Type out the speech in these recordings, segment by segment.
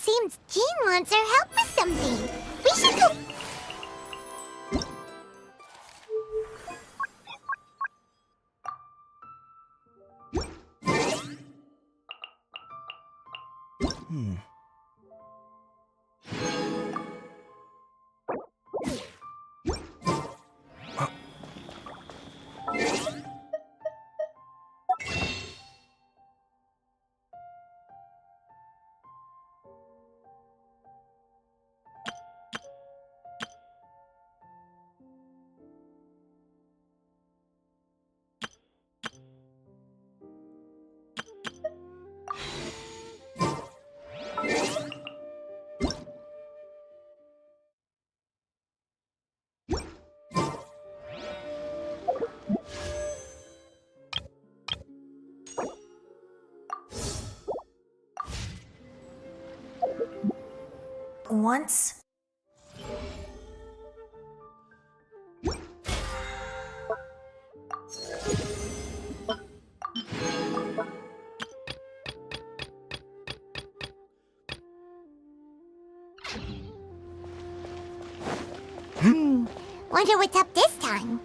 seems Jean wants our help with something. We should go... Once... Wonder what's up this time.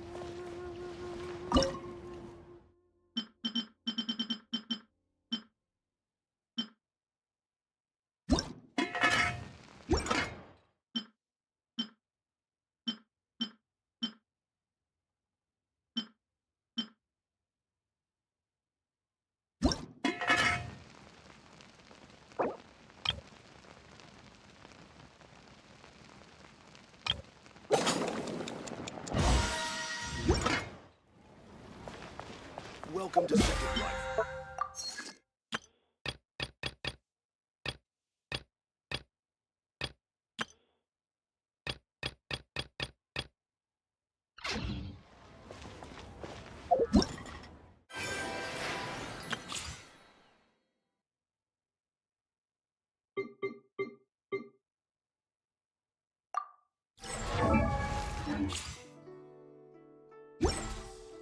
Welcome to Second Life.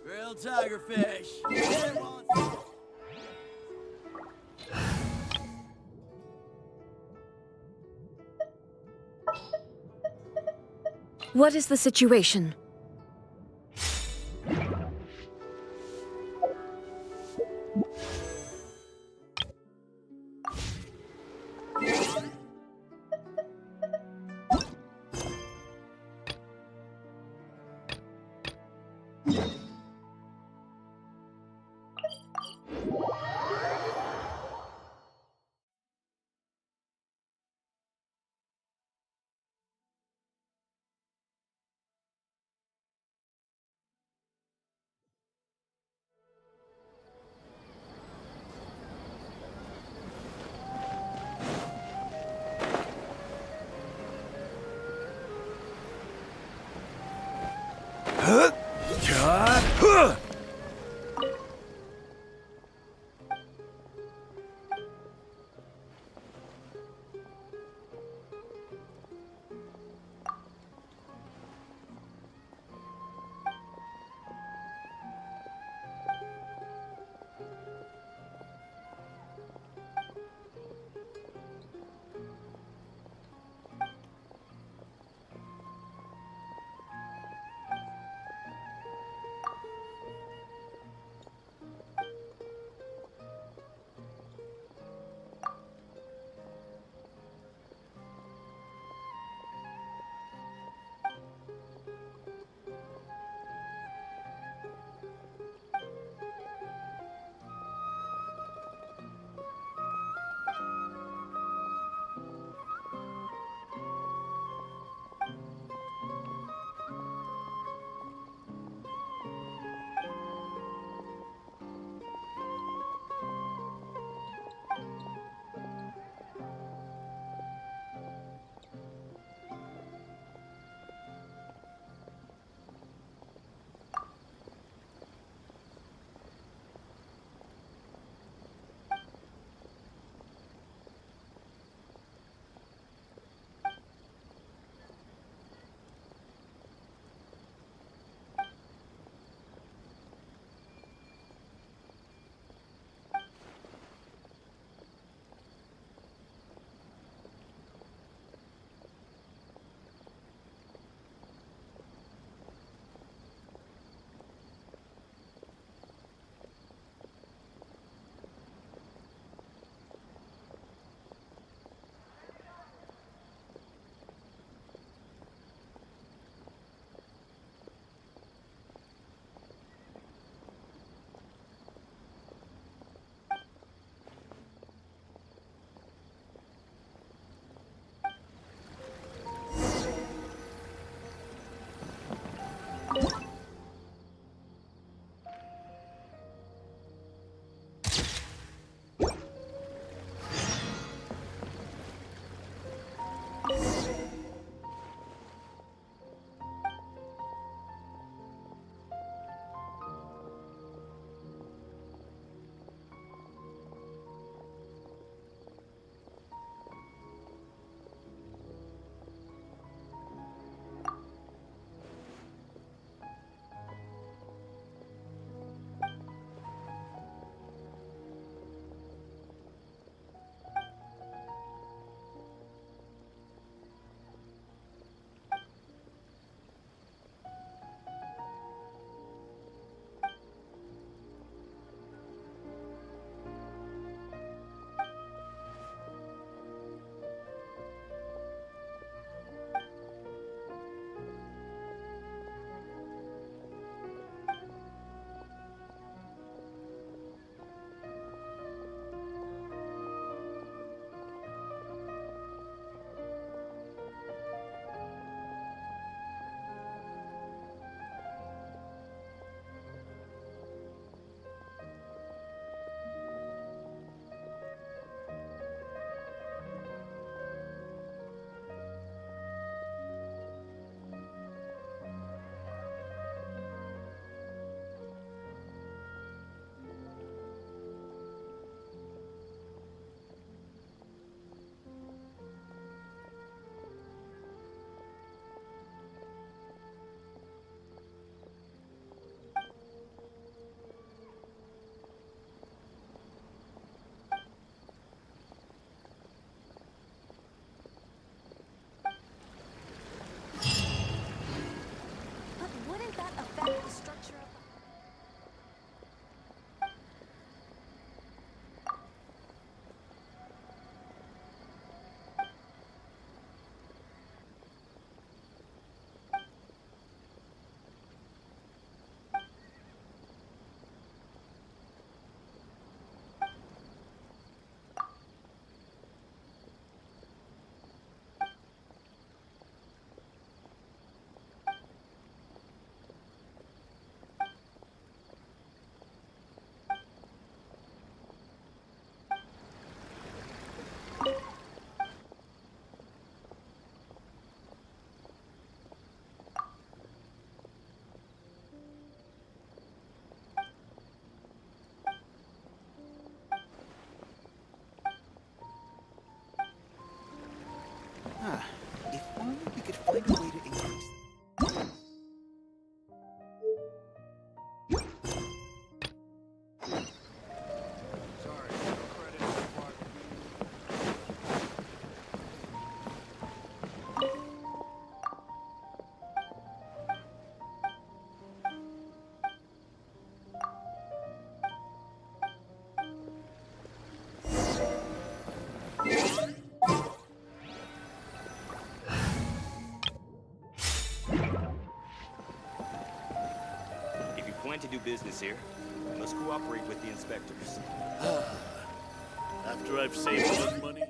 Grilled tigerfish. What is the situation? plan to do business here. We must cooperate with the inspectors. After I've saved enough money?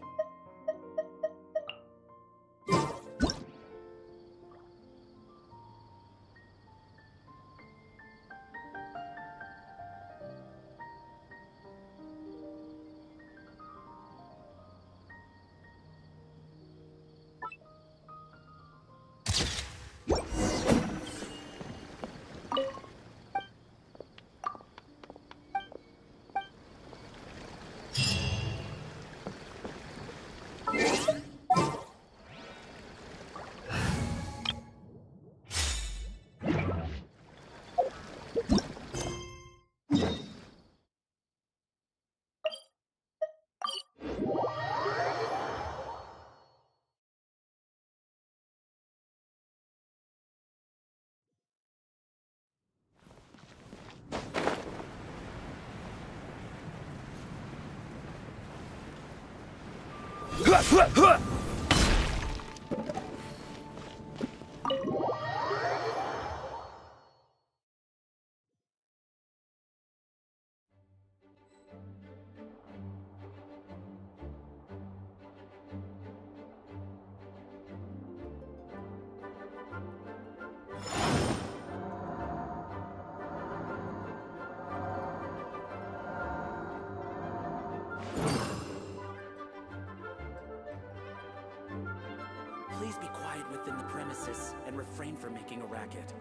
Please be quiet within the premises and refrain from making a racket.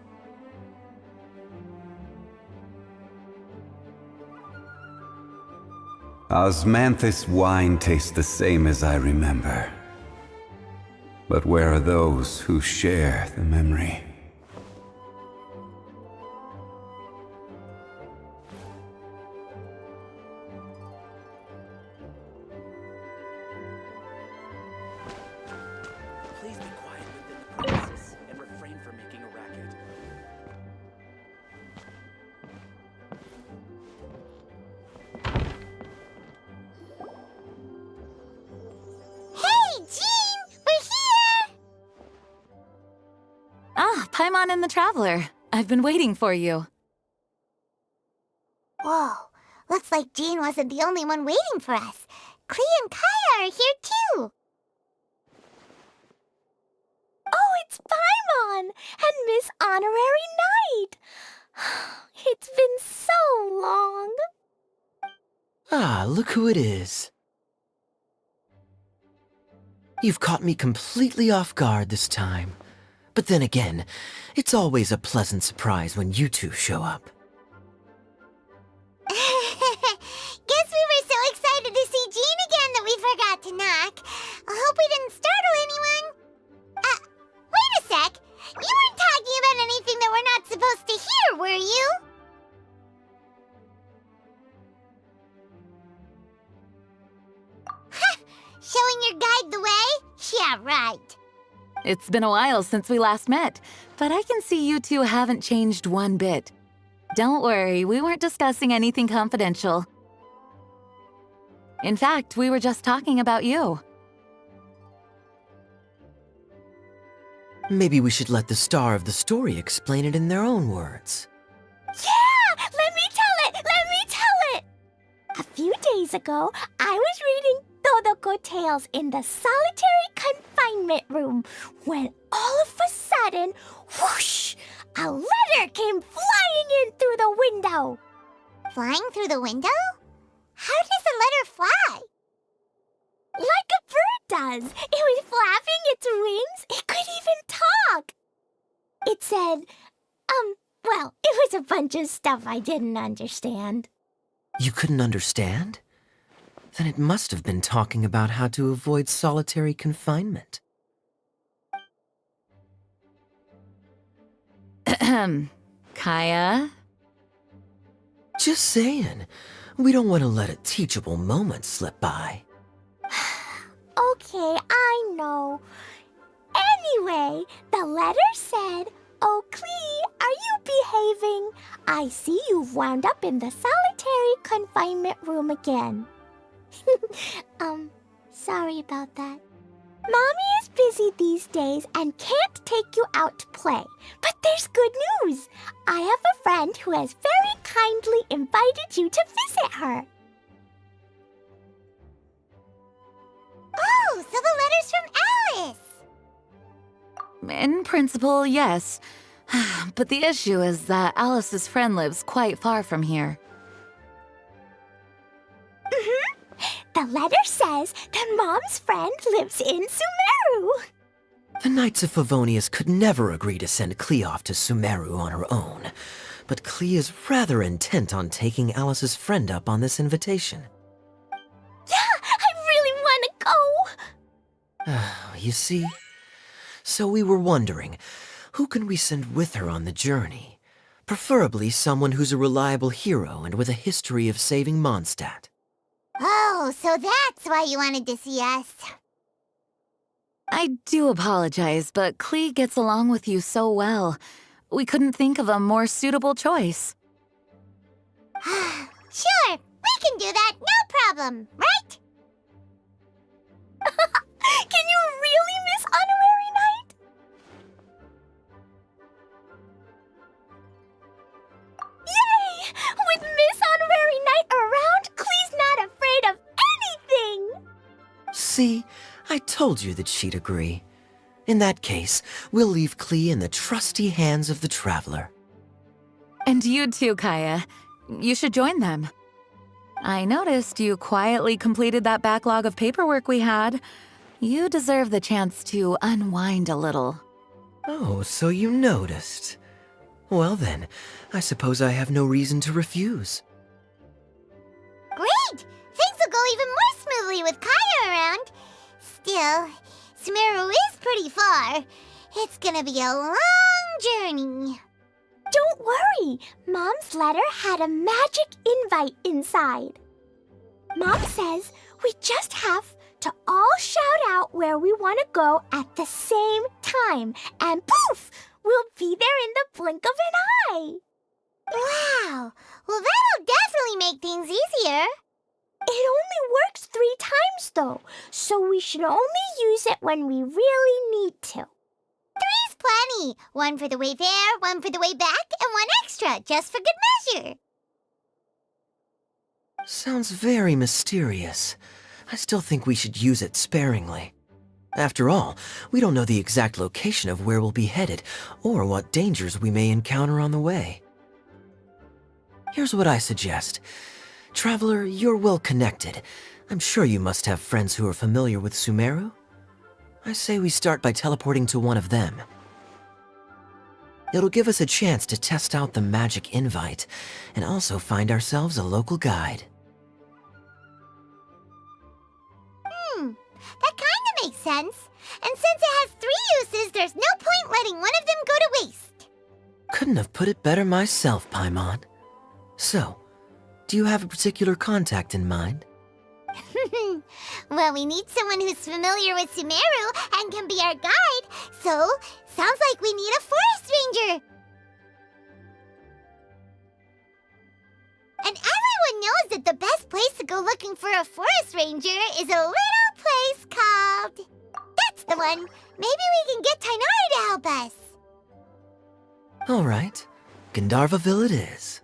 Osmanthus wine tastes the same as I remember. But where are those who share the memory? Please be quiet within the premises and refrain from making a racket. Hey, Jean! We're here! Ah, Paimon and the Traveler. I've been waiting for you. Whoa, looks like Jean wasn't the only one waiting for us. Klee and Kaya are here too. Oh, it's Paimon and Miss Honorary Knight. It's been so long. Ah, look who it is. You've caught me completely off guard this time. But then again, it's always a pleasant surprise when you two show up. Guess we were so excited to see Jean again that we forgot to knock. I hope we didn't startle anyone. Wait a sec. You weren't talking about anything that we're not supposed to hear, were you? Showing your guide the way? Yeah, right. It's been a while since we last met, but I can see you two haven't changed one bit. Don't worry, we weren't discussing anything confidential. In fact, we were just talking about you. Maybe we should let the star of the story explain it in their own words. Yeah! Let me tell it! Let me tell it! A few days ago, I was reading Todoko Tales in the solitary confinement room when all of a sudden, whoosh! A letter came flying in through the window. Flying through the window? How does a letter fly? Like a bird does. It was flapping its wings. It could even talk. It said, well, it was a bunch of stuff I didn't understand. You couldn't understand? Then it must have been talking about how to avoid solitary confinement. Kaya? Just saying. We don't want to let a teachable moment slip by. Okay, I know. Anyway, the letter said, "Oh, Klee, are you behaving? I see you've wound up in the solitary confinement room again." Sorry about that. Mommy is busy these days and can't take you out to play. But there's good news. I have a friend who has very kindly invited you to visit her. Oh, so the letter's from Alice! In principle, yes. But the issue is that Alice's friend lives quite far from here. The letter says that Mom's friend lives in Sumeru. The Knights of Favonius could never agree to send Klee off to Sumeru on her own, but Klee is rather intent on taking Alice's friend up on this invitation. Yeah, I really want to go. You see? So we were wondering, who can we send with her on the journey? Preferably someone who's a reliable hero and with a history of saving Mondstadt. Oh, so that's why you wanted to see us. I do apologize, but Klee gets along with you so well. We couldn't think of a more suitable choice. Sure, we can do that, no problem, right? Can you really miss Honorary Knight? Yay! With Miss Honorary Knight around, Klee's not afraid of anything! See? I told you that she'd agree. In that case, we'll leave Klee in the trusty hands of the Traveler. And you too, Kaya. You should join them. I noticed you quietly completed that backlog of paperwork we had. You deserve the chance to unwind a little. Oh, so you noticed. Well then, I suppose I have no reason to refuse. Great! Things will go even more smoothly with Kaya around. Still, Sumeru is pretty far. It's gonna be a long journey. Don't worry, Mom's letter had a magic invite inside. Mom says we just have to all shout out where we want to go at the same time, and poof, we'll be there in the blink of an eye. Wow! Well, that'll definitely make things easier. It only works 3 times though, so we should only use it when we really need to. 3's plenty. 1 for the way there, 1 for the way back, and 1 extra, just for good measure. Sounds very mysterious. I still think we should use it sparingly. After all, we don't know the exact location of where we'll be headed, or what dangers we may encounter on the way. Here's what I suggest. Traveler, you're well connected. I'm sure you must have friends who are familiar with Sumeru. I say we start by teleporting to one of them. It'll give us a chance to test out the magic invite, and also find ourselves a local guide. That kinda makes sense. And since it has 3 uses, there's no point letting one of them go to waste. Couldn't have put it better myself, Paimon. So, do you have a particular contact in mind? Well, we need someone who's familiar with Sumeru and can be our guide, so sounds like we need a forest ranger. And everyone knows that the best place to go looking for a forest ranger is a little place called... That's the one. Maybe we can get Tainari to help us. All right, Gandharvaville it is.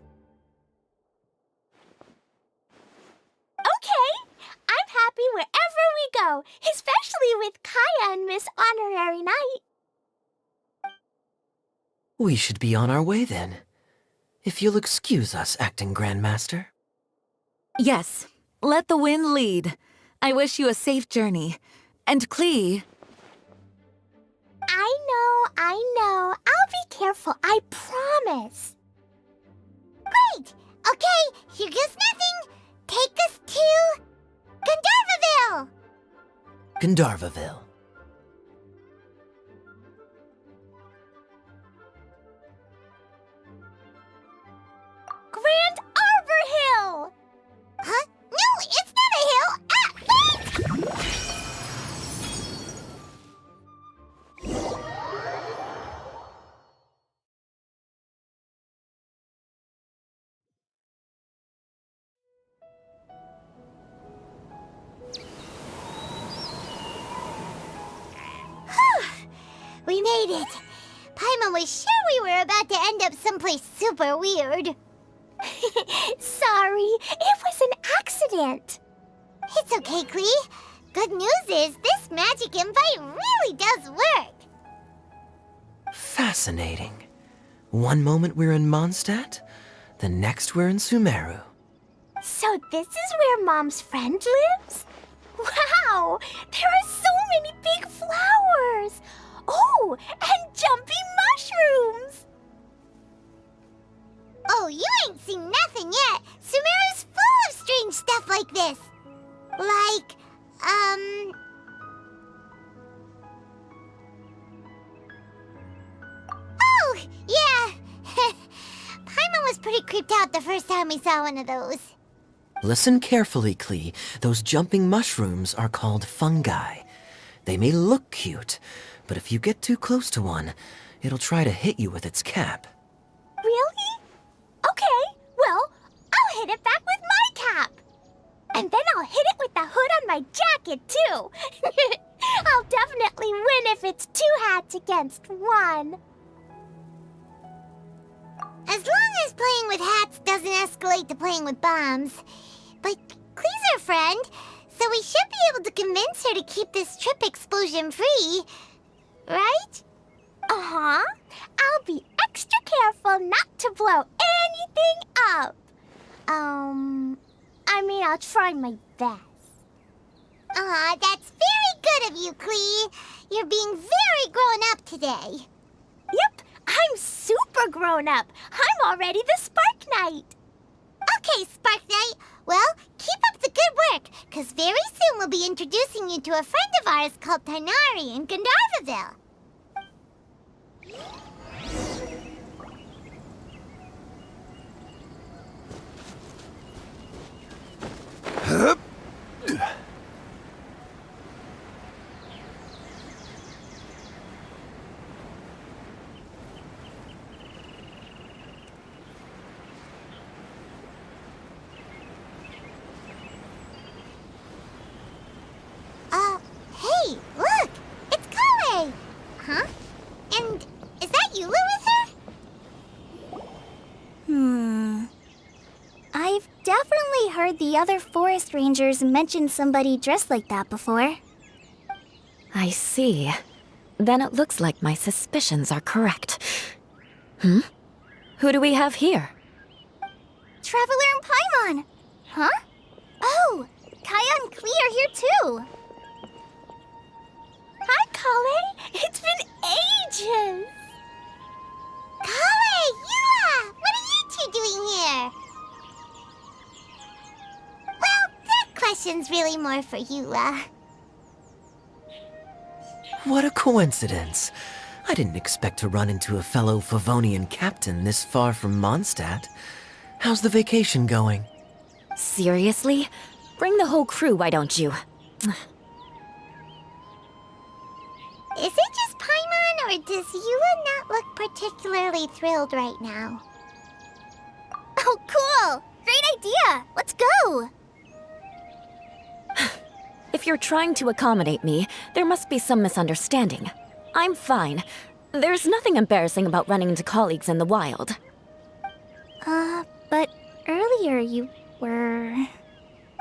Okay, I'm happy wherever we go, especially with Kaya and Miss Honorary Knight. We should be on our way then. If you'll excuse us, Acting Grandmaster. Yes, let the wind lead. I wish you a safe journey. And Klee... I know. I'll be careful, I promise. Great! Okay, here goes nothing. Take us to... Gandharvaville! Gandharvaville. Grand Arbor Hill! Huh? No, it's not a hill! Ah, wait! made it. Paimon was sure we were about to end up someplace super weird. Sorry, it was an accident. It's okay, Klee. Good news is this magic invite really does work. Fascinating. One moment we're in Mondstadt, the next we're in Sumeru. So this is where Mom's friend lives? Wow! There are so many big flowers! Oh, and jumpy mushrooms! Oh, you ain't seen nothing yet. Sumeru's full of strange stuff like this. Like, Oh, yeah. Paimon was pretty creeped out the first time we saw one of those. Listen carefully, Klee. Those jumping mushrooms are called fungi. They may look cute, but if you get too close to one, it'll try to hit you with its cap. Really? Okay, well, I'll hit it back with my cap. And then I'll hit it with the hood on my jacket, too. I'll definitely win if it's 2 hats against 1. As long as playing with hats doesn't escalate to playing with bombs. But Klee's our friend, so we should be able to convince her to keep this trip explosion-free. Right? Uh-huh. I'll be extra careful not to blow anything up. I'll try my best. Aw, that's very good of you, Klee. You're being very grown up today. Yep, I'm super grown up. I'm already the Spark Knight. Okay, Spark Knight. Well, keep up the good work, because very soon we'll be introducing you to a friend of ours called Tarnari in Gandharvaville. Hey, look! It's Kale! Huh? And is that Eula with her? I've definitely heard the other forest rangers mention somebody dressed like that before. I see. Then it looks like my suspicions are correct. Who do we have here? Traveler and Paimon! Huh? Oh, Kaya and Klee are here too! Hi, Kale. It's been ages. Kale! Eula! What are you two doing here? Well, that question's really more for Eula. What a coincidence. I didn't expect to run into a fellow Favonian captain this far from Mondstadt. How's the vacation going? Seriously? Bring the whole crew, why don't you? Is it just Paimon, or does Eula not look particularly thrilled right now? Oh, cool! Great idea! Let's go! If you're trying to accommodate me, there must be some misunderstanding. I'm fine. There's nothing embarrassing about running into colleagues in the wild. But earlier you were...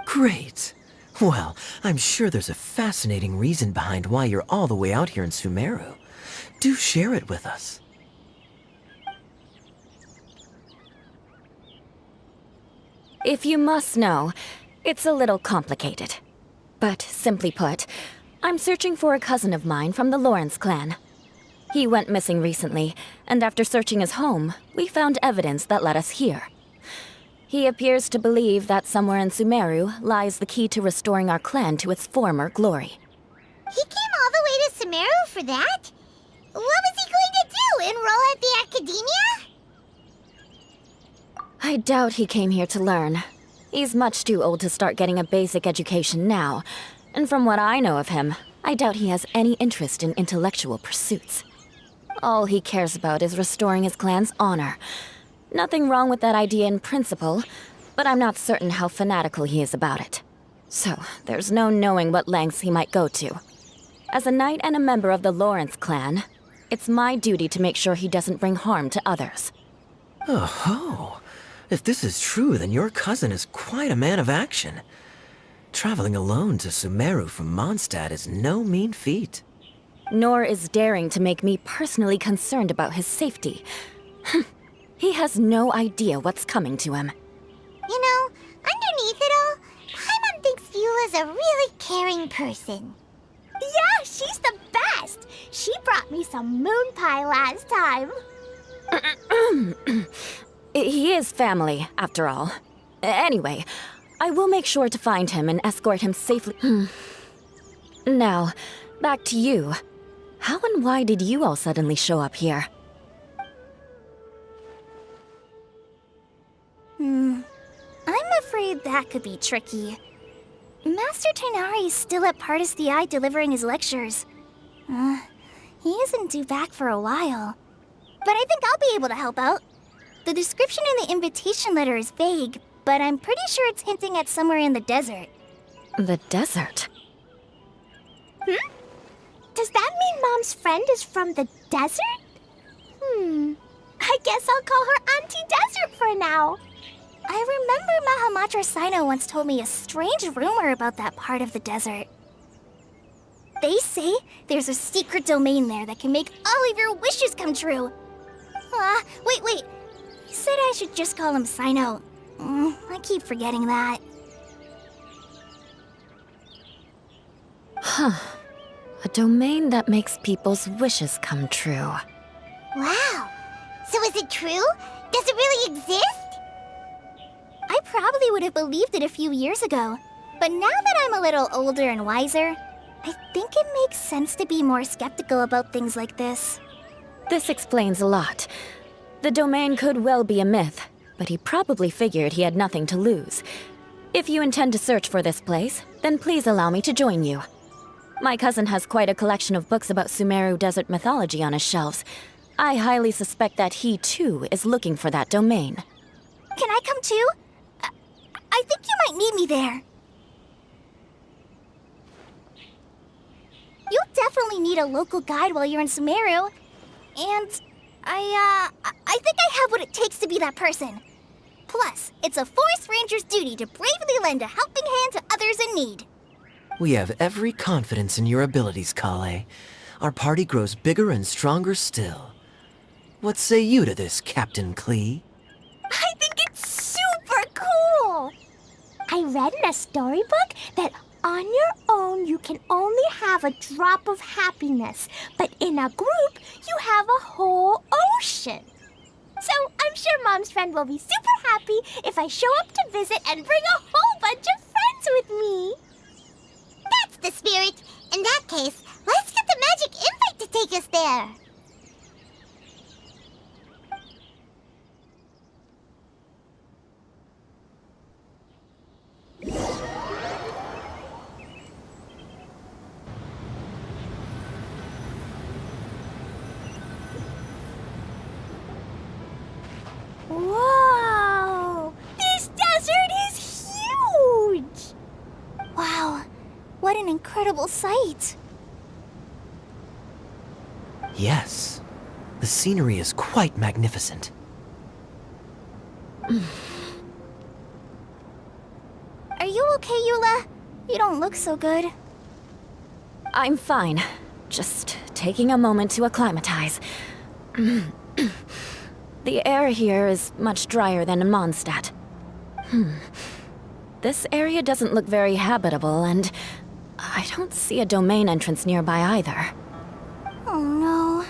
Great. Well, I'm sure there's a fascinating reason behind why you're all the way out here in Sumeru. Do share it with us. If you must know, it's a little complicated. But simply put, I'm searching for a cousin of mine from the Lawrence clan. He went missing recently, and after searching his home, we found evidence that led us here. He appears to believe that somewhere in Sumeru lies the key to restoring our clan to its former glory. He came all the way to Sumeru for that? What was he going to do, enroll at the academia? I doubt he came here to learn. He's much too old to start getting a basic education now, and from what I know of him, I doubt he has any interest in intellectual pursuits. All he cares about is restoring his clan's honor. Nothing wrong with that idea in principle, but I'm not certain how fanatical he is about it. So, there's no knowing what lengths he might go to. As a knight and a member of the Lawrence clan, It's my duty to make sure he doesn't bring harm to others. Oh ho! If this is true, then your cousin is quite a man of action. Traveling alone to Sumeru from Mondstadt is no mean feat. Nor is daring to make me personally concerned about his safety. He has no idea what's coming to him. You know, underneath it all, Paimon thinks Eula's a really caring person. Yeah, she's the best. She brought me some moon pie last time. He is family, after all. Anyway, I will make sure to find him and escort him safely. Now, back to you. How and why did you all suddenly show up here? I'm afraid that could be tricky. Master Tighnari is still at Partis the Eye delivering his lectures. He isn't due back for a while. But I think I'll be able to help out. The description in the invitation letter is vague, but I'm pretty sure it's hinting at somewhere in the desert. The desert? Does that mean Mom's friend is from the desert? I guess I'll call her Auntie Desert for now. I remember Mahamatra Sino once told me a strange rumor about that part of the desert. They say there's a secret domain there that can make all of your wishes come true. Wait. He said I should just call him Sino. I keep forgetting that. A domain that makes people's wishes come true. Wow. So is it true? Does it really exist? I probably would have believed it a few years ago. But now that I'm a little older and wiser, I think it makes sense to be more skeptical about things like this. This explains a lot. The domain could well be a myth, but he probably figured he had nothing to lose. If you intend to search for this place, then please allow me to join you. My cousin has quite a collection of books about Sumeru desert mythology on his shelves. I highly suspect that he, too, is looking for that domain. Can I come too? I think you might need me there. You'll definitely need a local guide while you're in Sumeru. And I think I have what it takes to be that person. Plus, it's a forest ranger's duty to bravely lend a helping hand to others in need. We have every confidence in your abilities, Kale. Our party grows bigger and stronger still. What say you to this, Captain Klee? I think it's super cool. I read in a storybook that on your own you can only have a drop of happiness, but in a group you have a whole ocean. So I'm sure Mom's friend will be super happy if I show up to visit and bring a whole bunch of friends with me. That's the spirit. In that case, let's get the magic invite to take us there. Whoa! This desert is huge! Wow, what an incredible sight. Yes. The scenery is quite magnificent. Are you okay, Eula? You don't look so good. I'm fine. Just taking a moment to acclimatize. The air here is much drier than in Mondstadt. This area doesn't look very habitable, and I don't see a domain entrance nearby either. Oh no.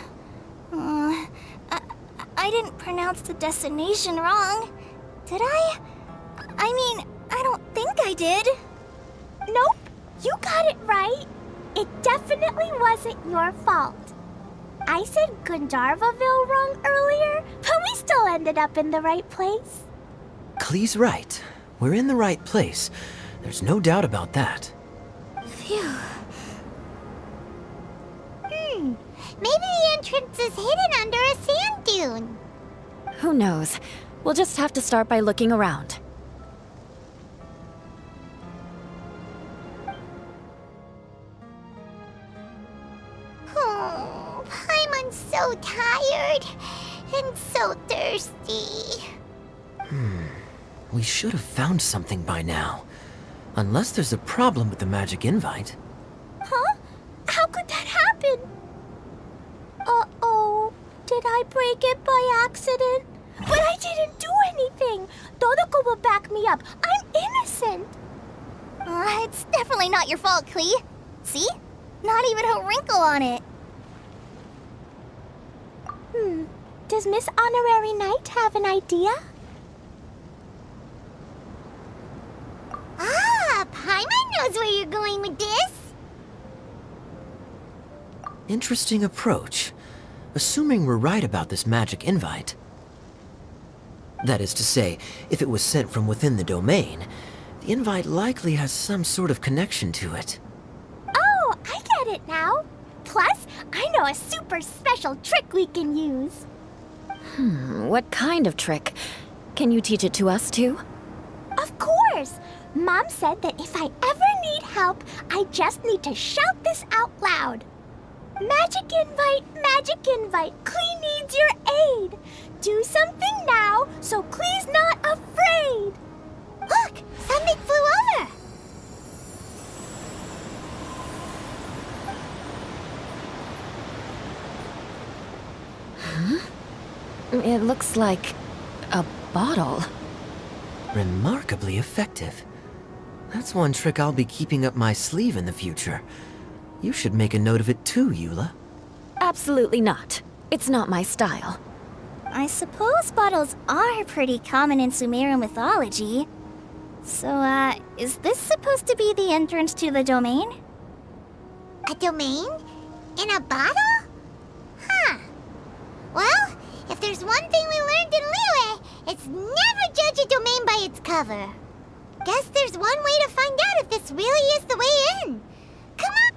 I didn't pronounce the destination wrong. Did I? I mean, I don't think I did. Nope, you got it right. It definitely wasn't your fault. I said Gandharvaville wrong earlier, but we still ended up in the right place. Klee's right. We're in the right place. There's no doubt about that. Phew. Maybe the entrance is hidden under a sand dune. Who knows? We'll just have to start by looking around. Oh, Paimon's so tired and so thirsty. We should have found something by now. Unless there's a problem with the magic invite. Huh? How could that happen? Uh-oh. Did I break it by accident? But I didn't do anything. Todoko will back me up. I'm innocent. It's definitely not your fault, Klee. See? Not even a wrinkle on it. Does Miss Honorary Knight have an idea? Paimon knows where you're going with this. Interesting approach. Assuming we're right about this magic invite. That is to say, if it was sent from within the domain, the invite likely has some sort of connection to it. Oh, I get it now. Plus, I know a super special trick we can use. What kind of trick? Can you teach it to us too? Of course! Mom said that if I ever need help, I just need to shout this out loud. Magic invite, Klee needs your aid. Do something now, so Klee's not afraid. Look, something flew over. It looks like a bottle. Remarkably effective. That's one trick I'll be keeping up my sleeve in the future. You should make a note of it too, Eula. Absolutely not. It's not my style. I suppose bottles are pretty common in Sumeru mythology. So, is this supposed to be the entrance to the domain? A domain? In a bottle? Huh. Well, if there's one thing we learned in Liyue, it's never judge a domain by its cover. Guess there's one way to find out if this really is the way in. Come on!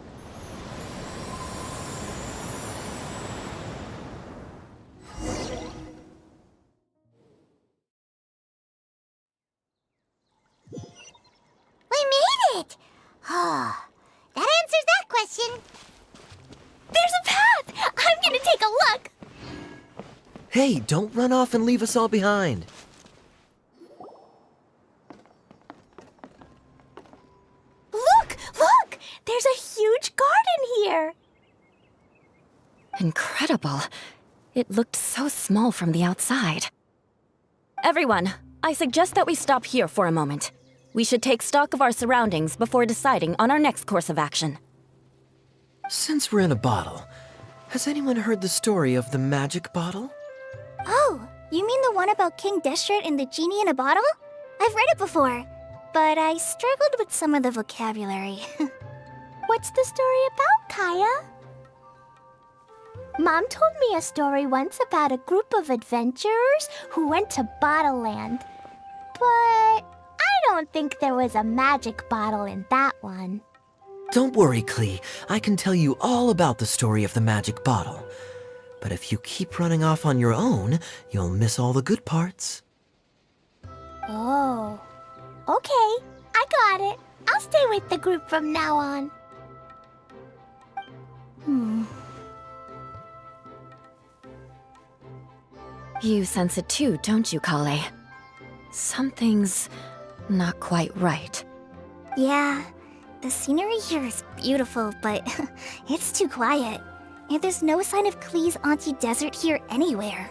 We made it! Oh, that answers that question. There's a path! I'm gonna take a look! Hey, don't run off and leave us all behind. Look! There's a huge garden here! Incredible. It looked so small from the outside. Everyone, I suggest that we stop here for a moment. We should take stock of our surroundings before deciding on our next course of action. Since we're in a bottle, has anyone heard the story of the magic bottle? Oh, you mean the one about King Destret and the genie in a bottle? I've read it before, but I struggled with some of the vocabulary. What's the story about, Kaya? Mom told me a story once about a group of adventurers who went to Bottle Land. But I don't think there was a magic bottle in that one. Don't worry, Klee. I can tell you all about the story of the magic bottle. But if you keep running off on your own, you'll miss all the good parts. Oh. Okay, I got it. I'll stay with the group from now on. You sense it too, don't you, Kale? Something's not quite right. Yeah, the scenery here is beautiful, but it's too quiet. And there's no sign of Klee's Auntie Desert here anywhere.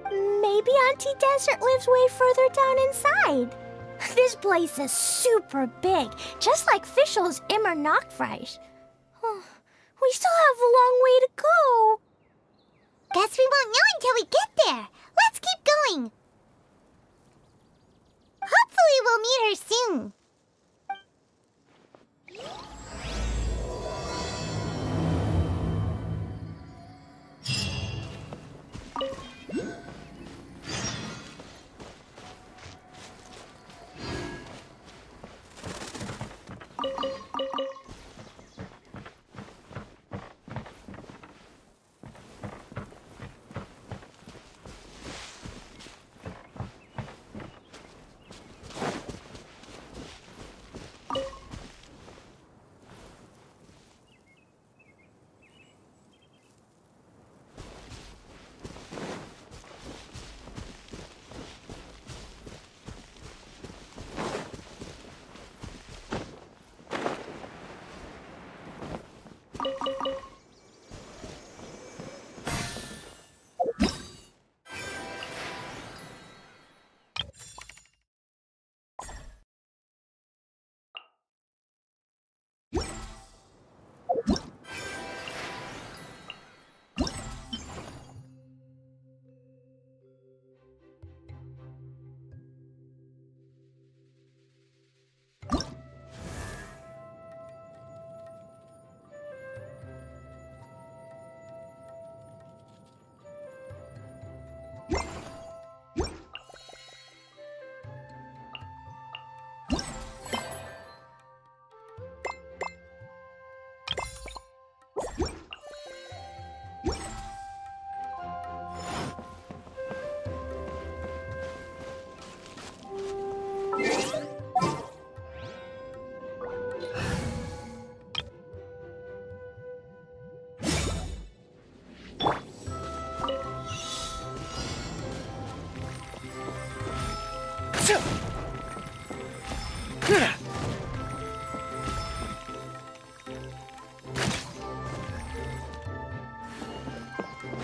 Maybe Auntie Desert lives way further down inside. This place is super big, just like Fischl's Immer Nachtreich. We still have a long way to go. Guess we won't know until we get there. Let's keep going. Hopefully we'll meet her soon.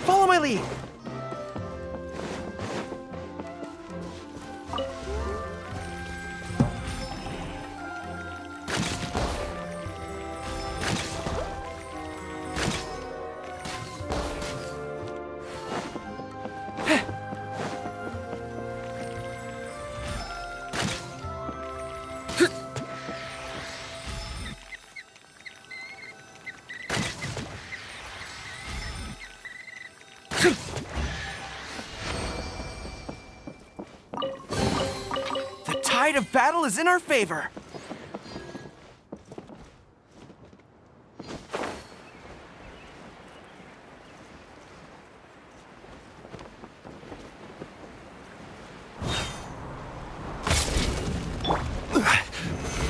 Follow my lead! The tide of battle is in our favor.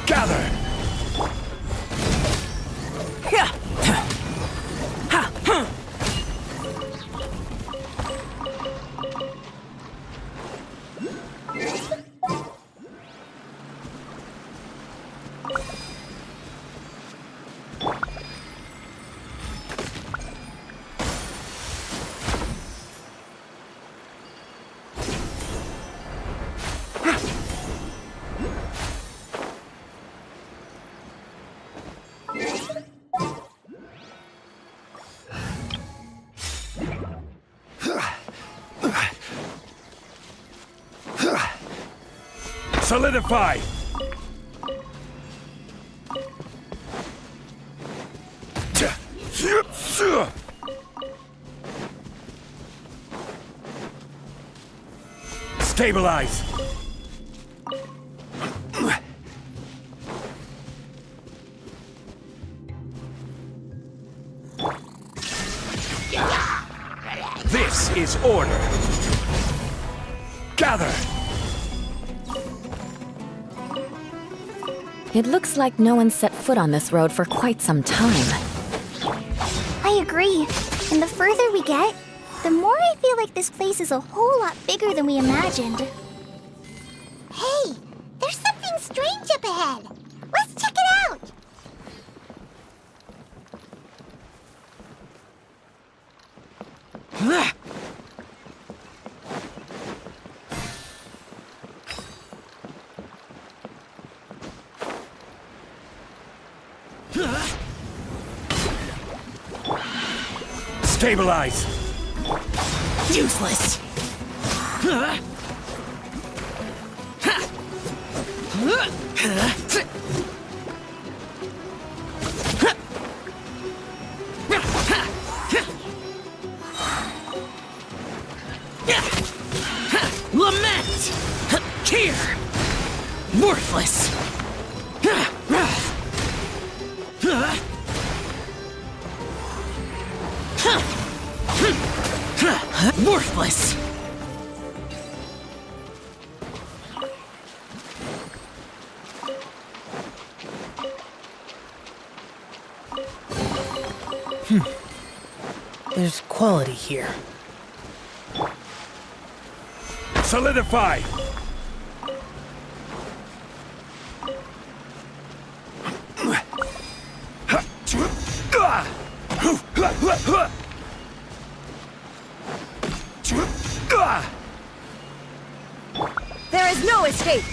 Gather! Solidify! Stabilize! This is order! Gather! It looks like no one set foot on this road for quite some time. I agree. And the further we get, the more I feel like this place is a whole lot bigger than we imagined. Hey, there's something strange up ahead. Let's check it out. Stabilize! Useless! Lament! Here! Worthless! Worthless! There's quality here. Solidify! There is no escape!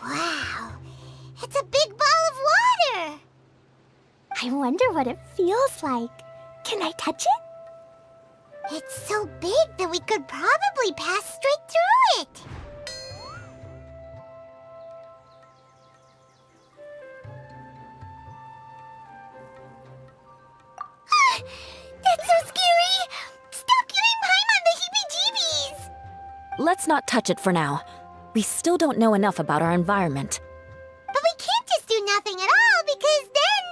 Wow, it's a big ball of water! I wonder what it feels like. Can I touch it? It's so big that we could probably pass straight through it. That's so scary! Stop giving Paimon the heebie-jeebies! Let's not touch it for now. We still don't know enough about our environment. But we can't just do nothing at all, because then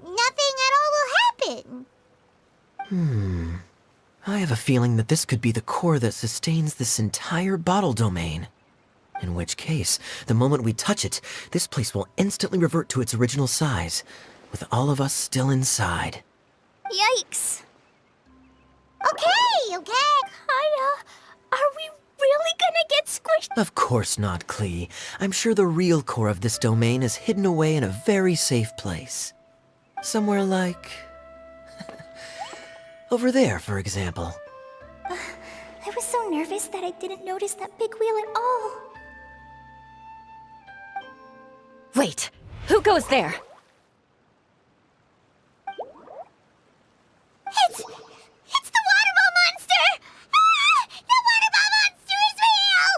nothing at all will happen. I have a feeling that this could be the core that sustains this entire bottle domain. In which case, the moment we touch it, this place will instantly revert to its original size, with all of us still inside. Yikes! Okay. Kaya, are we really gonna get squished? Of course not, Klee. I'm sure the real core of this domain is hidden away in a very safe place. Somewhere like... over there, for example. I was so nervous that I didn't notice that big wheel at all. Wait! Who goes there? It's the water ball monster! Ah! The water ball monster is real!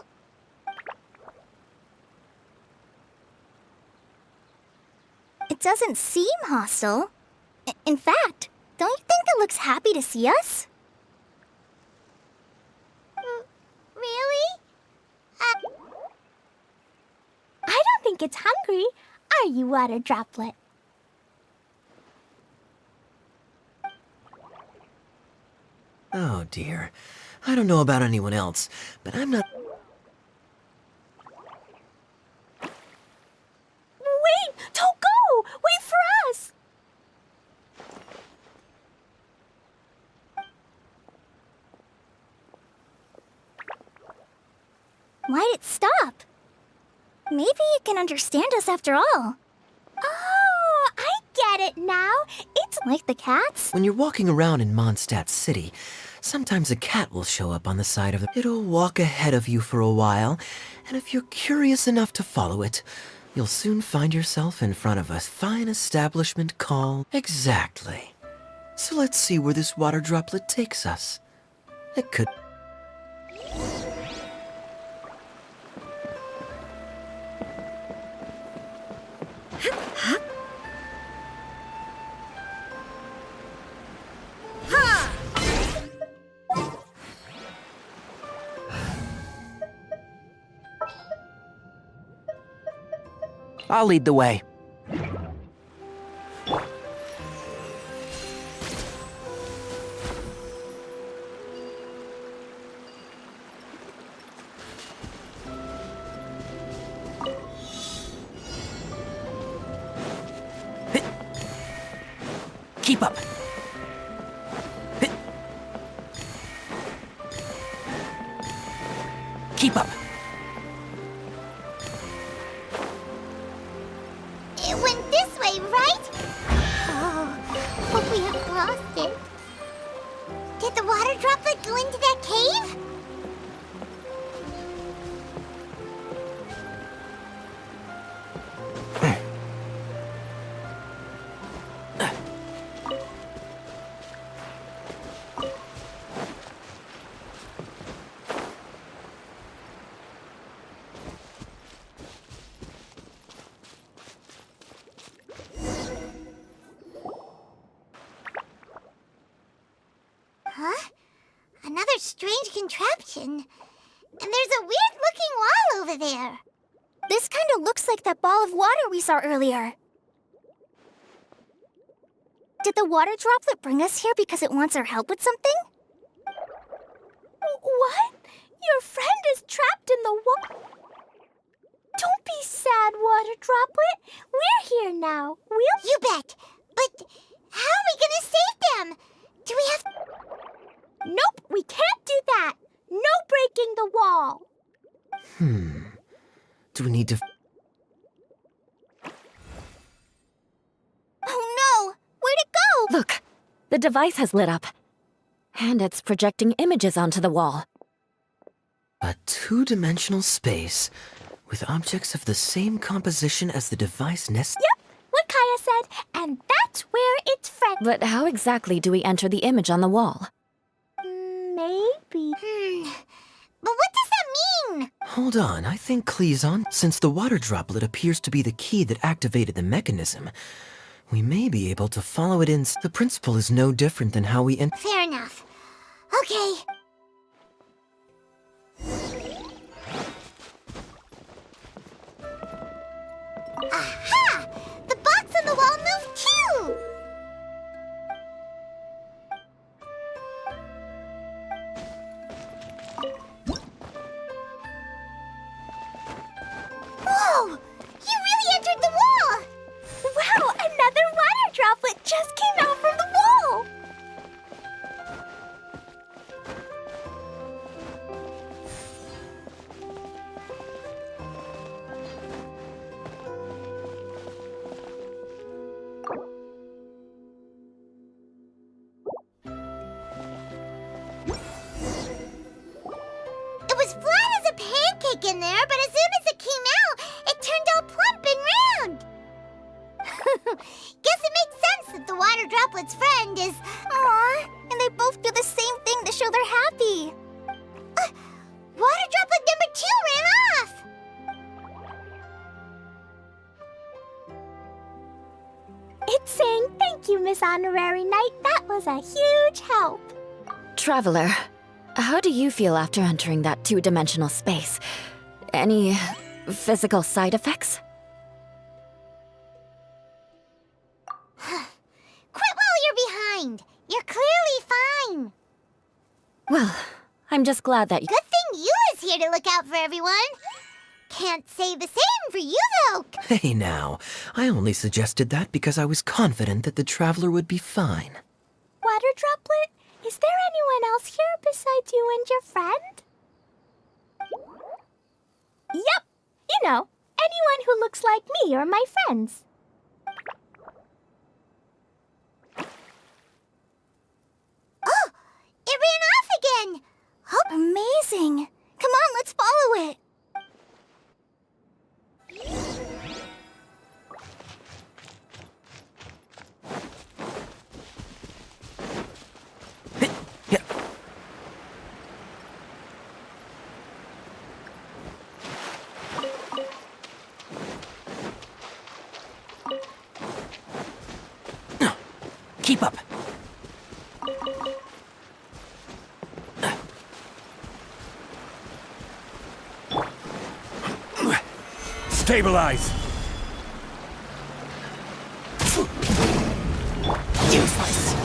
It doesn't seem hostile. In fact, don't you think it looks happy to see us? Really? I don't think it's hungry. Are you, water droplet? Oh dear. I don't know about anyone else, but I'm not... Wait! Don't go! Wait for us! Why'd it stop? Maybe it can understand us after all. Oh, I get it now. It's Like the cats? When you're walking around in Mondstadt City, sometimes a cat will show up on the side of the... It'll walk ahead of you for a while, and if you're curious enough to follow it, you'll soon find yourself in front of a fine establishment called... Exactly. So let's see where this water droplet takes us. It could... I'll lead the way. Keep up. Keep up. It went this way, right? Oh, hope we haven't lost it. Did the water droplet go into that cave? Huh? Another strange contraption. And there's a weird-looking wall over there. This kind of looks like that ball of water we saw earlier. Did the water droplet bring us here because it wants our help with something? What? Your friend is trapped in the Don't be sad, Water Droplet. We're here now. We'll... You bet. But how are we gonna save them? Do we have... Nope, we can't do that. No breaking the wall. Do we need to... Oh no! Where'd it go? Look, the device has lit up. And it's projecting images onto the wall. A two-dimensional space with objects of the same composition as the device nest... Yep, what Kaya said, and that's where it's friend. But how exactly do we enter the image on the wall? Maybe. But what does that mean? Hold on, I think Klee's on. Since the water droplet appears to be the key that activated the mechanism, we may be able to follow it in. The principle is no different than how we Fair enough. Okay. Aha! The box on the wall moved too! Whoa! You really entered the wall! Wow, another water droplet just came out from the wall. It was flat as a pancake in there, but as soon as it came out, it turned all plump and round. Guess it makes sense that the water droplet's friend is... Aw, and they both do the same thing to show they're happy. Water droplet number 2 ran off! It's saying thank you, Miss Honorary Knight. That was a huge help. Traveler, how do you feel after entering that two-dimensional space? Any physical side effects? Quit while you're behind. You're clearly fine. Well, I'm just glad that you... Good thing you is here to look out for everyone. Can't say the same for you, though. Hey now, I only suggested that because I was confident that the traveler would be fine. Water Droplet, is there anyone else here besides you and your friend? Yep, you know, anyone who looks like me or my friends. Oh, it ran off again. Amazing! Come on, let's follow it. Keep up. Stabilize! Useless.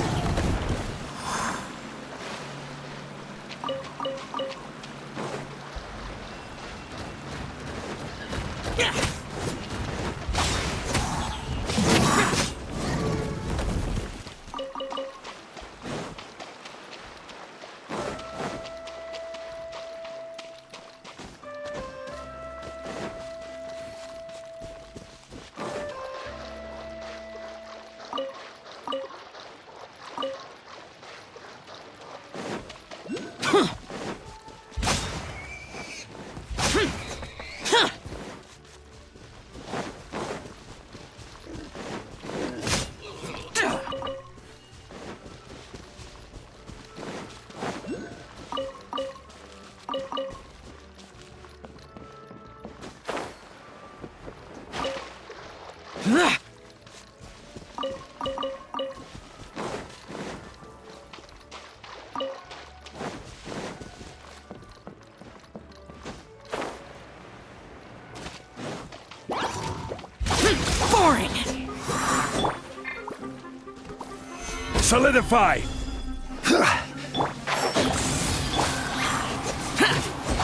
Boring. Solidify!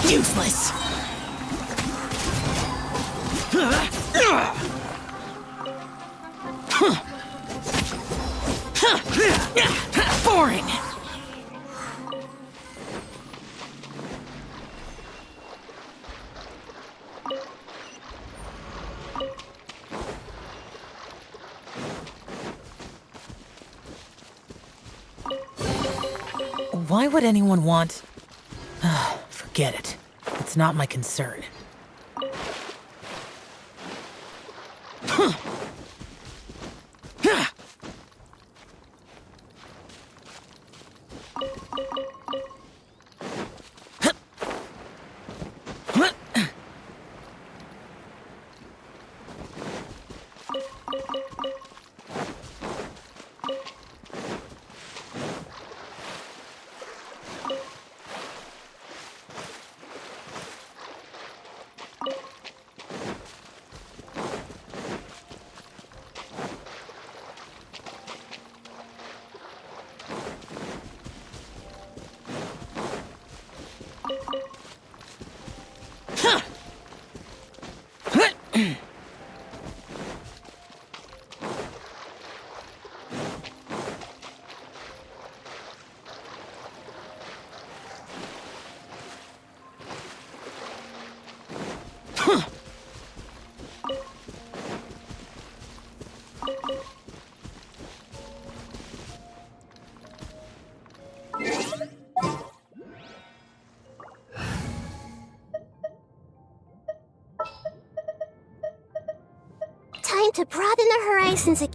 Useless. Boring! Why would anyone want... Forget it. It's not my concern. Time to broaden the horizons again.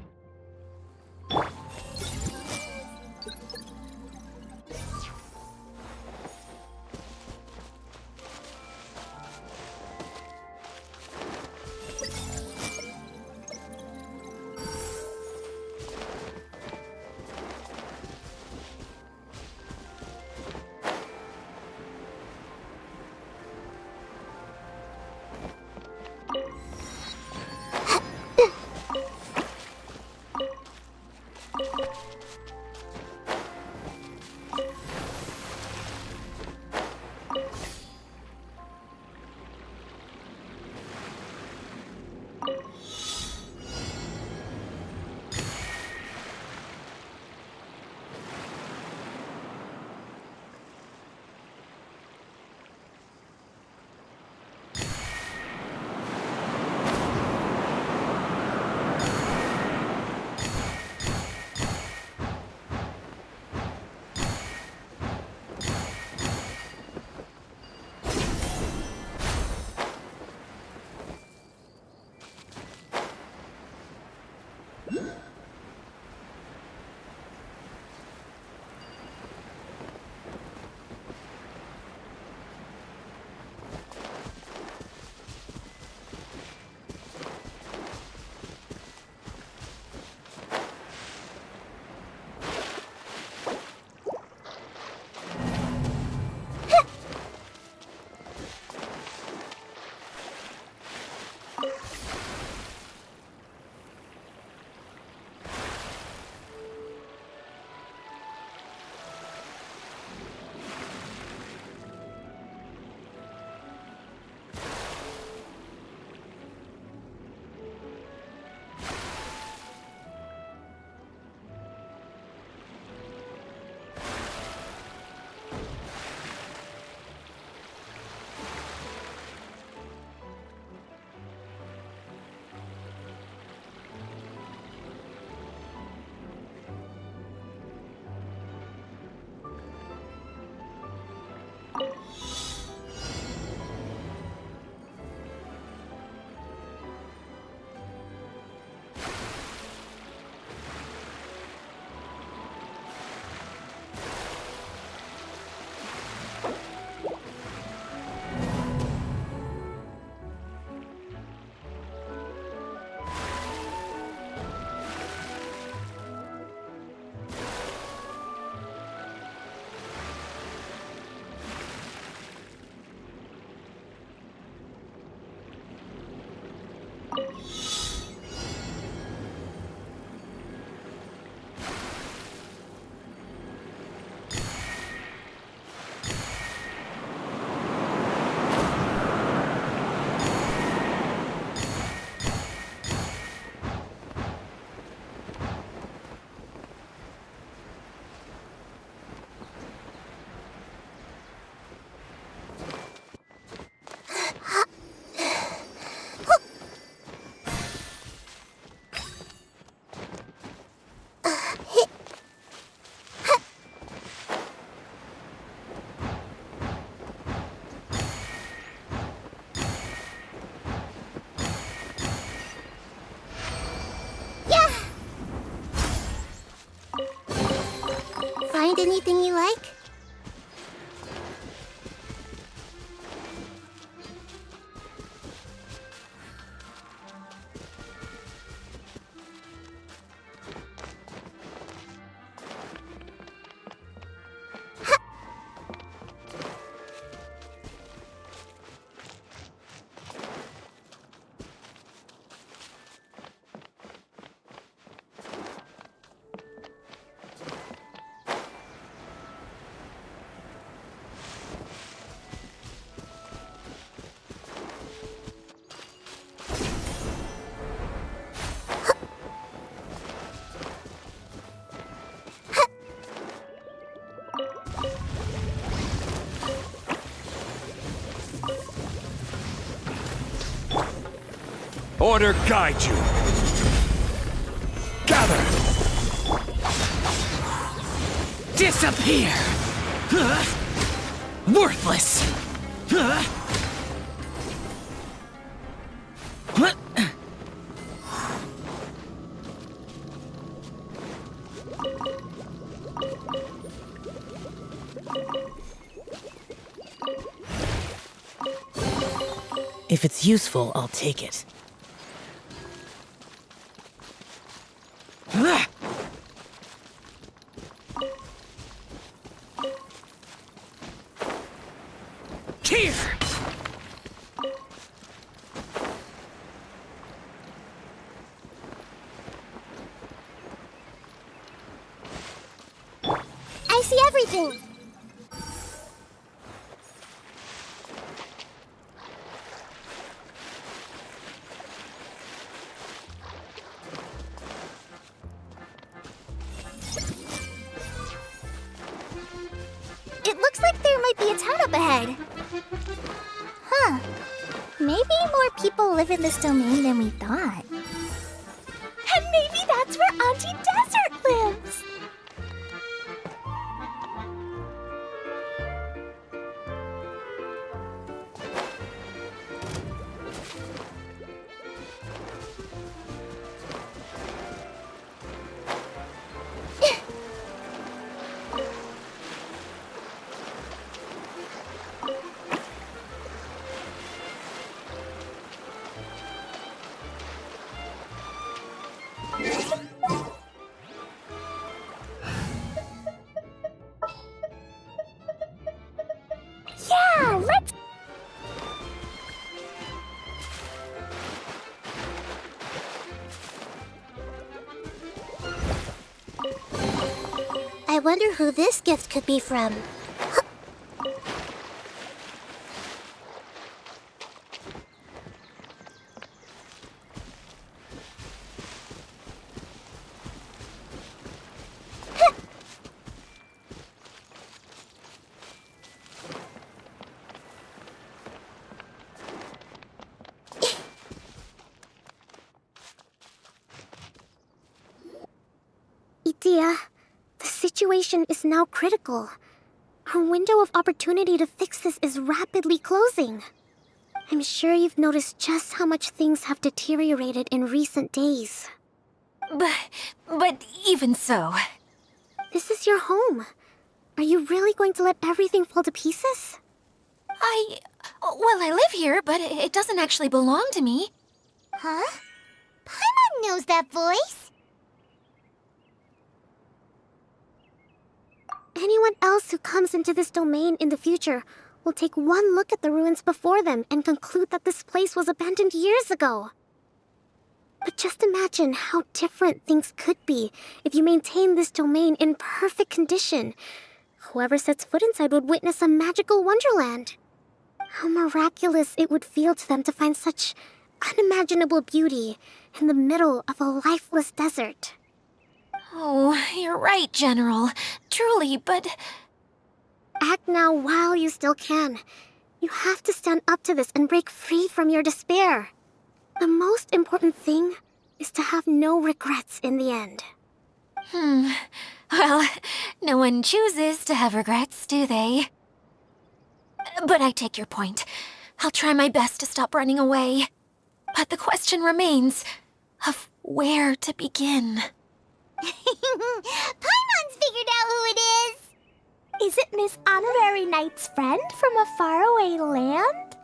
find anything you like? Order guide you. Gather. Disappear! Worthless! If it's useful, I'll take it. Here! I see everything! It looks like there might be a town up ahead. Huh. Maybe more people live in this domain than we thought. And maybe that's where Auntie Desert lives! Yeah, let's... I wonder who this gift could be from. Idea, the situation is now critical. Our window of opportunity to fix this is rapidly closing. I'm sure you've noticed just how much things have deteriorated in recent days. But even so... This is your home. Are you really going to let everything fall to pieces? Well, I live here, but it doesn't actually belong to me. Huh? Paimon knows that voice. Anyone else who comes into this domain in the future will take one look at the ruins before them and conclude that this place was abandoned years ago. But just imagine how different things could be if you maintain this domain in perfect condition. Whoever sets foot inside would witness a magical wonderland. How miraculous it would feel to them to find such unimaginable beauty in the middle of a lifeless desert. Oh, you're right, General. Truly, but... Act now while you still can. You have to stand up to this and break free from your despair. The most important thing is to have no regrets in the end. Well, no one chooses to have regrets, do they? But I take your point. I'll try my best to stop running away. But the question remains of where to begin. Paimon's figured out who it is! Is it Miss Honorary Knight's friend from a faraway land?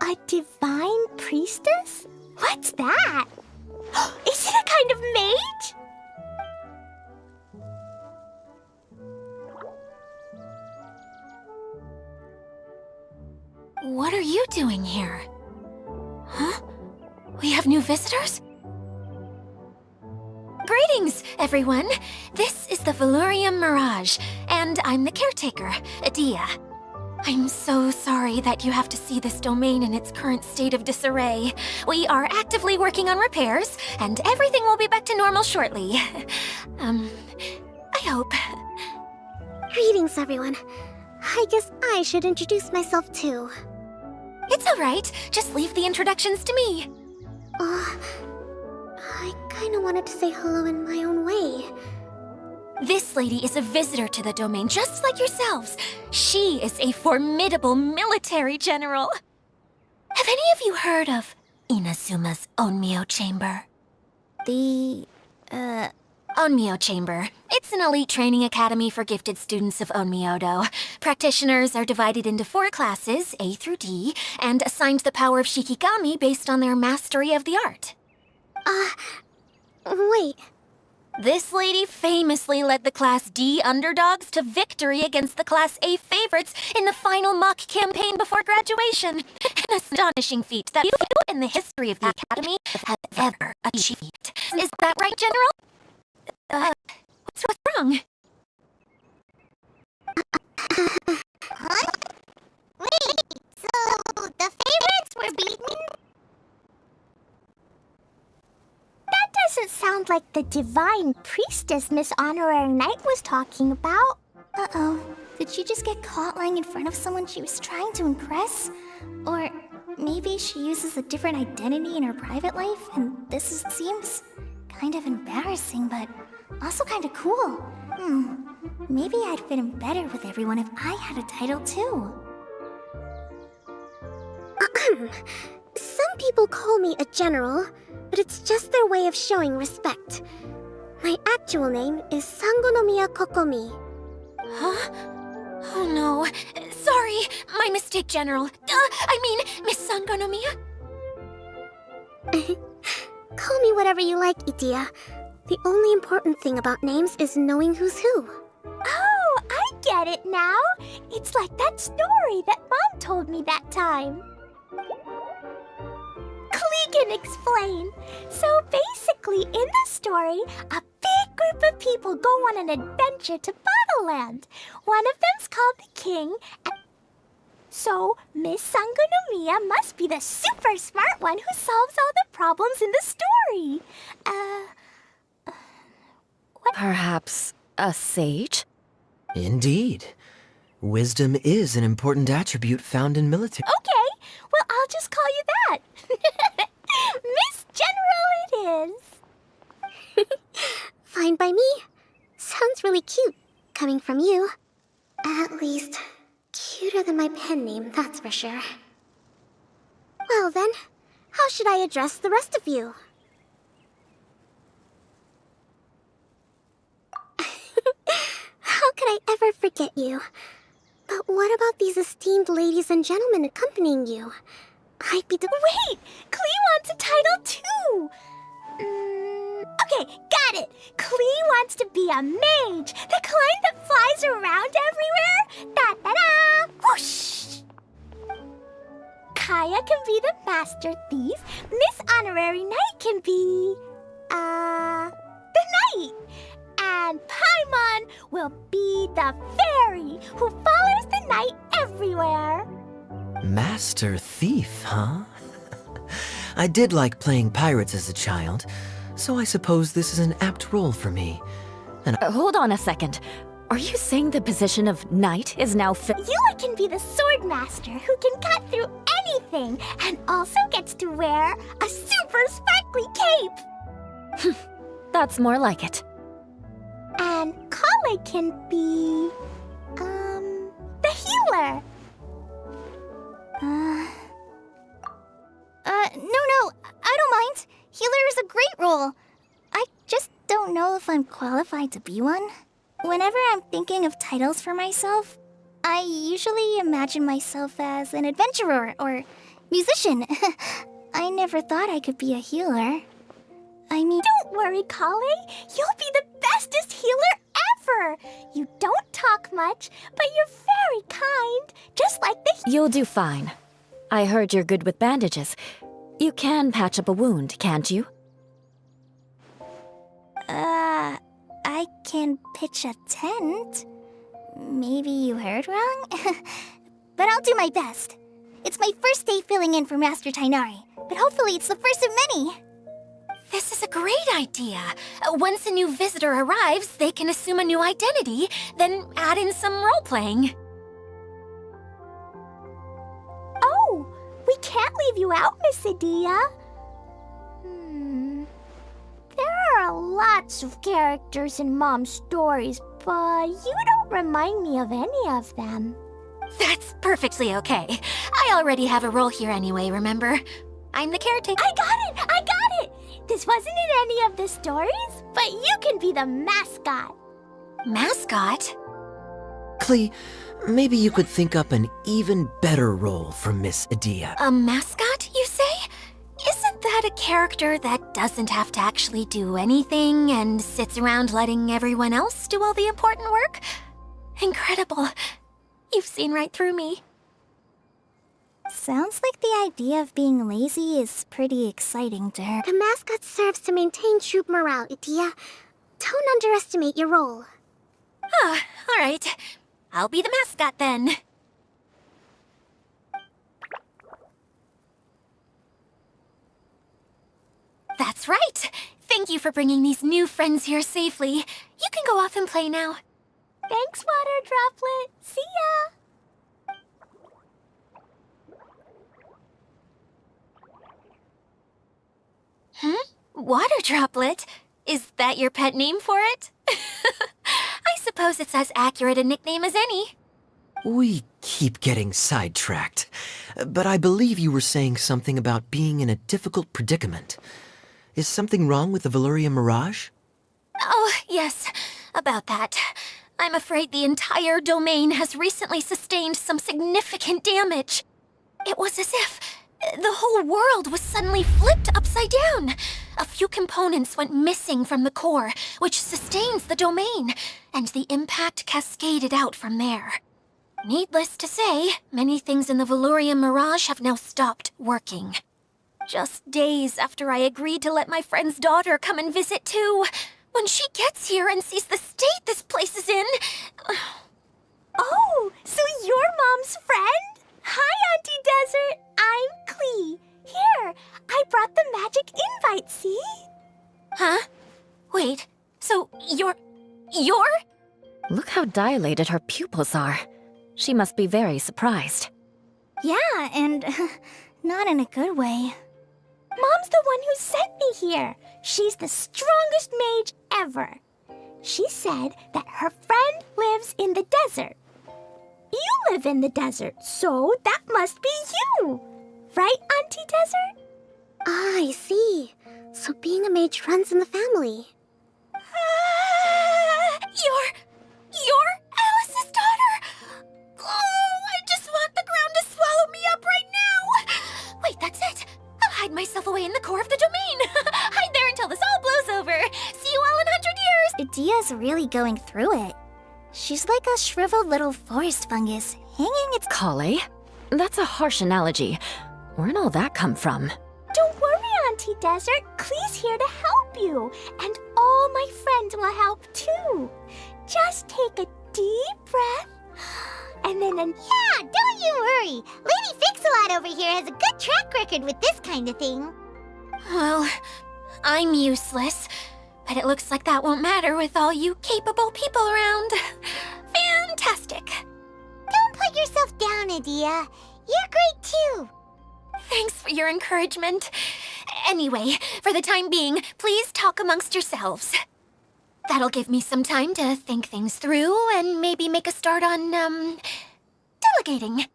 A divine priestess? What's that? Is it a kind of mage? What are you doing here? Huh? We have new visitors? Greetings, everyone! This is the Valurium Mirage, and I'm the caretaker, Adia. I'm so sorry that you have to see this domain in its current state of disarray. We are actively working on repairs, and everything will be back to normal shortly. I hope. Greetings, everyone. I guess I should introduce myself too. It's alright, just leave the introductions to me. I kinda wanted to say hello in my own way. This lady is a visitor to the domain, just like yourselves. She is a formidable military general. Have any of you heard of Inazuma's Onmyo Chamber? Onmyo Chamber. It's an elite training academy for gifted students of Onmyodo. Practitioners are divided into 4 classes, A through D, and assigned the power of Shikigami based on their mastery of the art. Wait. This lady famously led the Class D underdogs to victory against the Class A favorites in the final mock campaign before graduation. An astonishing feat that few in the history of the Academy have ever achieved. Is that right, General? What's wrong? Huh? Wait, so the favorites were beaten? That doesn't sound like the divine priestess Miss Honorary Knight was talking about. Uh-oh. Did she just get caught lying in front of someone she was trying to impress? Or maybe she uses a different identity in her private life, and seems kind of embarrassing, but also kind of cool. Maybe I'd fit in better with everyone if I had a title too. Some people call me a general, but it's just their way of showing respect. My actual name is Sangonomiya Kokomi. Huh? Oh no. Sorry, my mistake, General. I mean, Miss Sangonomiya. Call me whatever you like, Itia. The only important thing about names is knowing who's who. Oh, I get it now. It's like that story that Mom told me that time. Klee can explain. So basically, in the story, a big group of people go on an adventure to Bottleland. One of them's called the King, and so Miss Sangonomiya must be the super smart one who solves all the problems in the story. What? Perhaps a sage? Indeed. Wisdom is an important attribute found in military. Okay, well, I'll just call you that. Miss General it is. Fine by me. Sounds really cute, coming from you. At least, cuter than my pen name, that's for sure. Well then, how should I address the rest of you? How could I ever forget you? But what about these esteemed ladies and gentlemen accompanying you? I'd be Wait! Klee wants a title too! Okay, got it! Klee wants to be a mage! The kind that flies around everywhere! Da-da-da! Whoosh! Kaya can be the master thief. Miss Honorary Knight can be... the knight! And Paimon will be the fairy who follows the knight everywhere. Master Thief, huh? I did like playing pirates as a child, so I suppose this is an apt role for me. And Hold on a second. Are you saying the position of knight is now Yua can be the sword master who can cut through anything and also gets to wear a super sparkly cape. That's more like it. And Kale can be... the healer. No, I don't mind. Healer is a great role. I just don't don't know if I'm qualified to be one. Whenever I'm thinking of titles for myself, I usually imagine myself as an adventurer or musician. I never thought I could be a healer. I mean... Don't worry, Kale. You'll be the bestest healer ever. You don't talk much, but you're very kind, just like the... You'll do fine. I heard you're good with bandages. You can patch up a wound, can't you? I can pitch a tent. Maybe you heard wrong? But I'll do my best. It's my first day filling in for Master Tainari, but hopefully it's the first of many. This is a great idea. Once a new visitor arrives, they can assume a new identity, then add in some role-playing. Oh, we can't leave you out, Miss Adia. There are lots of characters in Mom's stories, but you don't remind me of any of them. That's perfectly okay. I already have a role here anyway, remember? I'm the caretaker. I got it! This wasn't in any of the stories, but you can be the mascot. Mascot? Klee, maybe you could think up an even better role for Miss Adia. A mascot, you say? Isn't that a character that doesn't have to actually do anything and sits around letting everyone else do all the important work? Incredible. You've seen right through me. Sounds like the idea of being lazy is pretty exciting to her. The mascot serves to maintain troop morale, Adia. Don't underestimate your role. Ah, all right. I'll be the mascot then. That's right. Thank you for bringing these new friends here safely. You can go off and play now. Thanks, Water Droplet. See ya! Water Droplet? Is that your pet name for it? I suppose it's as accurate a nickname as any. We keep getting sidetracked, but I believe you were saying something about being in a difficult predicament. Is something wrong with the Veluria Mirage? Oh, yes, about that. I'm afraid the entire domain has recently sustained some significant damage. It was as if the whole world was suddenly flipped upside down. A few components went missing from the core, which sustains the domain, and the impact cascaded out from there. Needless to say, many things in the Veluria Mirage have now stopped working. Just days after I agreed to let my friend's daughter come and visit too. When she gets here and sees the state this place is in... Oh, so you're Mom's friend? Hi, Auntie Desert. I'm Klee. Here, I brought the magic invite, see? Huh? Wait, so you're... Look how dilated her pupils are. She must be very surprised. Yeah, and not in a good way. Mom's the one who sent me here. She's the strongest mage ever. She said that her friend lives in the desert. You live in the desert, so that must be you. Right, Auntie Desert? Ah, I see. So being a mage runs in the family. You're Alice's daughter? Oh, I just want the ground to swallow me up right now. Wait, that's it. I'll hide myself away in the core of the domain. Hide there until this all blows over. See you all in 100 years. Adia's really going through it. She's like a shriveled little forest fungus, hanging its... Kale? That's a harsh analogy. Where'd all that come from? Don't worry, Auntie Desert. Klee's here to help you. And all my friends will help too. Just take a deep breath. And then Yeah, don't you worry. Lady Fix-A-Lot over here has a good track record with this kind of thing. Well, I'm useless. But it looks like that won't matter with all you capable people around. Fantastic. Don't put yourself down, Adia. You're great too. Thanks for your encouragement. Anyway, for the time being, please talk amongst yourselves. That'll give me some time to think things through and maybe make a start on, delegating.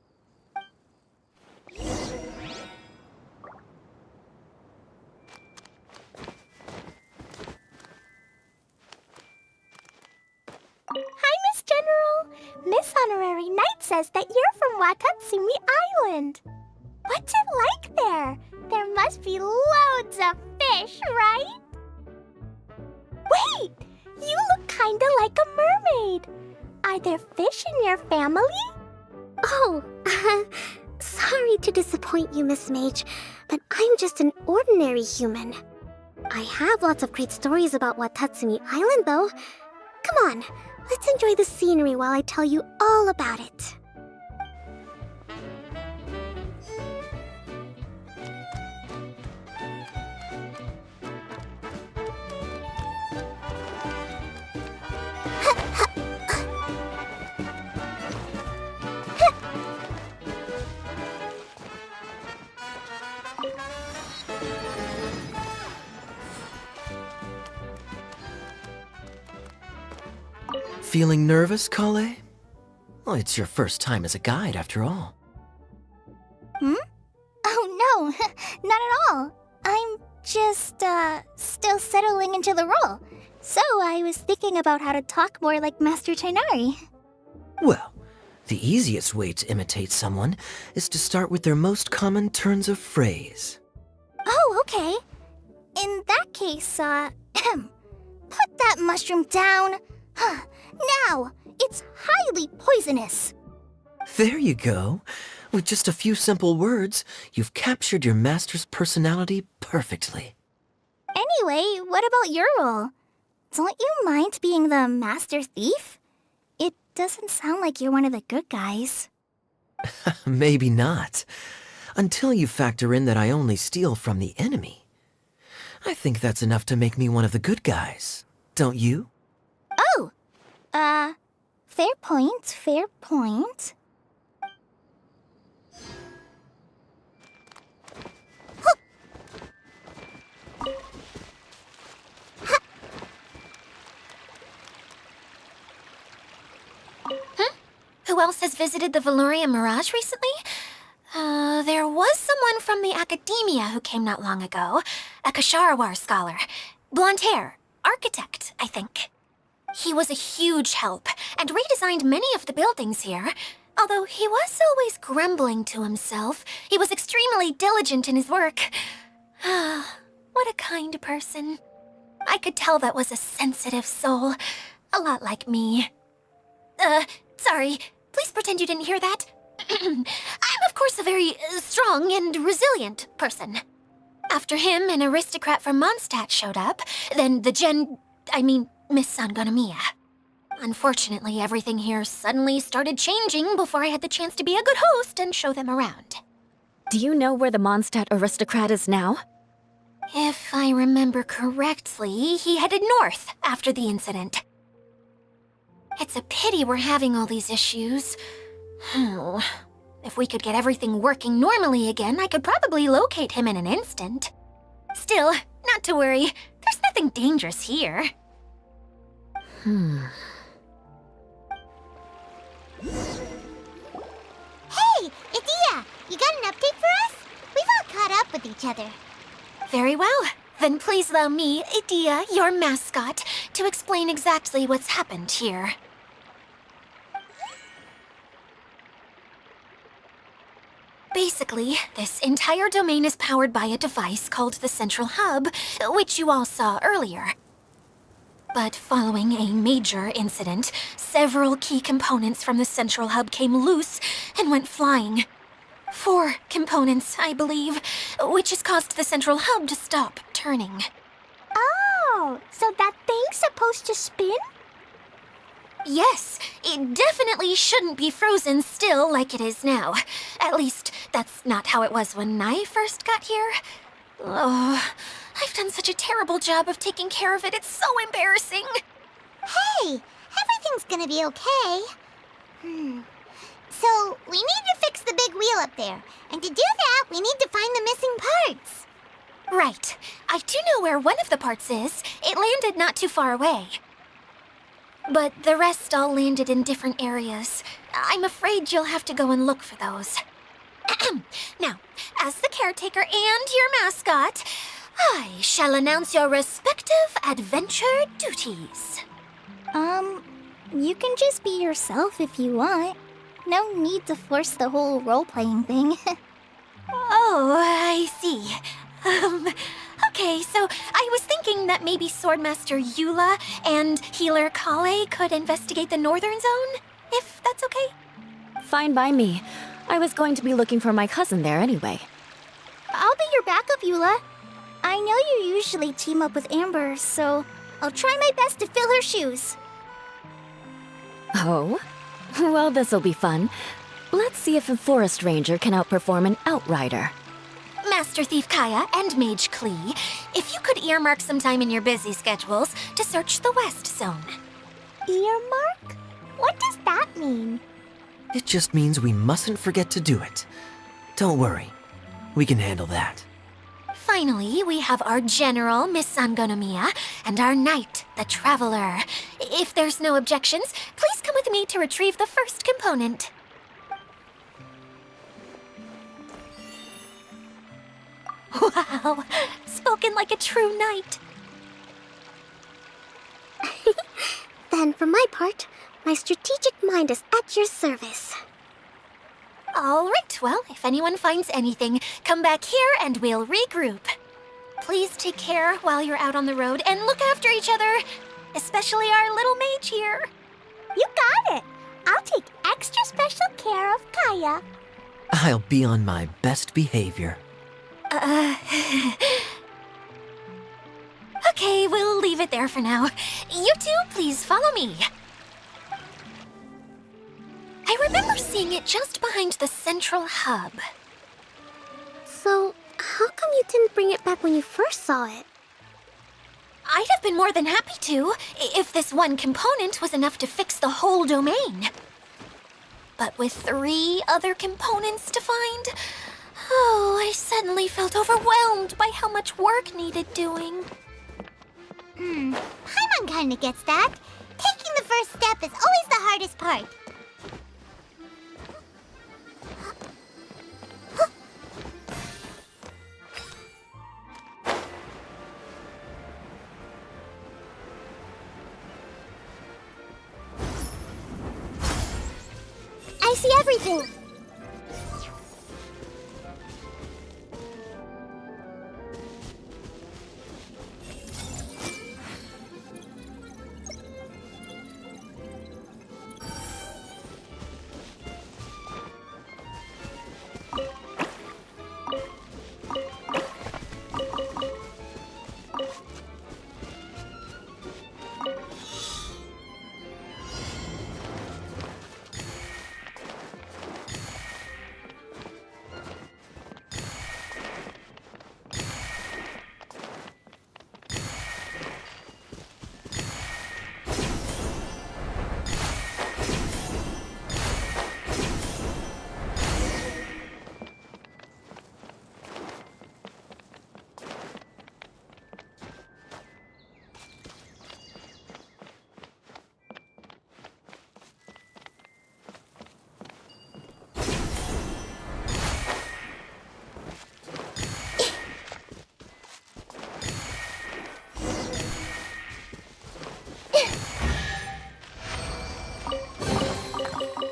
honorary knight says that you're from Watatsumi Island. What's it like there? There must be loads of fish, right? Wait! You look kinda like a mermaid. Are there fish in your family? Oh, sorry to disappoint you, Miss Mage, but I'm just an ordinary human. I have lots of great stories about Watatsumi Island, though. Come on, let's enjoy the scenery while I tell you all about it. Feeling nervous, Kale? Well, it's your first time as a guide, after all. Oh no, not at all. I'm just, still settling into the role. So I was thinking about how to talk more like Master Tighnari. Well, the easiest way to imitate someone is to start with their most common turns of phrase. Oh, okay. In that case, put that mushroom down. Now, it's highly poisonous. There you go. With just a few simple words, you've captured your master's personality perfectly. Anyway, what about your role? Don't you mind being the master thief? It doesn't sound like you're one of the good guys. Maybe not. Until you factor in that I only steal from the enemy. I think that's enough to make me one of the good guys. Don't you? Oh! Fair point, fair point. Who else has visited the Veloria Mirage recently? There was someone from the academia who came not long ago. A Kasharawar scholar. Blonde hair. Architect, I think. He was a huge help, and redesigned many of the buildings here. Although he was always grumbling to himself, he was extremely diligent in his work. What a kind person. I could tell that was a sensitive soul. A lot like me. Sorry. Please pretend you didn't hear that. I'm, of course, a very strong and resilient person. After him, an aristocrat from Mondstadt showed up, then Miss Sangonomiya. Unfortunately, everything here suddenly started changing before I had the chance to be a good host and show them around. Do you know where the Mondstadt aristocrat is now? If I remember correctly, he headed north after the incident. It's a pity we're having all these issues. If we could get everything working normally again, I could probably locate him in an instant. Still, not to worry. There's nothing dangerous here. Hey, Idia! You got an update for us? We've all caught up with each other. Very well. Then please allow me, Idia, your mascot, to explain exactly what's happened here. Basically, this entire domain is powered by a device called the Central Hub, which you all saw earlier. But following a major incident, several key components from the Central Hub came loose and went flying. 4 components, I believe, which has caused the Central Hub to stop turning. Oh, so that thing's supposed to spin? Yes, it definitely shouldn't be frozen still like it is now. At least, that's not how it was when I first got here. Oh, I've done such a terrible job of taking care of it, it's so embarrassing. Hey, everything's gonna be okay. So, we need to fix the big wheel up there. And to do that, we need to find the missing parts. Right. I do know where one of the parts is. It landed not too far away. But the rest all landed in different areas. I'm afraid you'll have to go and look for those. Now, as the caretaker and your mascot, I shall announce your respective adventure duties. You can just be yourself if you want. No need to force the whole role-playing thing. Oh, I see. Okay, so I was thinking that maybe Swordmaster Eula and Healer Kale could investigate the Northern Zone, if that's okay? Fine by me. I was going to be looking for my cousin there anyway. I'll be your backup, Eula. I know you usually team up with Amber, so I'll try my best to fill her shoes. Oh? Well, this'll be fun. Let's see if a forest ranger can outperform an outrider. Master Thief Kaya and Mage Klee, if you could earmark some time in your busy schedules to search the West Zone. Earmark? What does that mean? It just means we mustn't forget to do it. Don't worry. We can handle that. Finally, we have our General, Miss Sangonomiya, and our Knight, the Traveler. If there's no objections, please come with me to retrieve the first component. Wow, spoken like a true knight. Then, for my part, my strategic mind is at your service. All right, well, if anyone finds anything, come back here and we'll regroup. Please take care while you're out on the road and look after each other, especially our little mage here. You got it! I'll take extra special care of Kaya. I'll be on my best behavior. Okay, we'll leave it there for now. You two, please follow me. I remember seeing it just behind the central hub. So, how come you didn't bring it back when you first saw it? I'd have been more than happy to, if this one component was enough to fix the whole domain. But with 3 other components to find, oh, I suddenly felt overwhelmed by how much work needed doing. Paimon kinda gets that. Taking the first step is always the hardest part. I see everything.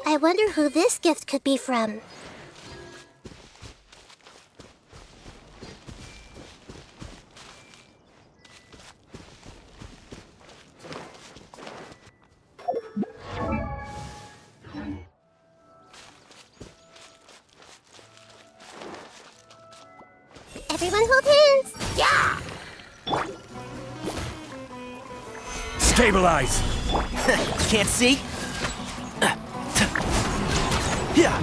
I wonder who this gift could be from. Everyone hold hands! Yeah! Stabilize! Can't see? Yeah.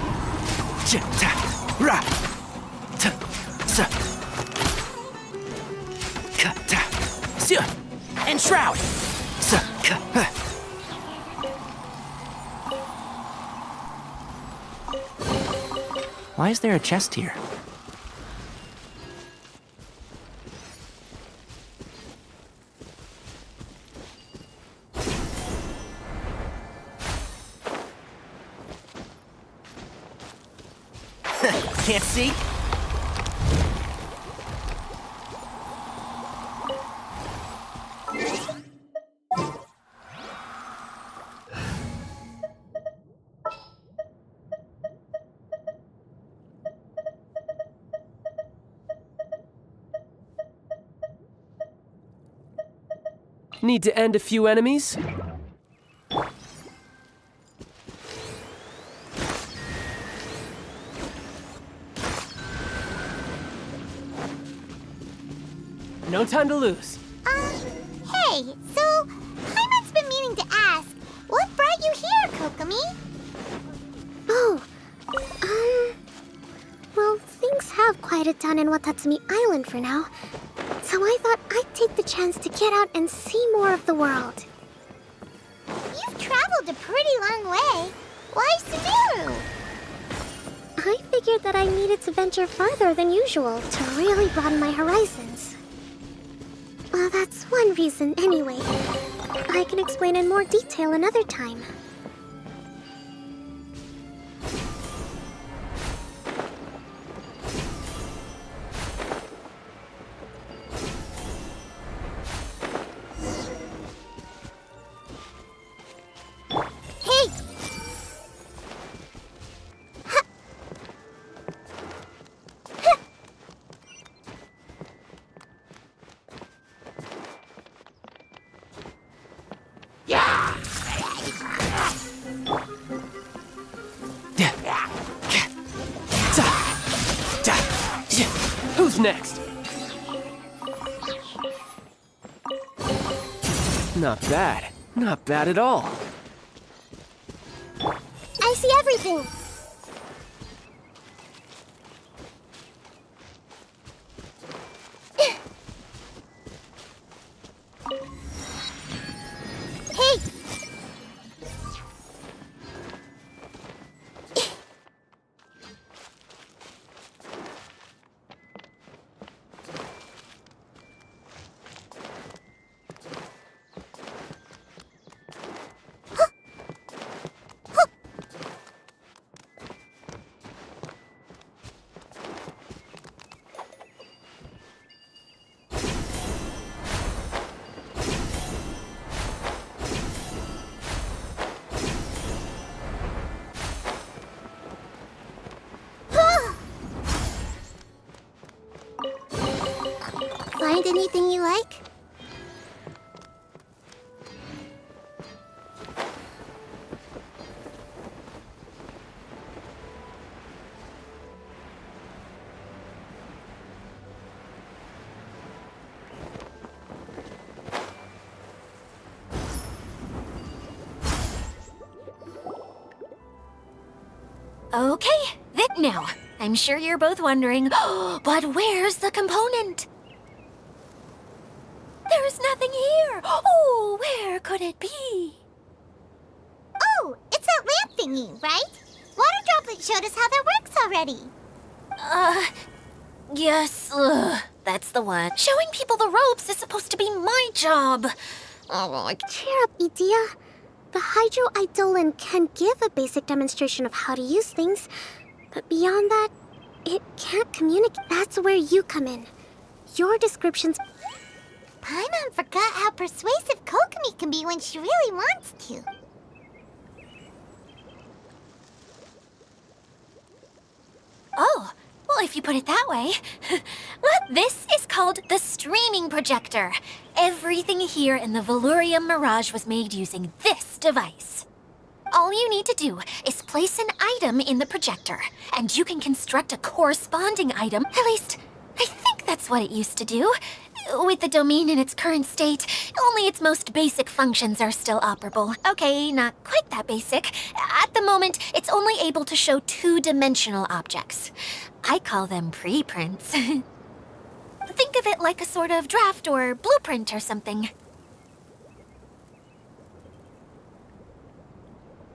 Ra. And Shroud! Why is there a chest here? Can't see? Need to end a few enemies? No time to lose. Hey, so Paimon's been meaning to ask, what brought you here, Kokomi? Oh, well, things have quieted down in Watatsumi Island for now. So I thought I'd take the chance to get out and see more of the world. You've traveled a pretty long way. Why Sumeru? I figured that I needed to venture farther than usual to really broaden my horizons. Well, that's one reason anyway. I can explain in more detail another time. Hey! Who's next? Not bad. Not bad at all. I see everything. Hey! Find anything you like? Okay, now, I'm sure you're both wondering, but where's the component? There's nothing here. Oh, where could it be? Oh, it's that lamp thingy, right? Water Droplet showed us how that works already. Yes, that's the one. Showing people the ropes is supposed to be my job. Oh, Cheer up, Idia. The Hydro Eidolon can give a basic demonstration of how to use things, but beyond that, it can't communicate. That's where you come in. Your descriptions... Paimon forgot how persuasive Kokomi can be when she really wants to. Oh, well, if you put it that way. This is called the streaming projector. Everything here in the Valurium Mirage was made using this device. All you need to do is place an item in the projector, and you can construct a corresponding item. At least, I think that's what it used to do. With the domain in its current state, only its most basic functions are still operable. Okay, not quite that basic. At the moment, it's only able to show two-dimensional objects. I call them preprints. Think of it like a sort of draft or blueprint or something.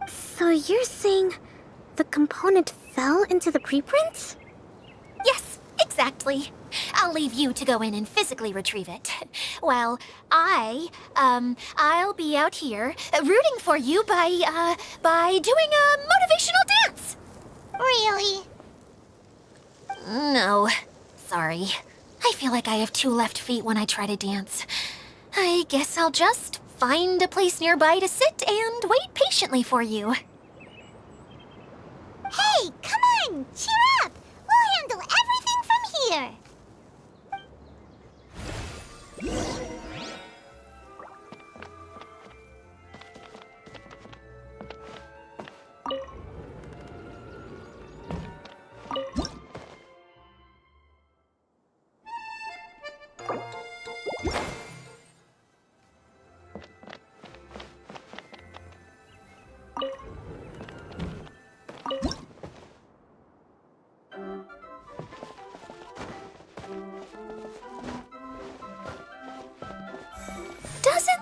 So you're saying the component fell into the preprints? Yes, exactly. I'll leave you to go in and physically retrieve it. Well, I'll be out here rooting for you by doing a motivational dance. Really? No, sorry. I feel like I have two left feet when I try to dance. I guess I'll just find a place nearby to sit and wait patiently for you. Hey, come on! Cheer up! We'll handle everything from here!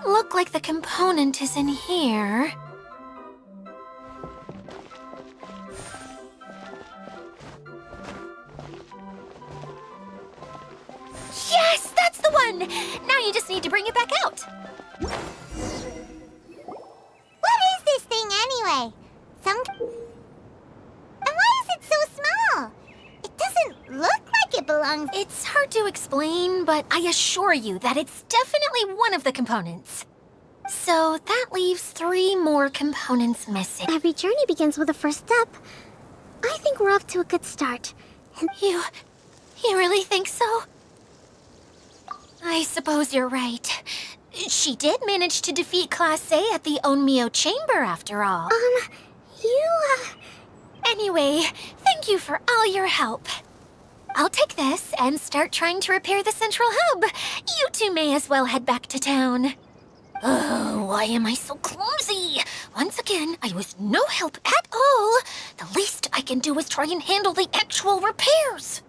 look like the component is in here. Yes, that's the one! Now you just need to bring it back out. What is this thing anyway? And why is it so small? It doesn't look like it belongs. It's hard to explain, but I assure you that it's definitely one of the components. So that leaves 3 more components missing. Every journey begins with a first step. I think we're off to a good start. And You really think so? I suppose you're right. She did manage to defeat Class A at the Onmyo Chamber, after all. Anyway, thank you for all your help. I'll take this and start trying to repair the central hub. You two may as well head back to town. Oh, why am I so clumsy? Once again, I was no help at all. The least I can do is try and handle the actual repairs.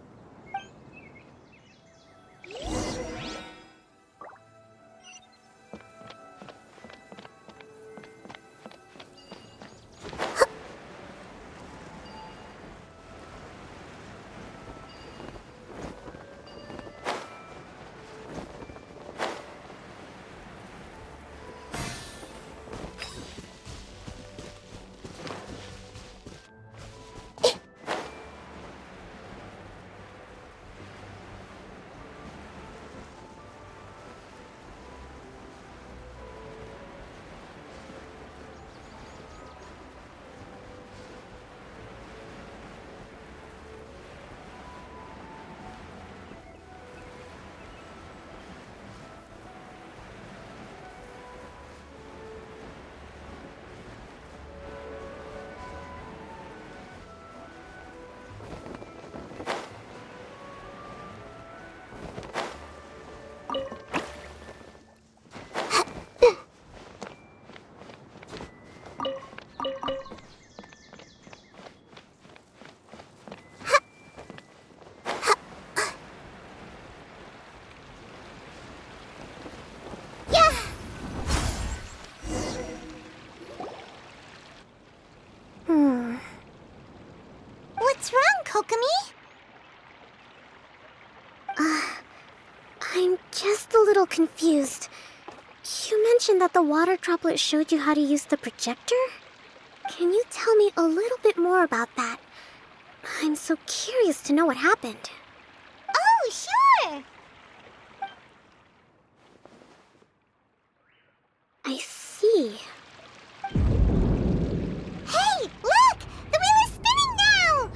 What's wrong, Kokomi? I'm just a little confused. You mentioned that the water droplet showed you how to use the projector? Can you tell me a little bit more about that? I'm so curious to know what happened. Oh, sure! I see. Hey, look! The wheel is spinning now!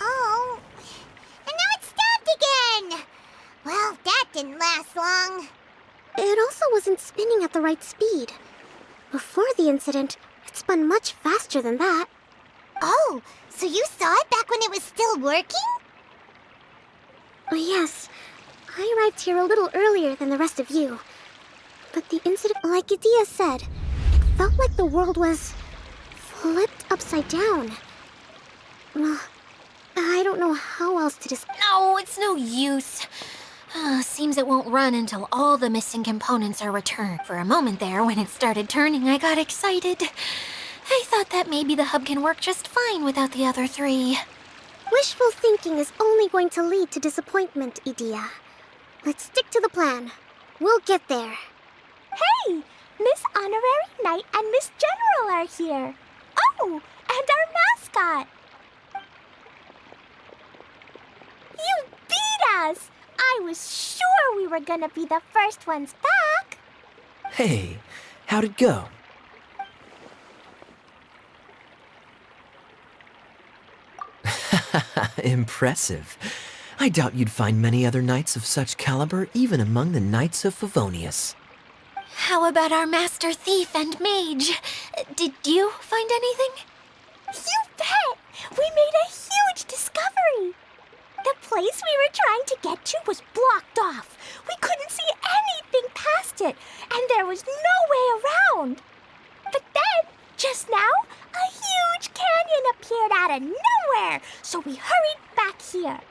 Oh, and now it's stopped again! Well, that didn't last long. It also wasn't spinning at the right speed. Before the incident, it spun much faster than that. Oh, so you saw it back when it was still working? Yes. I arrived here a little earlier than the rest of you. But the incident, like Gya said, it felt like the world was flipped upside down. Well, I don't know how else to describe. No, it's no use. Seems it won't run until all the missing components are returned. For a moment there, when it started turning, I got excited. I thought that maybe the hub can work just fine without the other 3. Wishful thinking is only going to lead to disappointment, Idia. Let's stick to the plan. We'll get there. Hey! Miss Honorary Knight and Miss General are here. Oh, and our mascot. You beat us! I was sure we were gonna be the first ones back. Hey, how'd it go? Impressive. I doubt you'd find many other knights of such caliber even among the Knights of Favonius. How about our Master Thief and Mage? Did you find anything? You bet! We made a huge discovery! The place we were trying to get to was blocked off. We couldn't see anything past it, and there was no way around. But then, just now, a huge canyon appeared out of nowhere, so we hurried back here.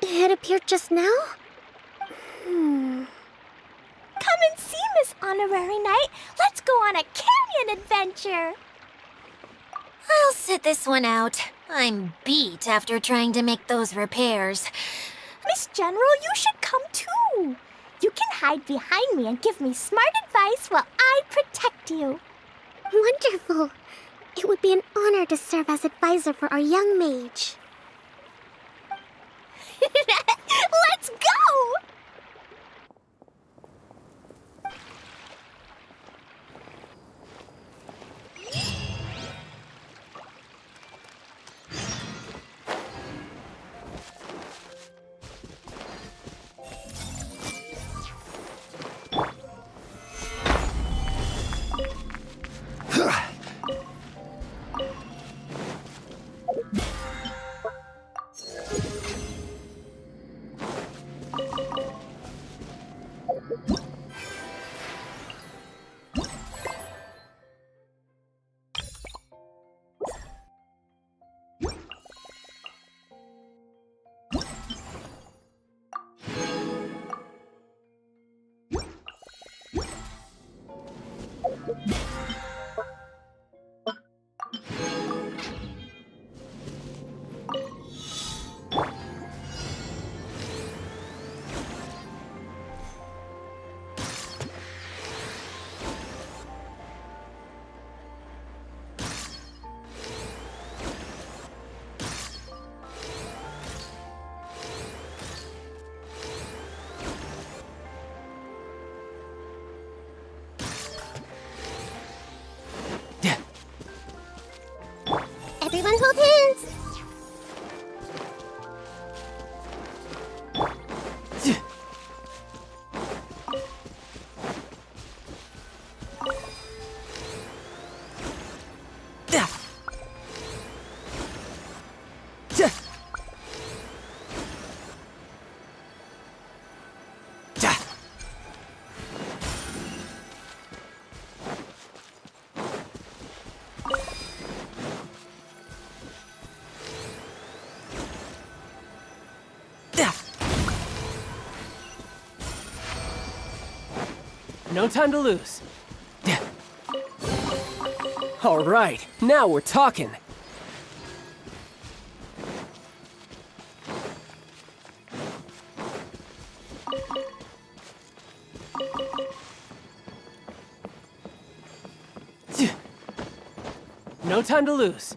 It appeared just now? Come and see, Miss Honorary Knight. Let's go on a canyon adventure. I'll sit this one out. I'm beat after trying to make those repairs. Miss General, you should come too. You can hide behind me and give me smart advice while I protect you. Wonderful. It would be an honor to serve as advisor for our young mage. Let's go! Everyone hold hands! No time to lose. All right, now we're talking. No time to lose.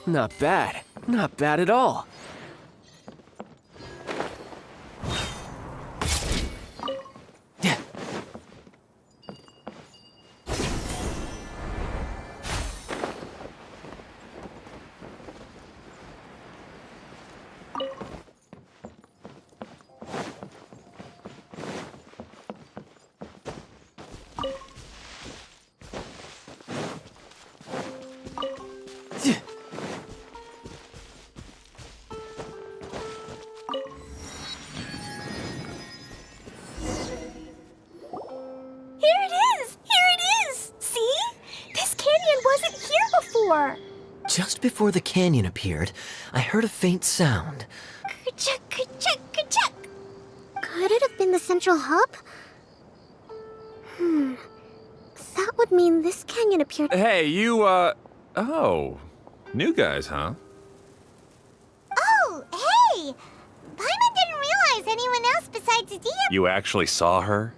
Not bad. Not bad at all. Just before the canyon appeared, I heard a faint sound. Ka-chuck, ka-chuck, ka-chuck. Could it have been the central hub? That would mean this canyon appeared. Hey, you, oh. New guys, huh? Oh, hey! Paimon didn't realize anyone else besides Adia. You actually saw her?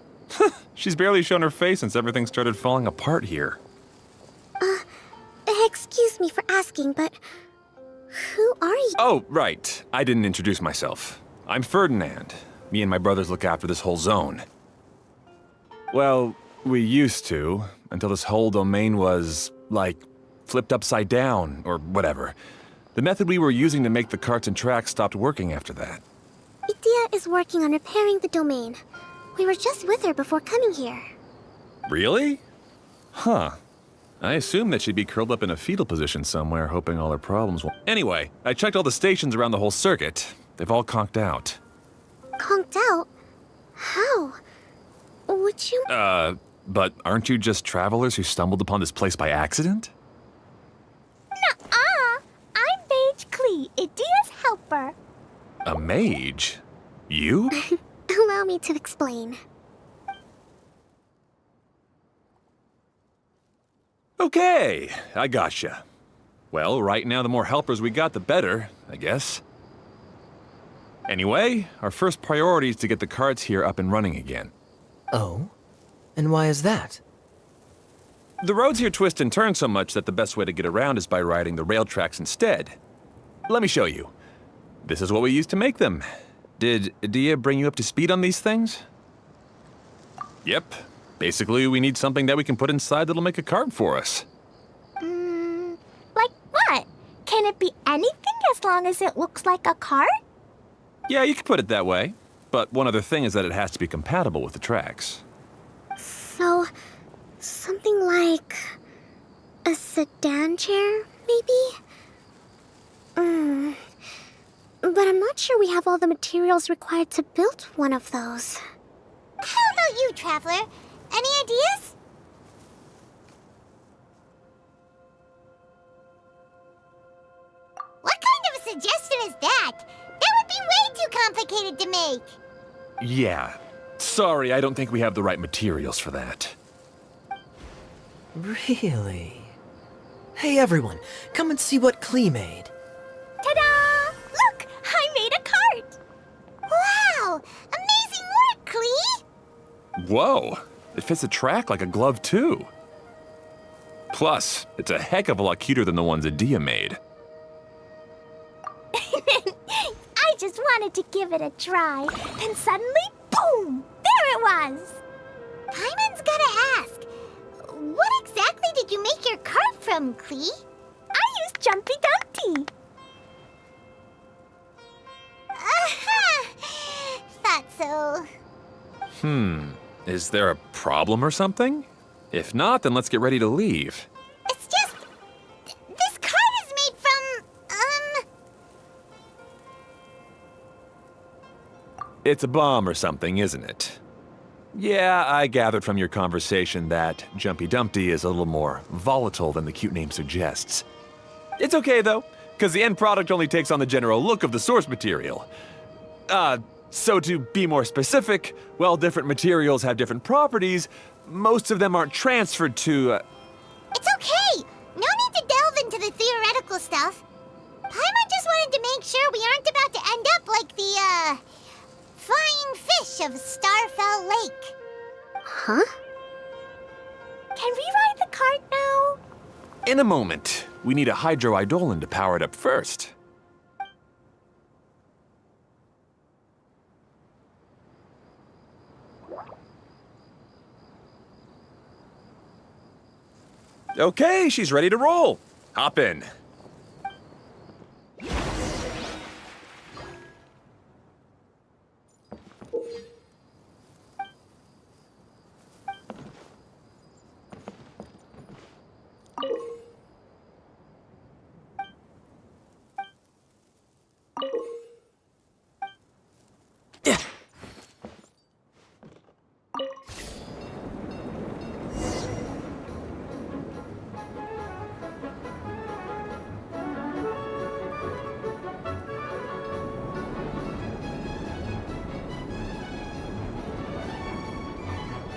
She's barely shown her face since everything started falling apart here. Excuse me for asking, but who are you? Oh, right. I didn't introduce myself. I'm Ferdinand. Me and my brothers look after this whole zone. Well, we used to, until this whole domain was, like, flipped upside down, or whatever. The method we were using to make the carts and tracks stopped working after that. Idia is working on repairing the domain. We were just with her before coming here. Really? Huh. I assumed that she'd be curled up in a fetal position somewhere, hoping all her problems will... Anyway, I checked all the stations around the whole circuit. They've all conked out. Conked out? How? Would you... But aren't you just travelers who stumbled upon this place by accident? Nuh-uh! I'm Mage Klee, Idia's helper. A mage? You? Allow me to explain. Okay, I gotcha. Well, right now the more helpers we got, the better, I guess. Anyway, our first priority is to get the carts here up and running again. Oh? And why is that? The roads here twist and turn so much that the best way to get around is by riding the rail tracks instead. Let me show you. This is what we used to make them. Did Idia bring you up to speed on these things? Yep. Basically, we need something that we can put inside that'll make a cart for us. Like what? Can it be anything as long as it looks like a cart? Yeah, you could put it that way. But one other thing is that it has to be compatible with the tracks. So, something like a sedan chair, maybe? But I'm not sure we have all the materials required to build one of those. How about you, Traveler? Any ideas? What kind of a suggestion is that? That would be way too complicated to make. Yeah. Sorry, I don't think we have the right materials for that. Really? Hey everyone, come and see what Klee made. Ta-da! Look! I made a cart! Wow! Amazing work, Klee! Whoa! It fits the track like a glove, too. Plus, it's a heck of a lot cuter than the ones Idia made. I just wanted to give it a try. Then suddenly, boom! There it was! Paimon's gotta ask, what exactly did you make your cart from, Klee? I used Jumpy Dumpty. Thought so. Is there a problem or something? If not, then let's get ready to leave. It's just... this cart is made from, It's a bomb or something, isn't it? Yeah, I gathered from your conversation that Jumpy Dumpty is a little more volatile than the cute name suggests. It's okay, though, because the end product only takes on the general look of the source material. So to be more specific, while different materials have different properties, most of them aren't transferred to, It's okay! No need to delve into the theoretical stuff. Paimon just wanted to make sure we aren't about to end up like the, flying fish of Starfell Lake. Huh? Can we ride the cart now? In a moment. We need a hydroidolin to power it up first. Okay, she's ready to roll. Hop in.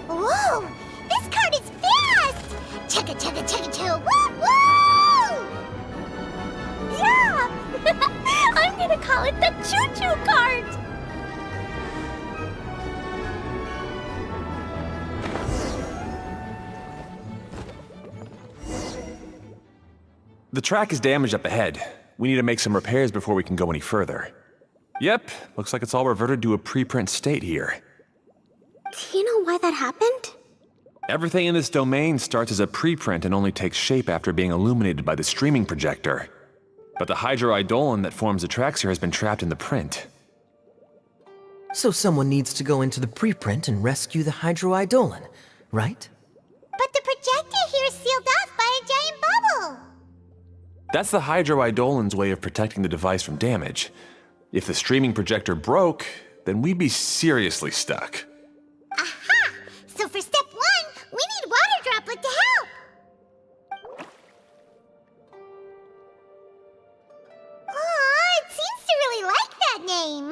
Whoa! This cart is fast! Chugga chugga chugga chugga woo woo! Yeah! I'm gonna call it the choo-choo cart! The track is damaged up ahead. We need to make some repairs before we can go any further. Yep, looks like it's all reverted to a preprint state here. Do you know why that happened? Everything in this domain starts as a preprint and only takes shape after being illuminated by the streaming projector. But the hydroidolin that forms the tracks here has been trapped in the print. So someone needs to go into the preprint and rescue the hydroidolin, right? But the projector here is sealed off by a giant bubble. That's the hydroidolin's way of protecting the device from damage. If the streaming projector broke, then we'd be seriously stuck. Aha! So for step 1, we need Water Droplet to help. Aw, it seems to really like that name.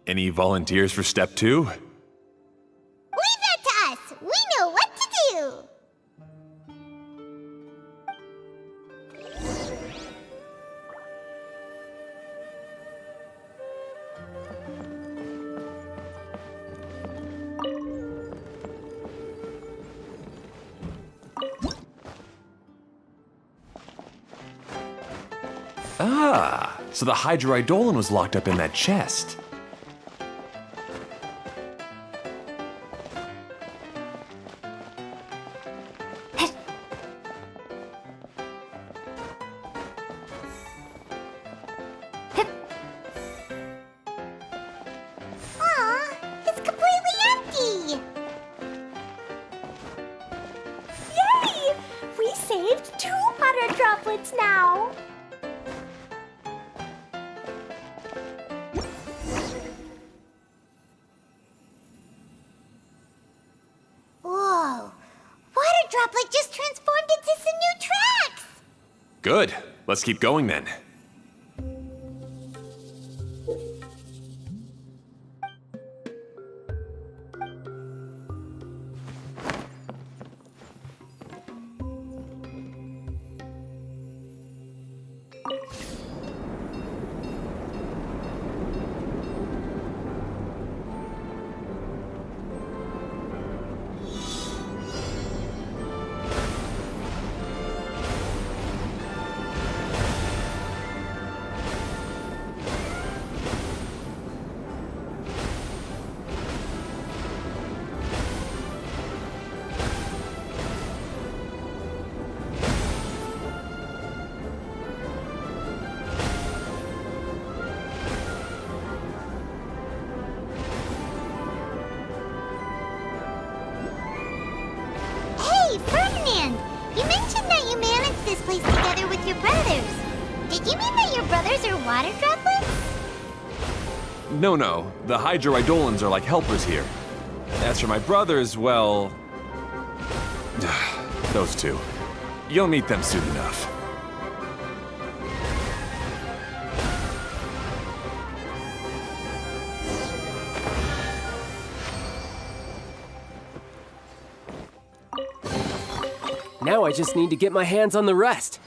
Any volunteers for step 2? Leave that to us. We know what to do. Ah, so the hydroidolin was locked up in that chest. Aw, it's completely empty. Yay! We saved 2 water droplets now. Whoa, Water Droplet just transformed into some new tracks. Good. Let's keep going then. Hey, Ferdinand! You mentioned that you managed this place together with your brothers. Did you mean that your brothers are water droplets? No. The hydroidolins are like helpers here. As for my brothers, well... those two. You'll meet them soon enough. Now I just need to get my hands on the rest.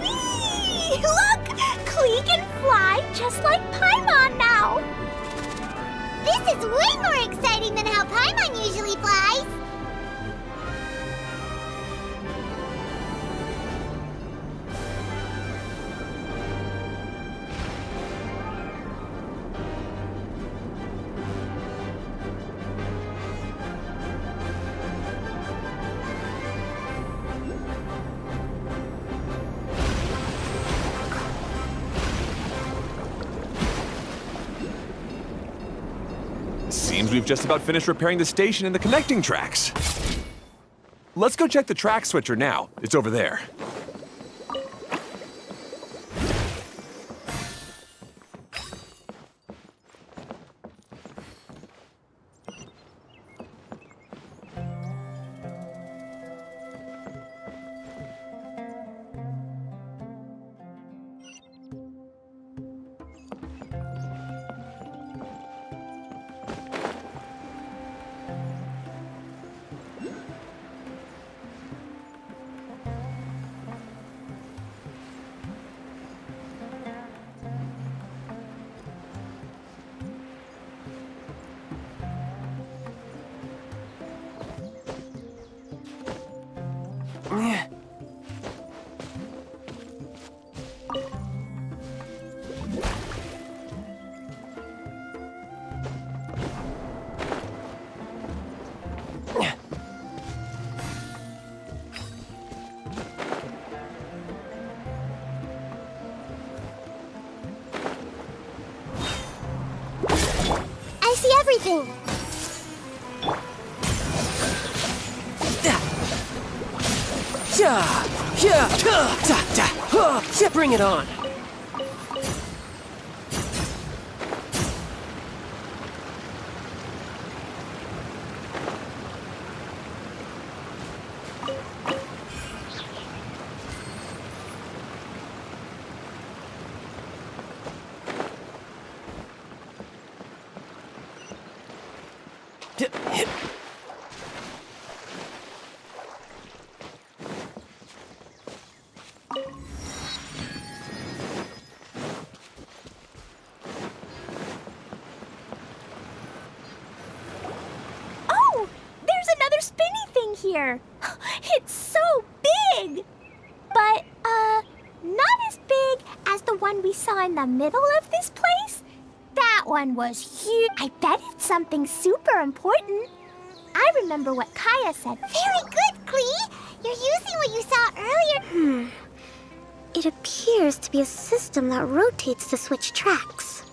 Whee! Look! Klee can fly just like Paimon now. This is way more exciting than how Paimon usually flies. Seems we've just about finished repairing the station and the connecting tracks. Let's go check the track switcher now. It's over there. everything! Yeah, bring it on. Oh, there's another spinny thing here. It's so big. But, not as big as the one we saw in the middle of this place. That one was huge. I bet it's something super important. I remember what Kaya said. Very good, Klee! You're using what you saw earlier. It appears to be a system that rotates to switch tracks.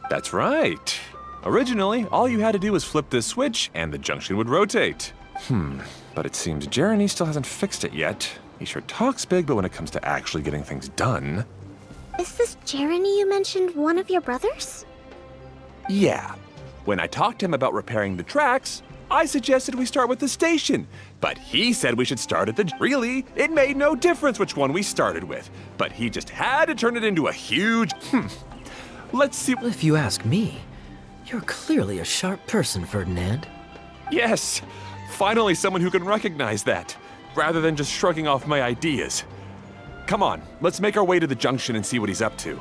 That's right. Originally, all you had to do was flip this switch and the junction would rotate. But it seems Jeremy still hasn't fixed it yet. He sure talks big, but when it comes to actually getting things done... Is this Jeremy you mentioned one of your brothers? Yeah. When I talked to him about repairing the tracks, I suggested we start with the station. But he said we should start at the... Really, it made no difference which one we started with. But he just had to turn it into a huge... Let's see... If you ask me, you're clearly a sharp person, Ferdinand. Yes, finally someone who can recognize that, rather than just shrugging off my ideas. Come on, let's make our way to the junction and see what he's up to.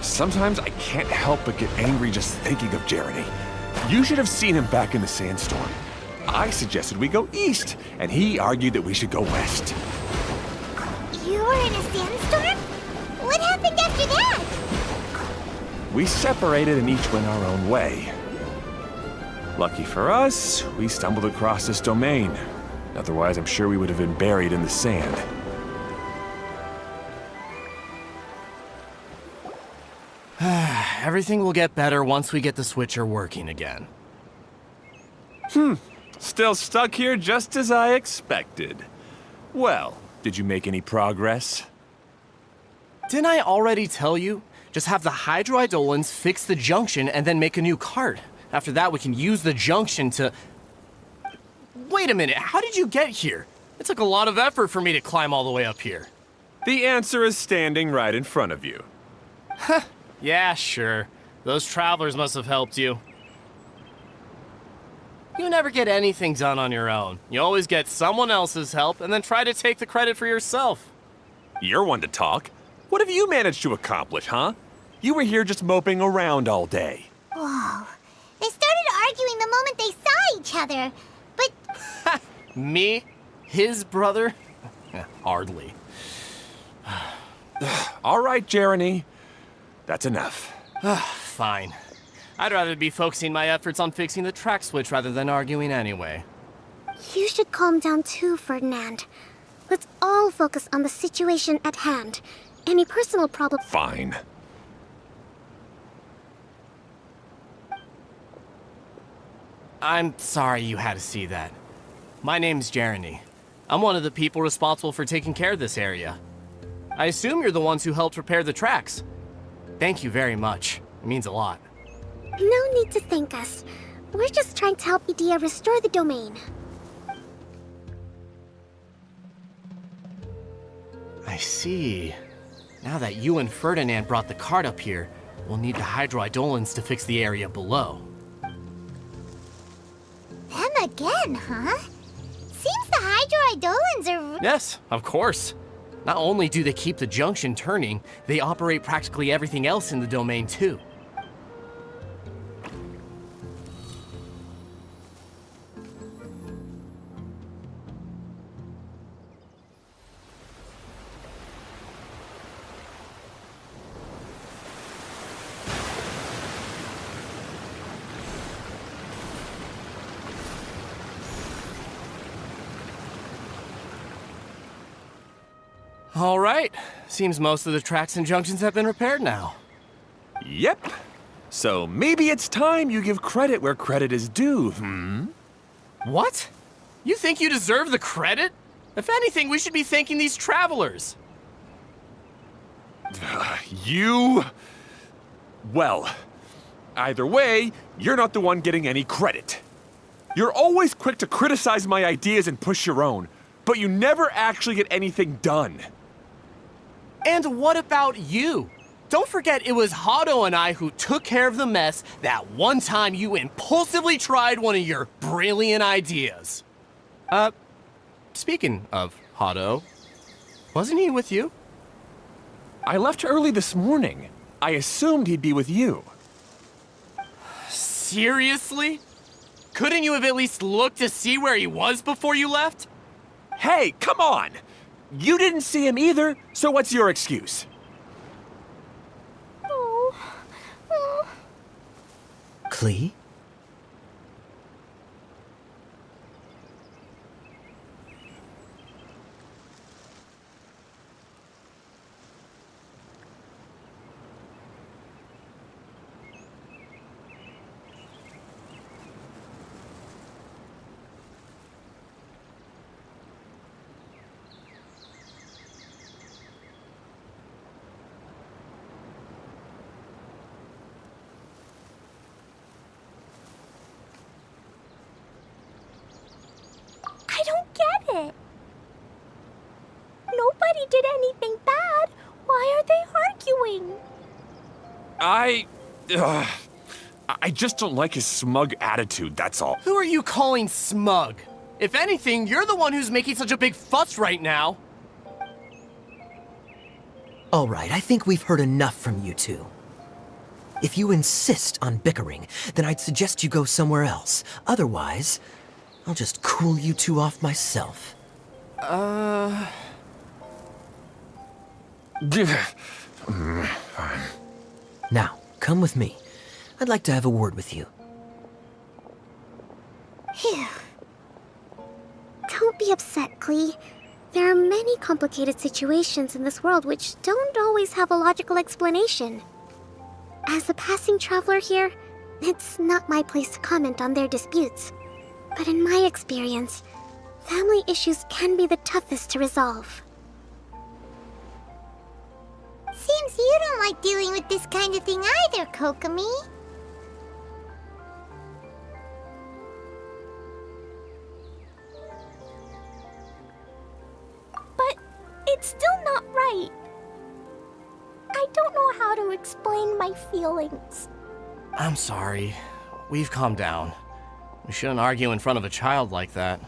Sometimes I can't help but get angry just thinking of Jeremy. You should have seen him back in the sandstorm. I suggested we go east, and he argued that we should go west. You were in a sandstorm? What happened after that? We separated and each went our own way. Lucky for us, we stumbled across this domain. Otherwise, I'm sure we would have been buried in the sand. Everything will get better once we get the switcher working again. Still stuck here just as I expected. Well, did you make any progress? Didn't I already tell you? Just have the hydroidolins fix the junction and then make a new cart. After that, we can use the junction to... Wait a minute, how did you get here? It took a lot of effort for me to climb all the way up here. The answer is standing right in front of you. Yeah, sure. Those travelers must have helped you. You never get anything done on your own. You always get someone else's help and then try to take the credit for yourself. You're one to talk. What have you managed to accomplish, huh? You were here just moping around all day. Whoa. They started arguing the moment they saw each other. But... Me? His brother? Hardly. All right, Jeremy. That's enough. Fine. I'd rather be focusing my efforts on fixing the track switch rather than arguing anyway. You should calm down too, Ferdinand. Let's all focus on the situation at hand. Any personal problems... Fine. I'm sorry you had to see that. My name's Jeremy. I'm one of the people responsible for taking care of this area. I assume you're the ones who helped repair the tracks. Thank you very much. It means a lot. No need to thank us. We're just trying to help Idea restore the domain. I see. Now that you and Ferdinand brought the cart up here, we'll need the hydroidolins to fix the area below. Them again, huh? Seems the hydroidolins are... Yes, of course. Not only do they keep the junction turning, they operate practically everything else in the domain too. All right. Seems most of the tracks and junctions have been repaired now. Yep. So maybe it's time you give credit where credit is due, What? You think you deserve the credit? If anything, we should be thanking these travelers. You... Well, either way, you're not the one getting any credit. You're always quick to criticize my ideas and push your own, but you never actually get anything done. And what about you? Don't forget it was Hado and I who took care of the mess that one time you impulsively tried one of your brilliant ideas. Speaking of Hado, wasn't he with you? I left early this morning. I assumed he'd be with you. Seriously? Couldn't you have at least looked to see where he was before you left? Hey, come on! You didn't see him either, so what's your excuse? Klee? I don't get it. Nobody did anything bad. Why are they arguing? I just don't like his smug attitude, that's all. Who are you calling smug? If anything, you're the one who's making such a big fuss right now. All right, I think we've heard enough from you two. If you insist on bickering, then I'd suggest you go somewhere else. Otherwise, I'll just cool you two off myself. Fine. Now, come with me. I'd like to have a word with you. Phew. Don't be upset, Klee. There are many complicated situations in this world which don't always have a logical explanation. As a passing traveler here, it's not my place to comment on their disputes. But in my experience, family issues can be the toughest to resolve. Seems you don't like dealing with this kind of thing either, Kokomi. But it's still not right. I don't know how to explain my feelings. I'm sorry. We've calmed down. We shouldn't argue in front of a child like that.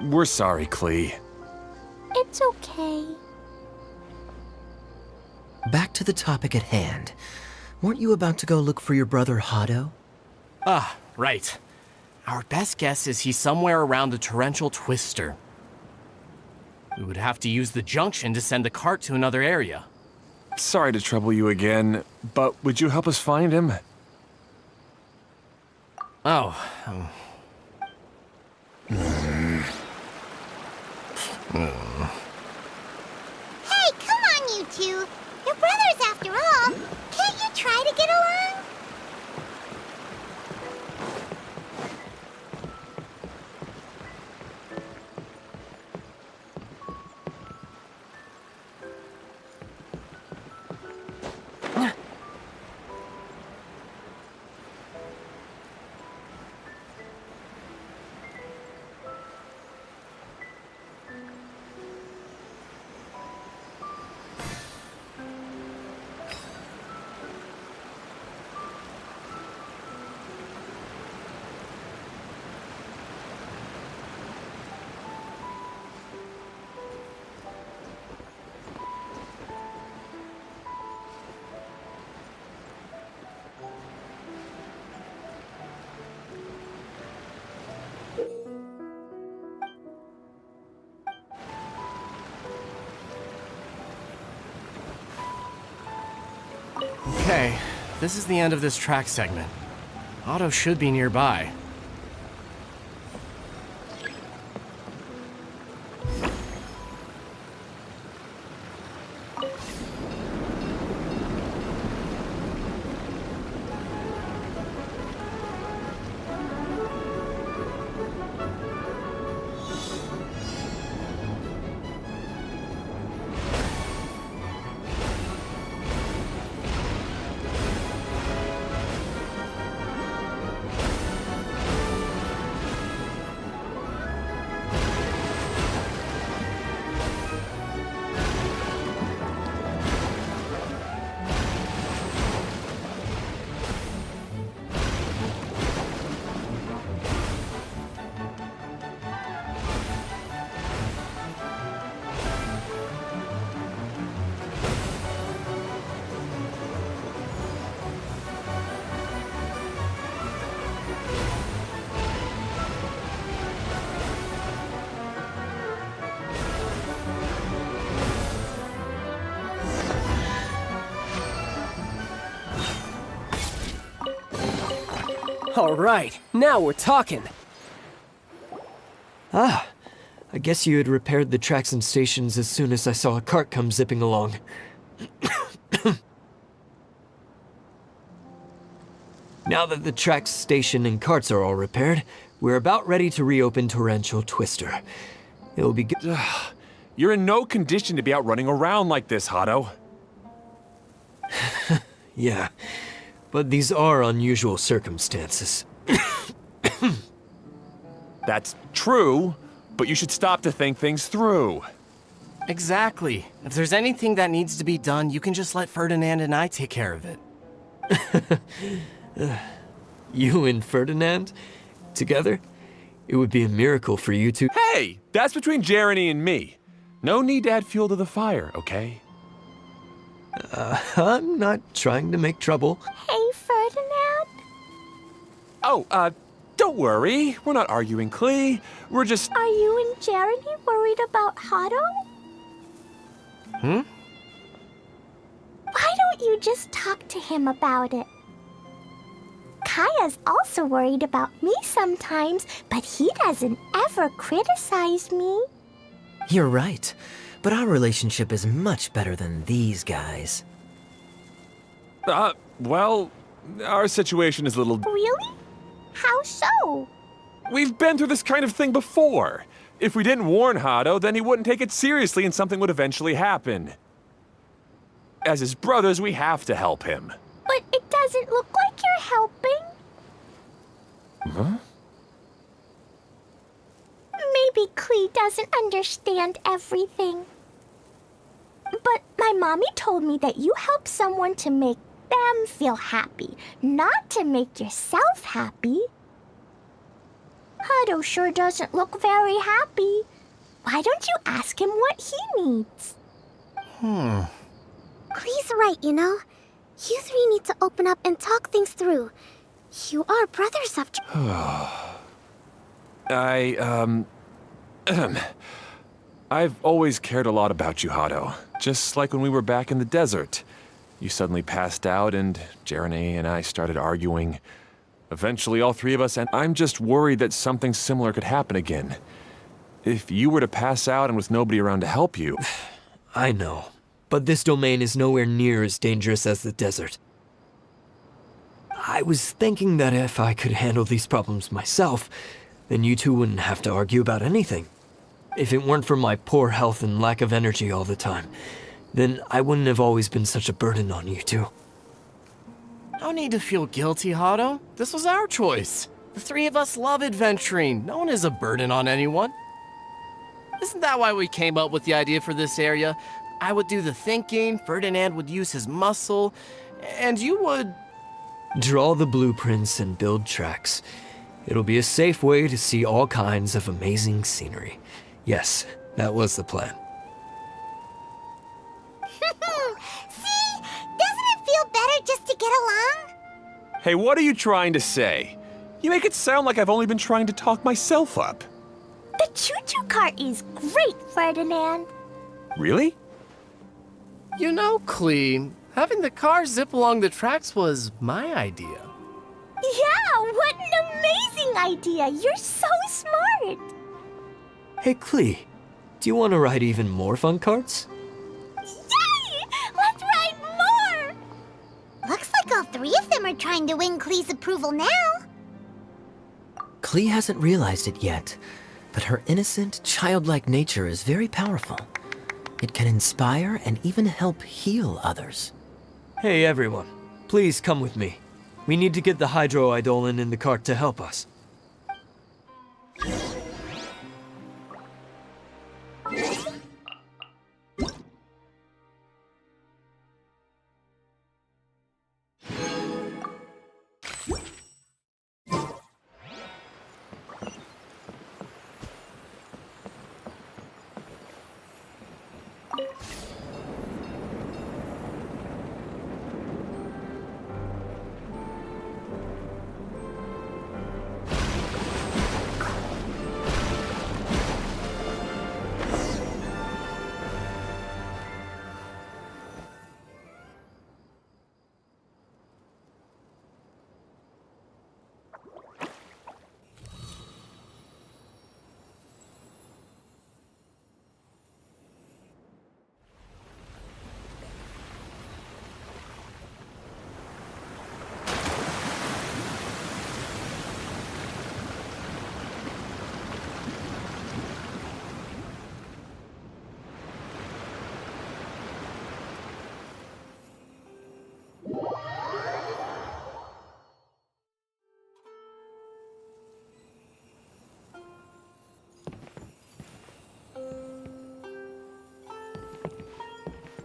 We're sorry, Klee. It's okay. Back to the topic at hand. Weren't you about to go look for your brother Hado? Ah, right. Our best guess is he's somewhere around the torrential twister. We would have to use the junction to send the cart to another area. Sorry to trouble you again, but would you help us find him? Oh, Hey, come on, you two. You're brothers after all. Can't you try to get along? okay. This is the end of this track segment. Otto should be nearby. All right, now we're talking. Ah, I guess you had repaired the tracks and stations as soon as I saw a cart come zipping along. Now that the tracks, station, and carts are all repaired, we're about ready to reopen Torrential Twister. It'll be good. You're in no condition to be out running around like this, Hado. Yeah, but these are unusual circumstances. That's true, but you should stop to think things through. Exactly. If there's anything that needs to be done, you can just let Ferdinand and I take care of it. You and Ferdinand? Together? It would be a miracle for you two. Hey, that's between Jeremy and me. No need to add fuel to the fire, okay? I'm not trying to make trouble. Hey, Ferdinand. Oh, don't worry. We're not arguing, Klee. We're just... Are you and Jeremy worried about Hado? Hmm? Why don't you just talk to him about it? Kaya's also worried about me sometimes, but he doesn't ever criticize me. You're right, but our relationship is much better than these guys. Well, our situation is a little... Really? How so? We've been through this kind of thing before. If we didn't warn Hado, then he wouldn't take it seriously and something would eventually happen. As his brothers, we have to help him. But it doesn't look like you're helping. Huh? Maybe Klee doesn't understand everything. But my mommy told me that you help someone to make them feel happy, not to make yourself happy. Hado sure doesn't look very happy. Why don't you ask him what he needs? Klee's right, you know. You three need to open up and talk things through. You are brothers after... I've always cared a lot about you, Hado. Just like when we were back in the desert. You suddenly passed out and Jeremy and I started arguing. Eventually all three of us, and I'm just worried that something similar could happen again. If you were to pass out and with nobody around to help you... I know, but this domain is nowhere near as dangerous as the desert. I was thinking that if I could handle these problems myself, then you two wouldn't have to argue about anything. If it weren't for my poor health and lack of energy all the time, then I wouldn't have always been such a burden on you two. No need to feel guilty, Hado. This was our choice. The three of us love adventuring. No one is a burden on anyone. Isn't that why we came up with the idea for this area? I would do the thinking, Ferdinand would use his muscle, and you would... Draw the blueprints and build tracks. It'll be a safe way to see all kinds of amazing scenery. Yes, that was the plan. See? Doesn't it feel better just to get along? Hey, what are you trying to say? You make it sound like I've only been trying to talk myself up. The choo-choo cart is great, Ferdinand. Really? You know, Klee, having the car zip along the tracks was my idea. Yeah, what an amazing idea! You're so smart! Hey, Klee, do you want to ride even more fun carts? Yay! Let's ride more! Looks like all three of them are trying to win Klee's approval now. Klee hasn't realized it yet, but her innocent, childlike nature is very powerful. It can inspire and even help heal others. Hey, everyone. Please come with me. We need to get the hydroidolin in the cart to help us.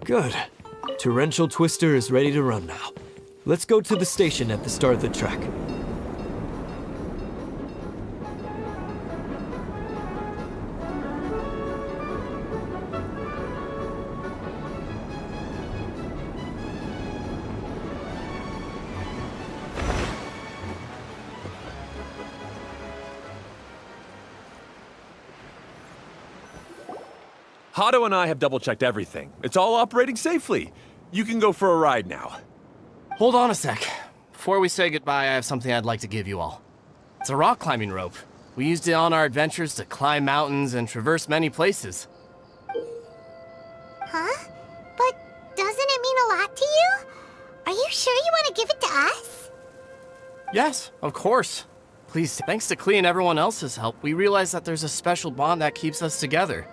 Good. Torrential Twister is ready to run now. Let's go to the station at the start of the track. Hato and I have double-checked everything. It's all operating safely. You can go for a ride now. Hold on a sec. Before we say goodbye, I have something I'd like to give you all. It's a rock climbing rope. We used it on our adventures to climb mountains and traverse many places. Huh? But doesn't it mean a lot to you? Are you sure you want to give it to us? Yes, of course. Please, thanks to Klee and everyone else's help, we realized that there's a special bond that keeps us together.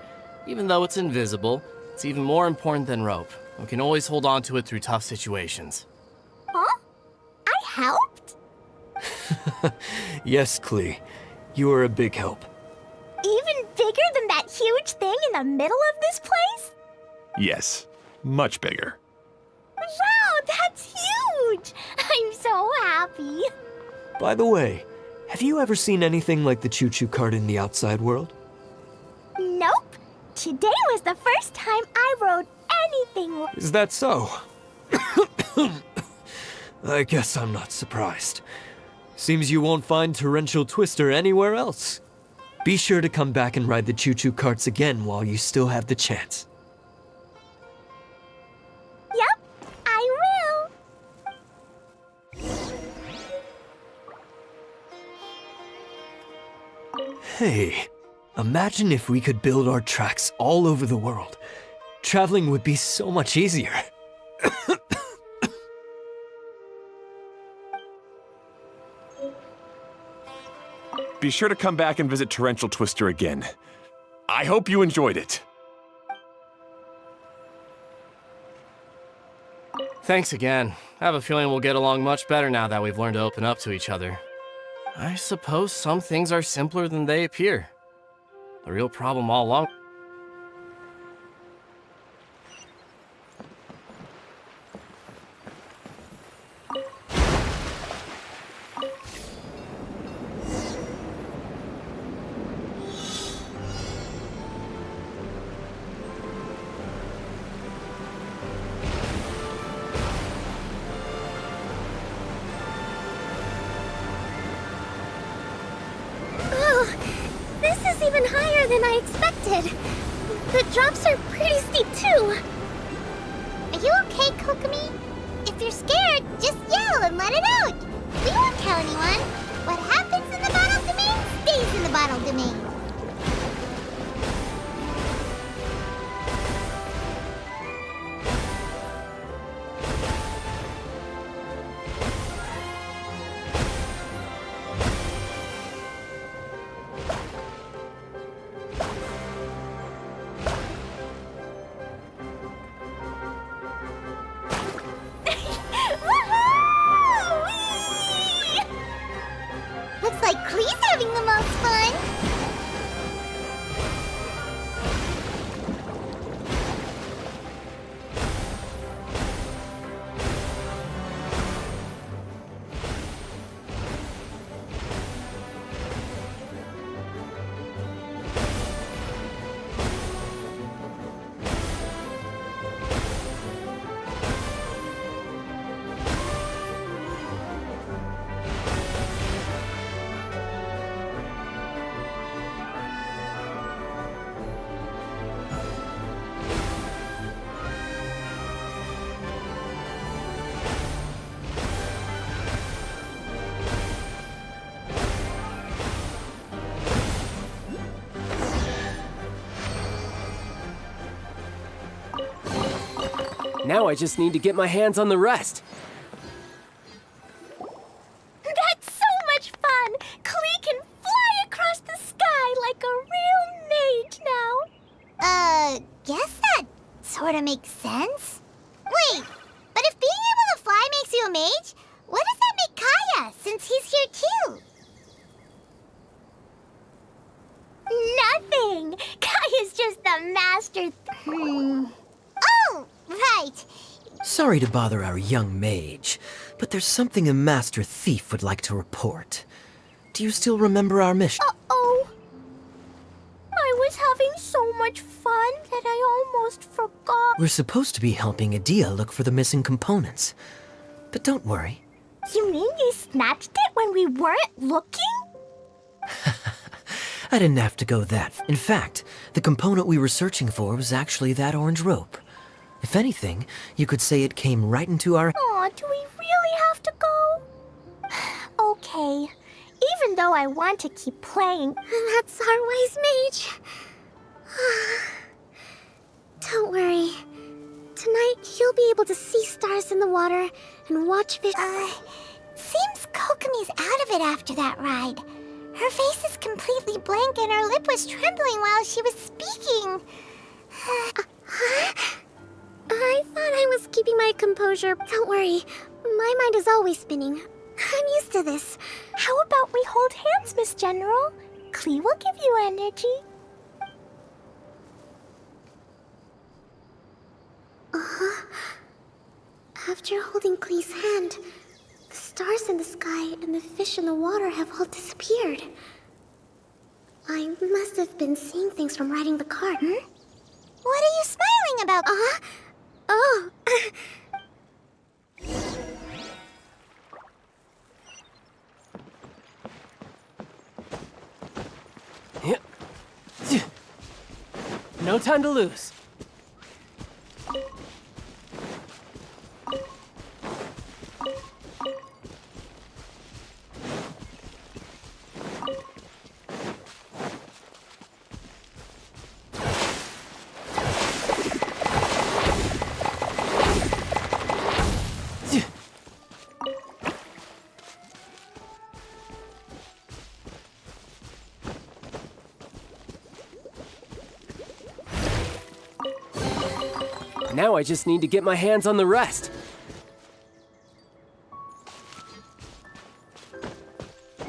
Even though it's invisible, it's even more important than rope. We can always hold on to it through tough situations. Huh? I helped? Yes, Klee. You are a big help. Even bigger than that huge thing in the middle of this place? Yes, much bigger. Wow, that's huge! I'm so happy. By the way, have you ever seen anything like the choo-choo cart in the outside world? Nope. Today was the first time I rode anything. Is that so? I guess I'm not surprised. Seems you won't find Torrential Twister anywhere else. Be sure to come back and ride the choo-choo carts again while you still have the chance. Yep, I will. Hey, imagine if we could build our tracks all over the world. Traveling would be so much easier. Be sure to come back and visit Torrential Twister again. I hope you enjoyed it. Thanks again. I have a feeling we'll get along much better now that we've learned to open up to each other. I suppose some things are simpler than they appear. The real problem all along... This is even higher than I expected. The drops are pretty steep, too. Are you okay, Kokomi? If you're scared, just yell and let it out. We won't tell anyone. What happens in the bottle domain stays in the bottle domain. Looks like Klee's having the most fun. Now I just need to get my hands on the rest. That's so much fun! Klee can fly across the sky like a real mage now. Guess that sort of makes sense. Wait, but if being able to fly makes you a mage, what does that make Kaya, since he's here too? Nothing! Kaya's just the master. Oh, right. Sorry to bother our young mage, but there's something a master thief would like to report. Do you still remember our mission? Uh-oh. I was having so much fun that I almost forgot. We're supposed to be helping Adia look for the missing components. But don't worry. You mean you snatched it when we weren't looking? I didn't have to go that. In fact, the component we were searching for was actually that orange rope. If anything, you could say it came right into our... Aw, do we really have to go? Okay. Even though I want to keep playing, That's our wise mage. Don't worry. Tonight, you'll be able to see stars in the water and watch fish. Seems Kokomi's out of it after that ride. Her face is completely blank and her lip was trembling while she was speaking. I thought I was keeping my composure. Don't worry. My mind is always spinning. I'm used to this. How about we hold hands, Miss General? Klee will give you energy. After holding Klee's hand, the stars in the sky and the fish in the water have all disappeared. I must have been seeing things from riding the cart. What are you smiling about? Oh. No time to lose. Now I just need to get my hands on the rest.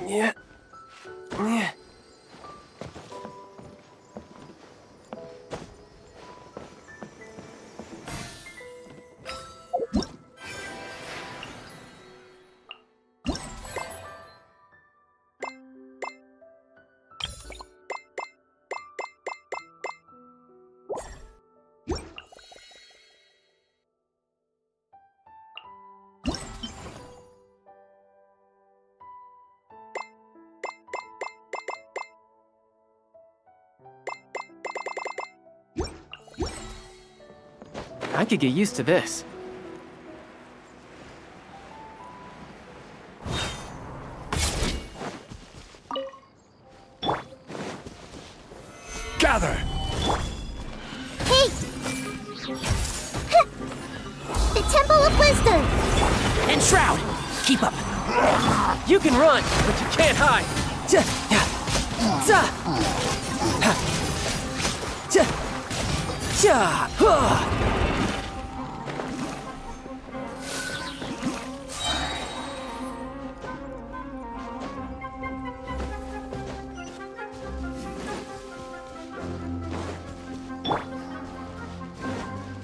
Yeah. Yeah. I could get used to this. Gather! Hey! The Temple of Wisdom! And Shroud! Keep up! You can run, but you can't hide!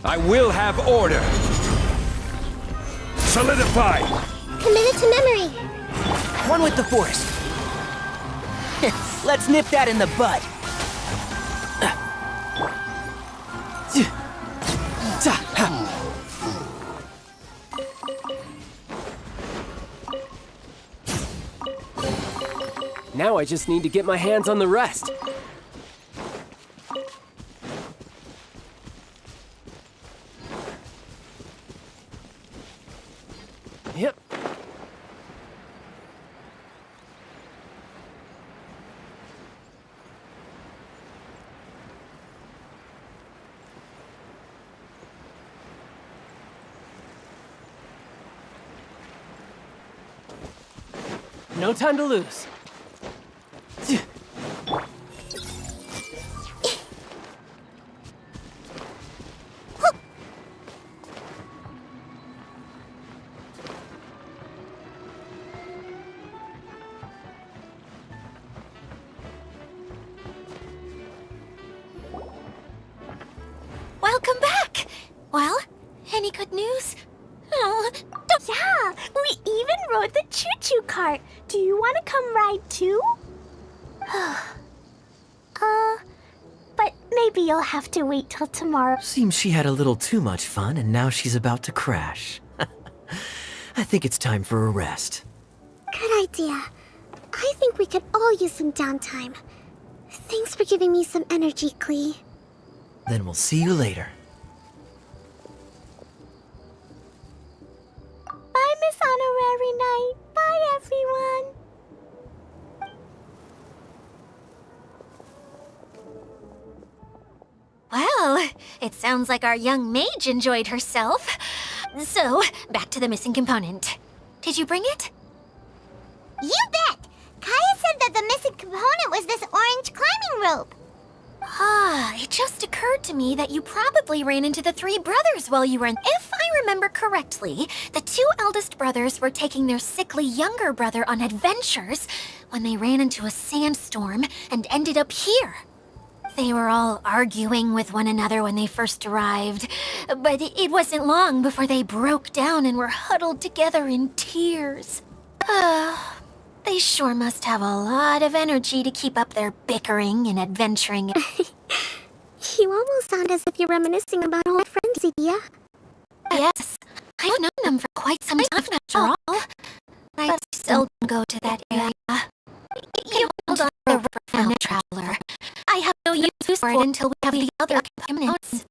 I will have order! Solidify! Committed to memory. One with the Force. Let's nip that in the bud. Now I just need to get my hands on the rest. Yep. No time to lose. Welcome back! Well, any bad news? Oh, don't... Yeah, we even rode the choo-choo cart. Do you want to come ride too? But maybe you'll have to wait till tomorrow. Seems she had a little too much fun and now she's about to crash. I think it's time for a rest. Good idea. I think we could all use some downtime. Thanks for giving me some energy, Klee. Then we'll see you later. Bye, Miss Honorary Knight. Bye, everyone. Well, it sounds like our young mage enjoyed herself. So, back to the missing component. Did you bring it? You bet! Kaya said that the missing component was this orange climbing rope. Ah, it just occurred to me that you probably ran into the three brothers while you were in... If I remember correctly, the two eldest brothers were taking their sickly younger brother on adventures when they ran into a sandstorm and ended up here. They were all arguing with one another when they first arrived, but it wasn't long before they broke down and were huddled together in tears. They sure must have a lot of energy to keep up their bickering and adventuring. You almost sound as if you're reminiscing about old friends, Gya. Yes, I've known them for quite some time after all. I seldom go to that area. You hold on to the river from traveler. I have no use for it until we have the other components.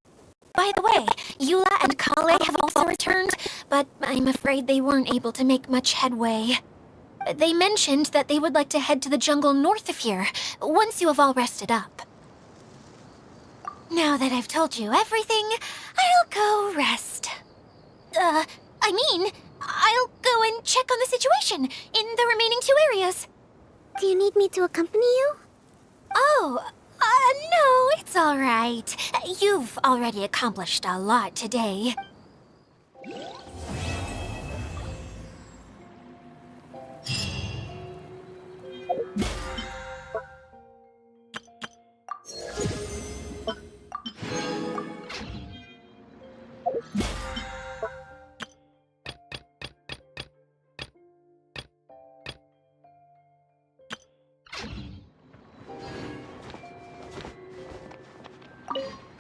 By the way, Eula and Kale have also returned, but I'm afraid they weren't able to make much headway. They mentioned that they would like to head to the jungle north of here, once you have all rested up. Now that I've told you everything, I'll go rest. I'll go and check on the situation in the remaining two areas. Do you need me to accompany you? Oh, no, it's all right. You've already accomplished a lot today.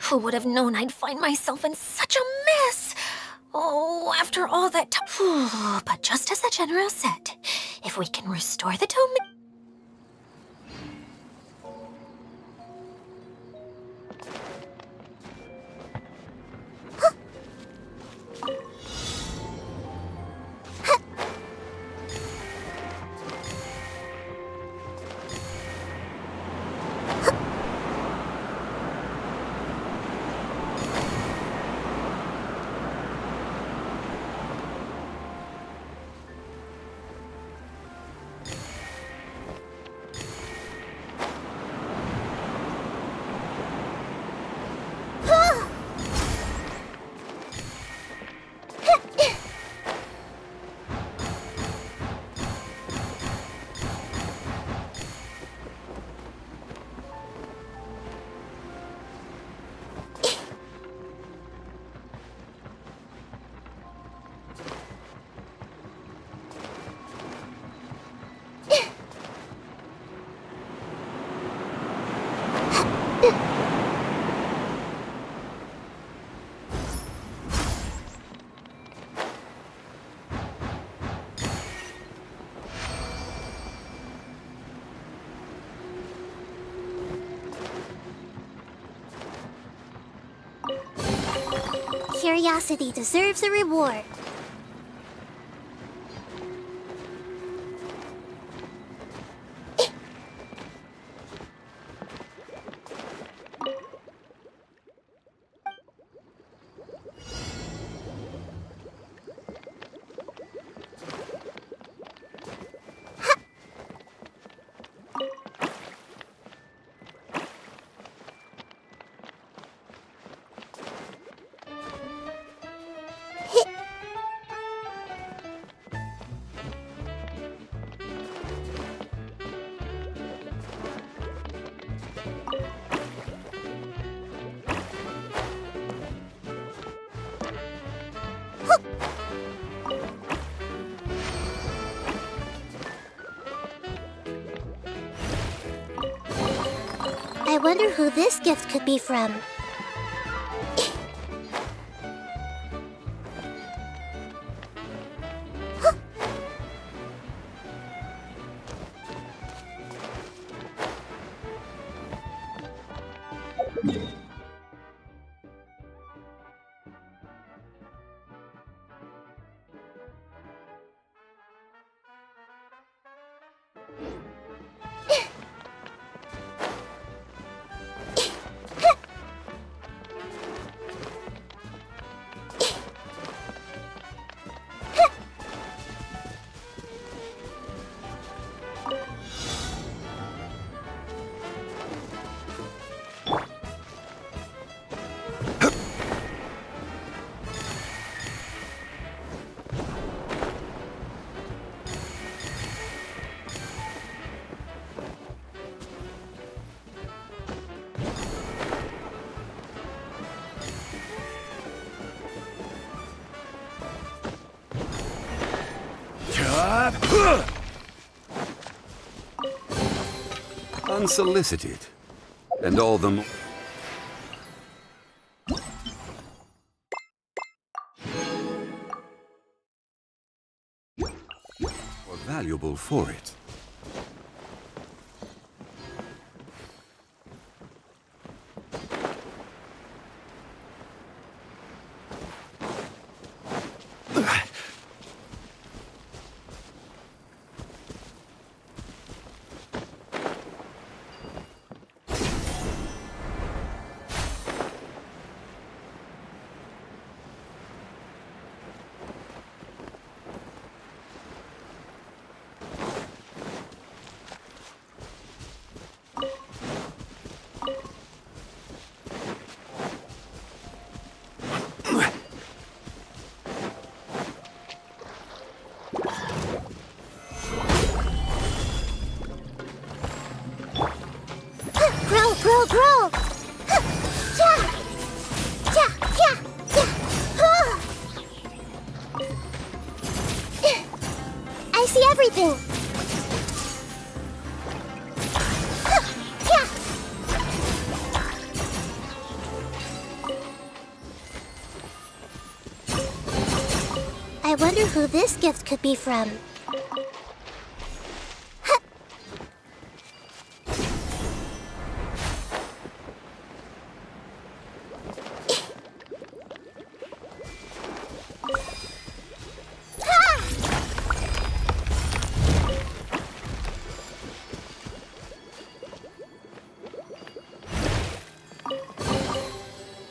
Who would have known I'd find myself in such a mess? Oh, after all that time. But just as the general said, if we can restore the domain... Curiosity deserves a reward. wonder who this gift could be from. Unsolicited. And all the more valuable for it. Grow! I see everything! I wonder who this gift could be from.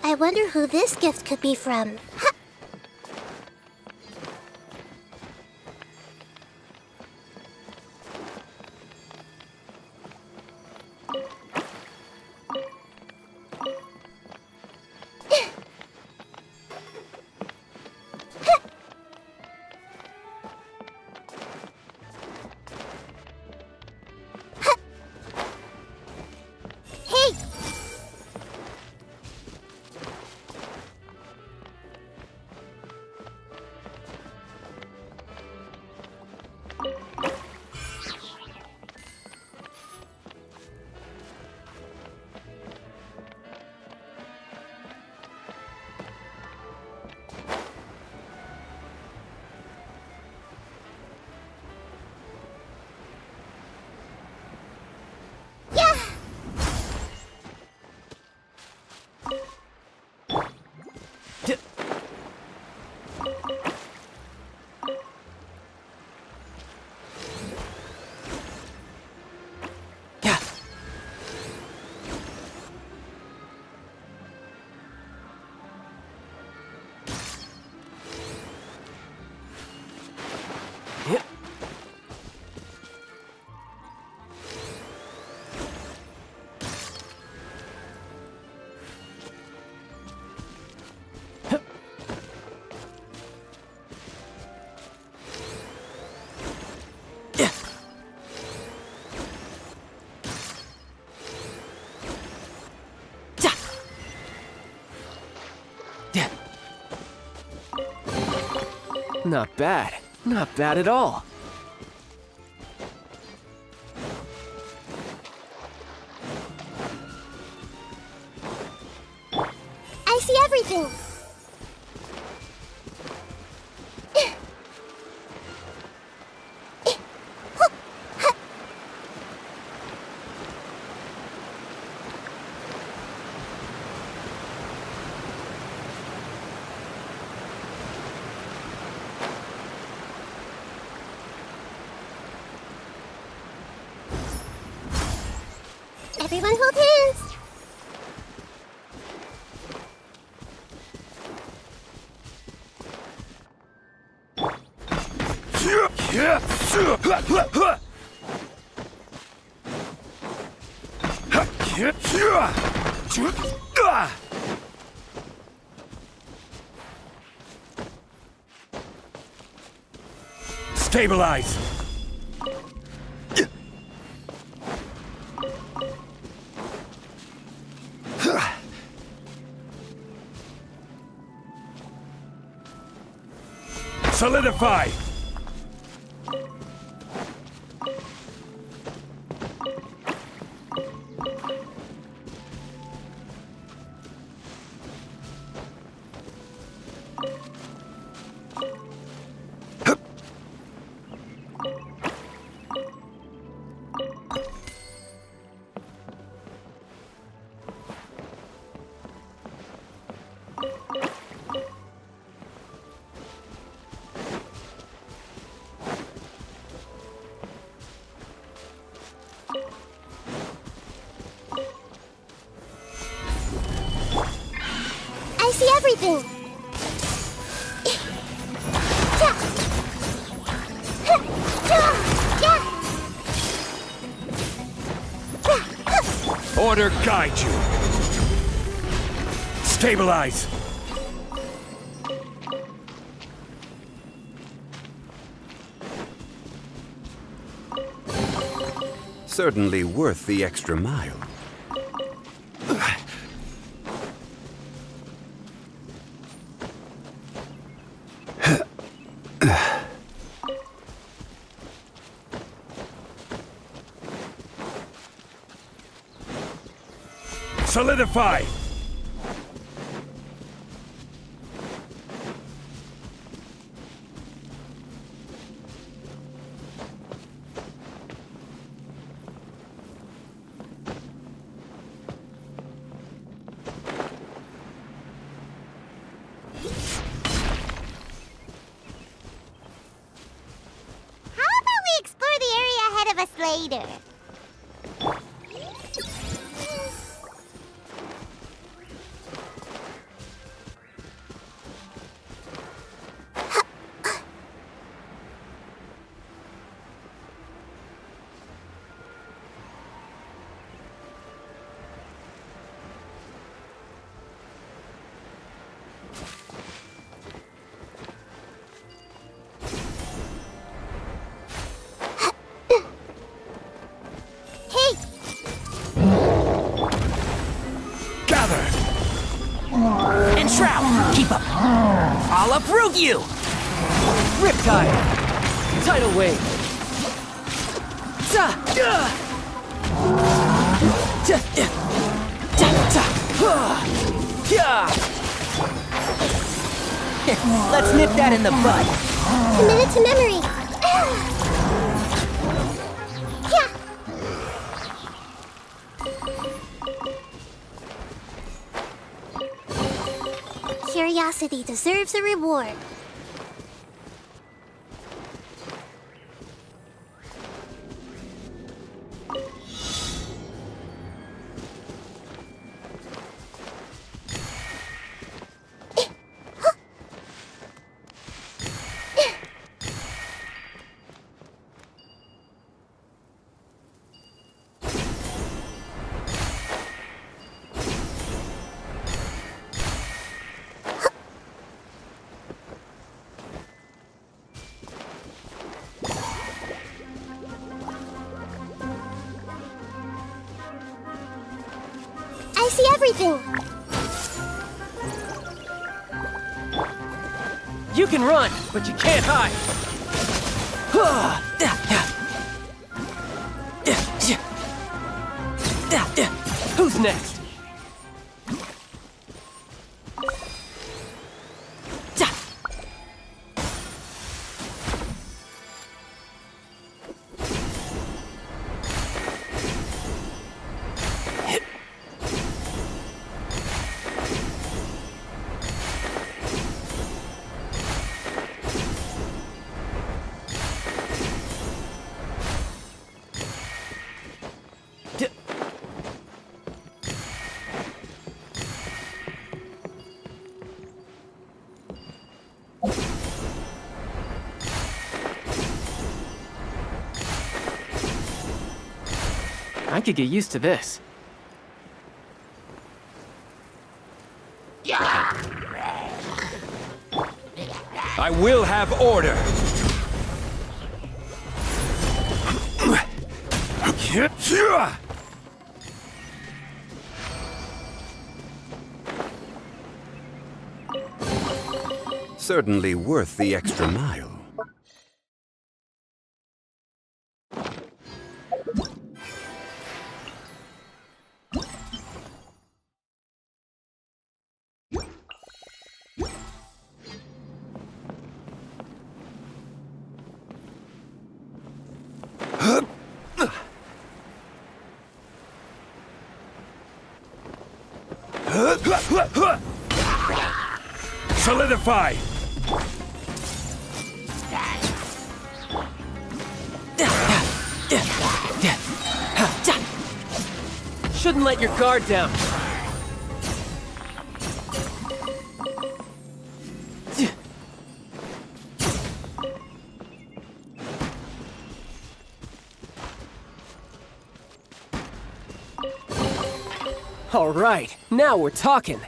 I wonder who this gift could be from. Not bad. Not bad at all. everything! Everyone hold hands! Stabilize! Solidify! I see everything! Order guide you! Stabilize! Certainly worth the extra mile. Solidify! How about we explore the area ahead of us later? And Shroud, keep up. I'll uproot you! Riptide! Tidal Wave! Let's nip that in the bud. Commit it to memory! Curiosity deserves a reward. I see everything! You can run, but you can't hide. Who's next? I could get used to this. I will have order! Certainly worth the extra mile. Solidify! Shouldn't let your guard down. All right, now we're talking.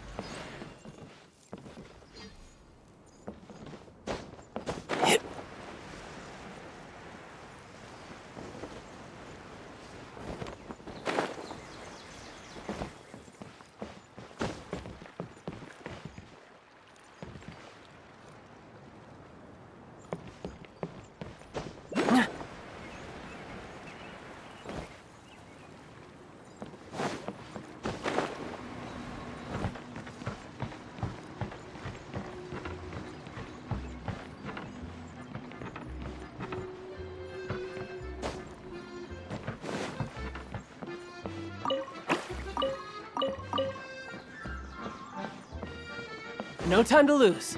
No time to lose.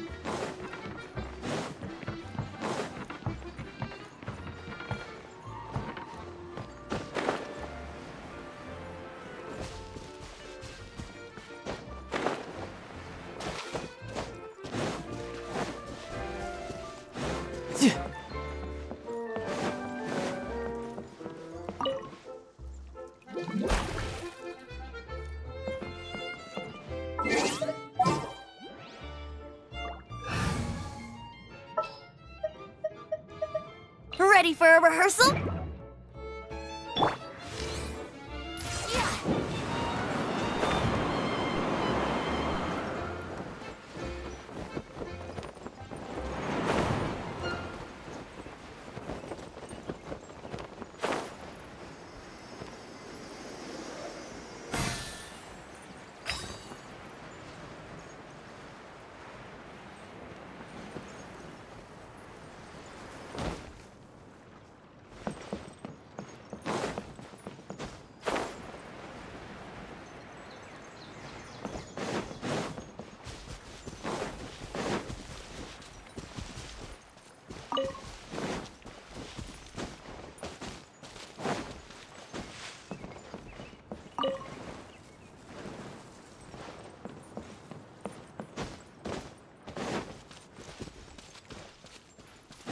Ready for a rehearsal?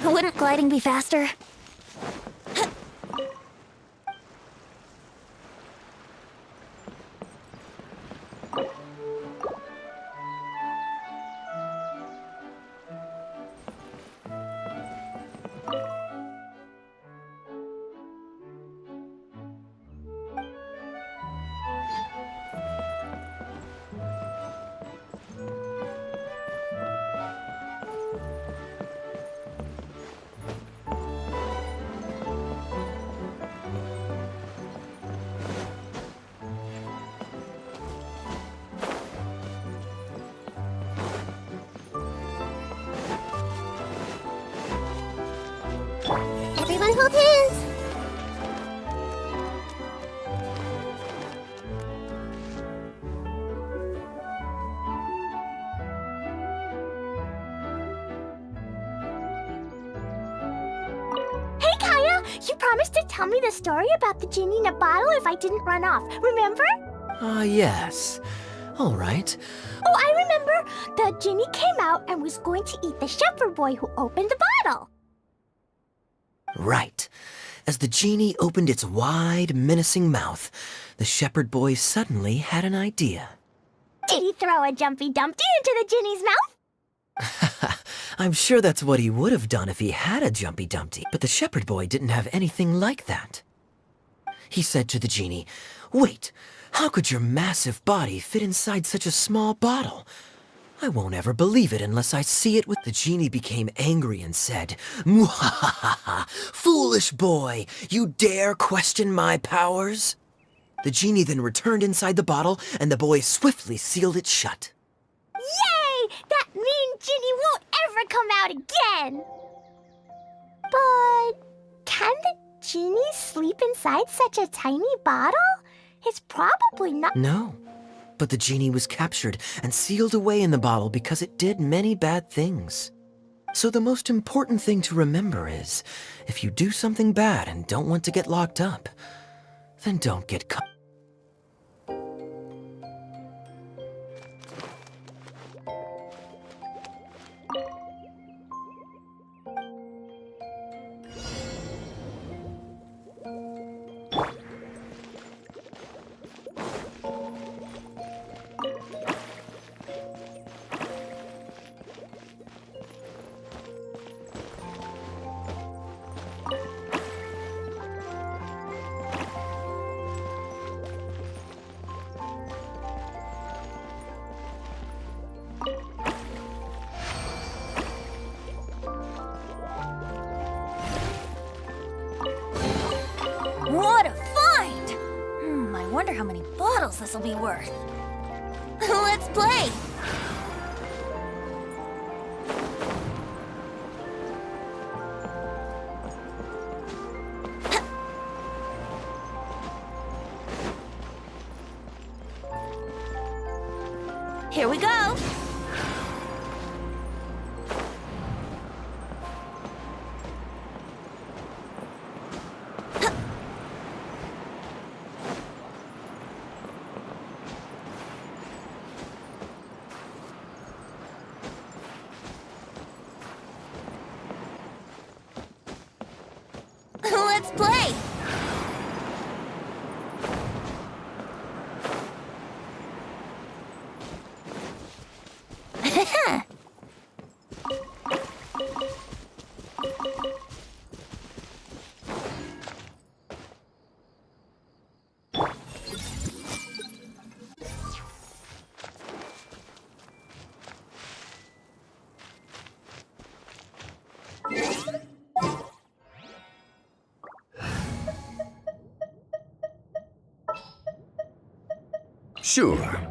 Wouldn't gliding be faster? Everyone hold hands! Hey, Kaya! You promised to tell me the story about the genie in a bottle if I didn't run off, remember? Yes. All right. Oh, I remember! The genie came out and was going to eat the shepherd boy who opened the bottle. Right. As the genie opened its wide, menacing mouth, the shepherd boy suddenly had an idea. Did he throw a Jumpy Dumpty into the genie's mouth? I'm sure that's what he would have done if he had a Jumpy Dumpty, but the shepherd boy didn't have anything like that. He said to the genie, "Wait, how could your massive body fit inside such a small bottle? I won't ever believe it unless I see it." The genie became angry and said, "Mwahaha! Foolish boy, you dare question my powers?" The genie then returned inside the bottle, and the boy swiftly sealed it shut. Yay! That mean genie won't ever come out again! But can the genie sleep inside such a tiny bottle? It's probably not— No, but the genie was captured and sealed away in the bottle because it did many bad things. So the most important thing to remember is, if you do something bad and don't want to get locked up, then don't get caught. What a find! I wonder how many bottles this will be worth. Let's play! Here we go! Let's play! Sure.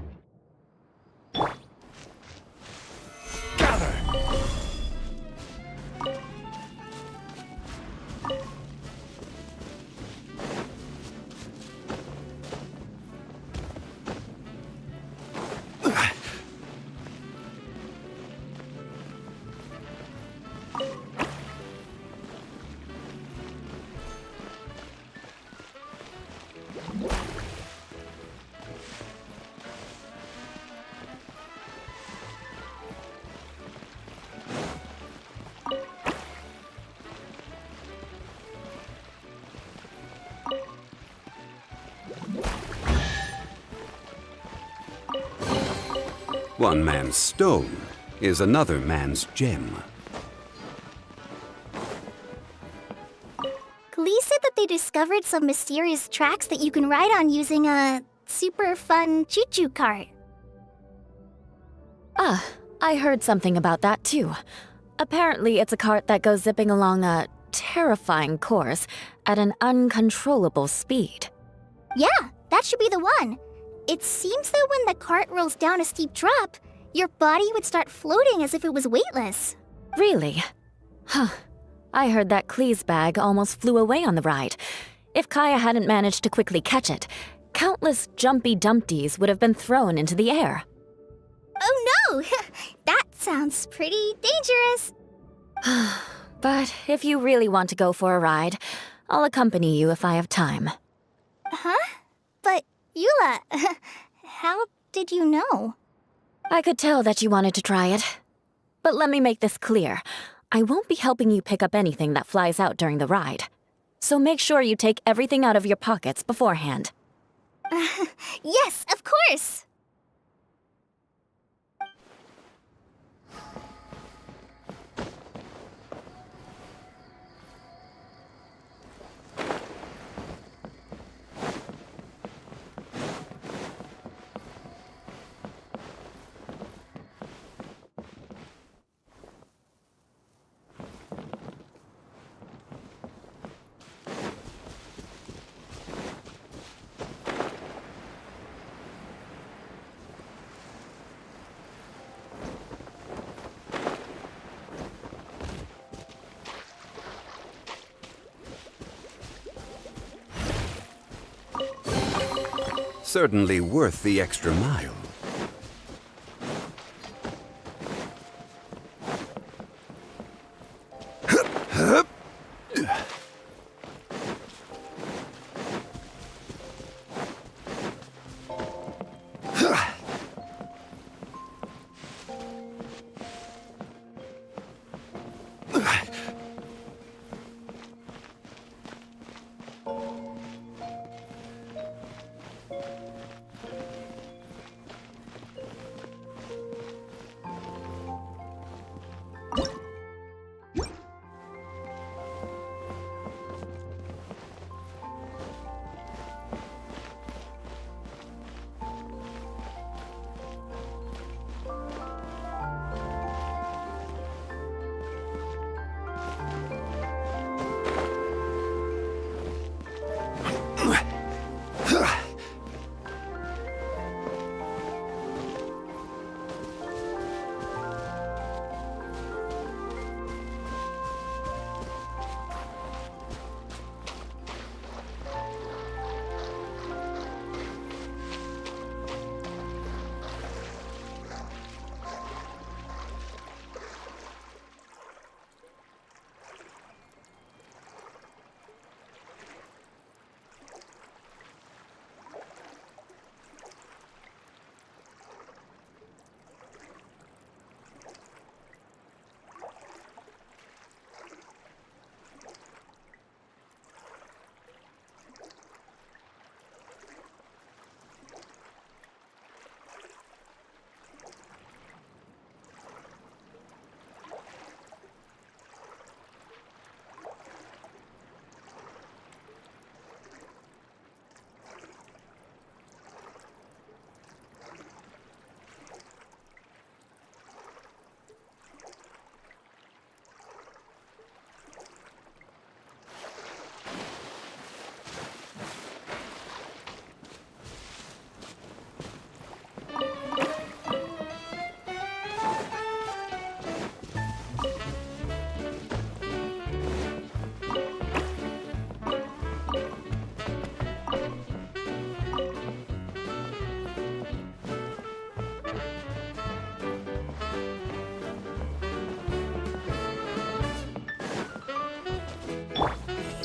One man's stone is another man's gem. Glee said that they discovered some mysterious tracks that you can ride on using a super fun choo-choo cart. Ah, I heard something about that too. Apparently it's a cart that goes zipping along a terrifying course at an uncontrollable speed. Yeah, that should be the one. It seems that when the cart rolls down a steep drop, your body would start floating as if it was weightless. Really? Huh. I heard that Klee's bag almost flew away on the ride. If Kaya hadn't managed to quickly catch it, countless Jumpy Dumpties would have been thrown into the air. Oh no! That sounds pretty dangerous. But if you really want to go for a ride, I'll accompany you if I have time. Huh? But, Eula, how did you know? I could tell that you wanted to try it. But let me make this clear. I won't be helping you pick up anything that flies out during the ride. So make sure you take everything out of your pockets beforehand. Yes, of course! Certainly worth the extra mile.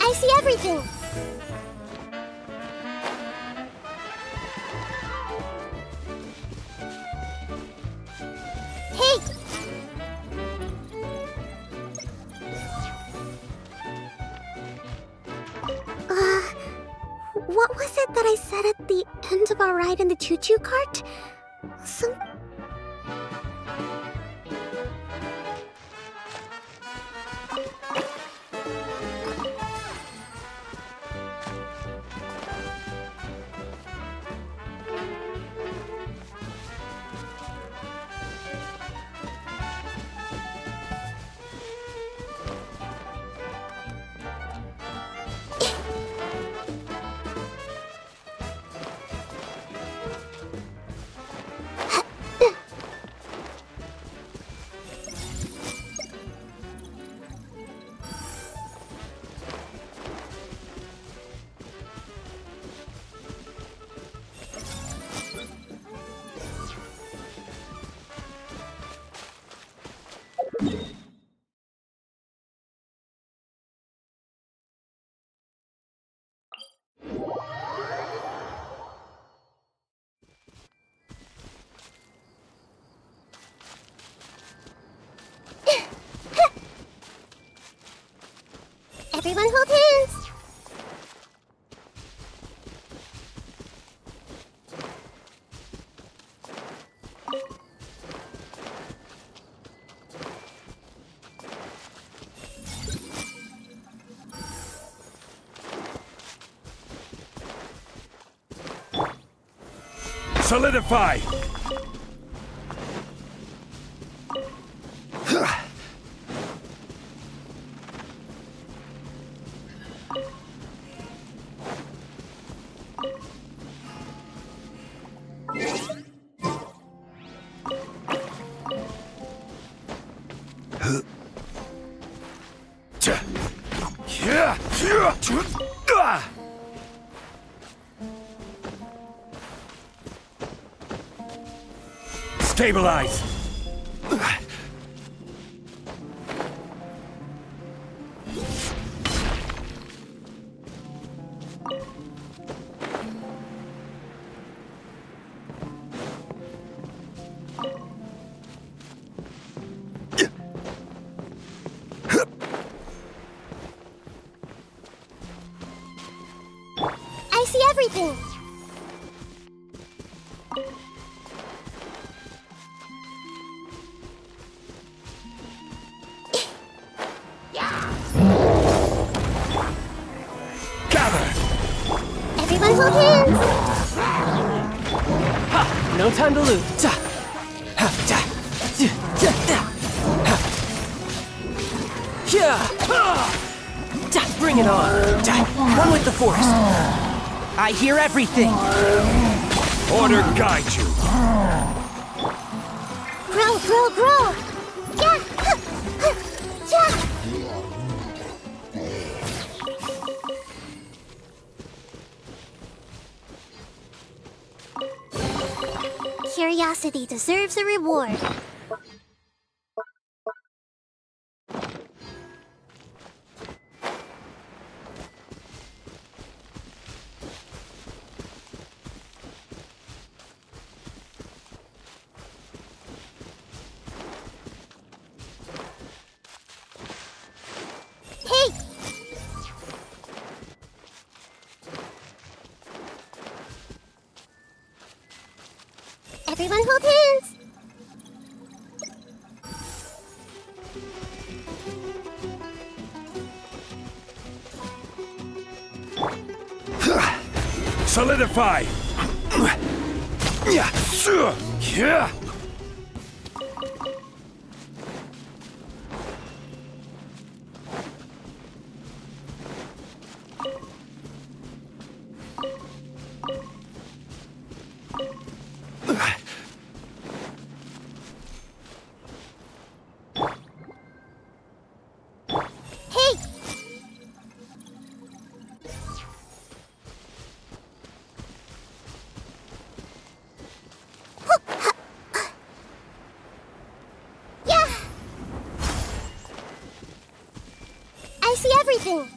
I see everything! Hey! What was it that I said at the end of our ride in the choo-choo cart? Some... Solidify! Stabilize! I see everything! Everyone hold hands! Ha! No time to lose. Bring it on. Run with the force. I hear everything. Order guide you. Grow, grow, grow! Yeah! Yeah! Curiosity deserves a reward. Hey! Everyone hold hands! Solidify! Hey! Yeah! I see everything!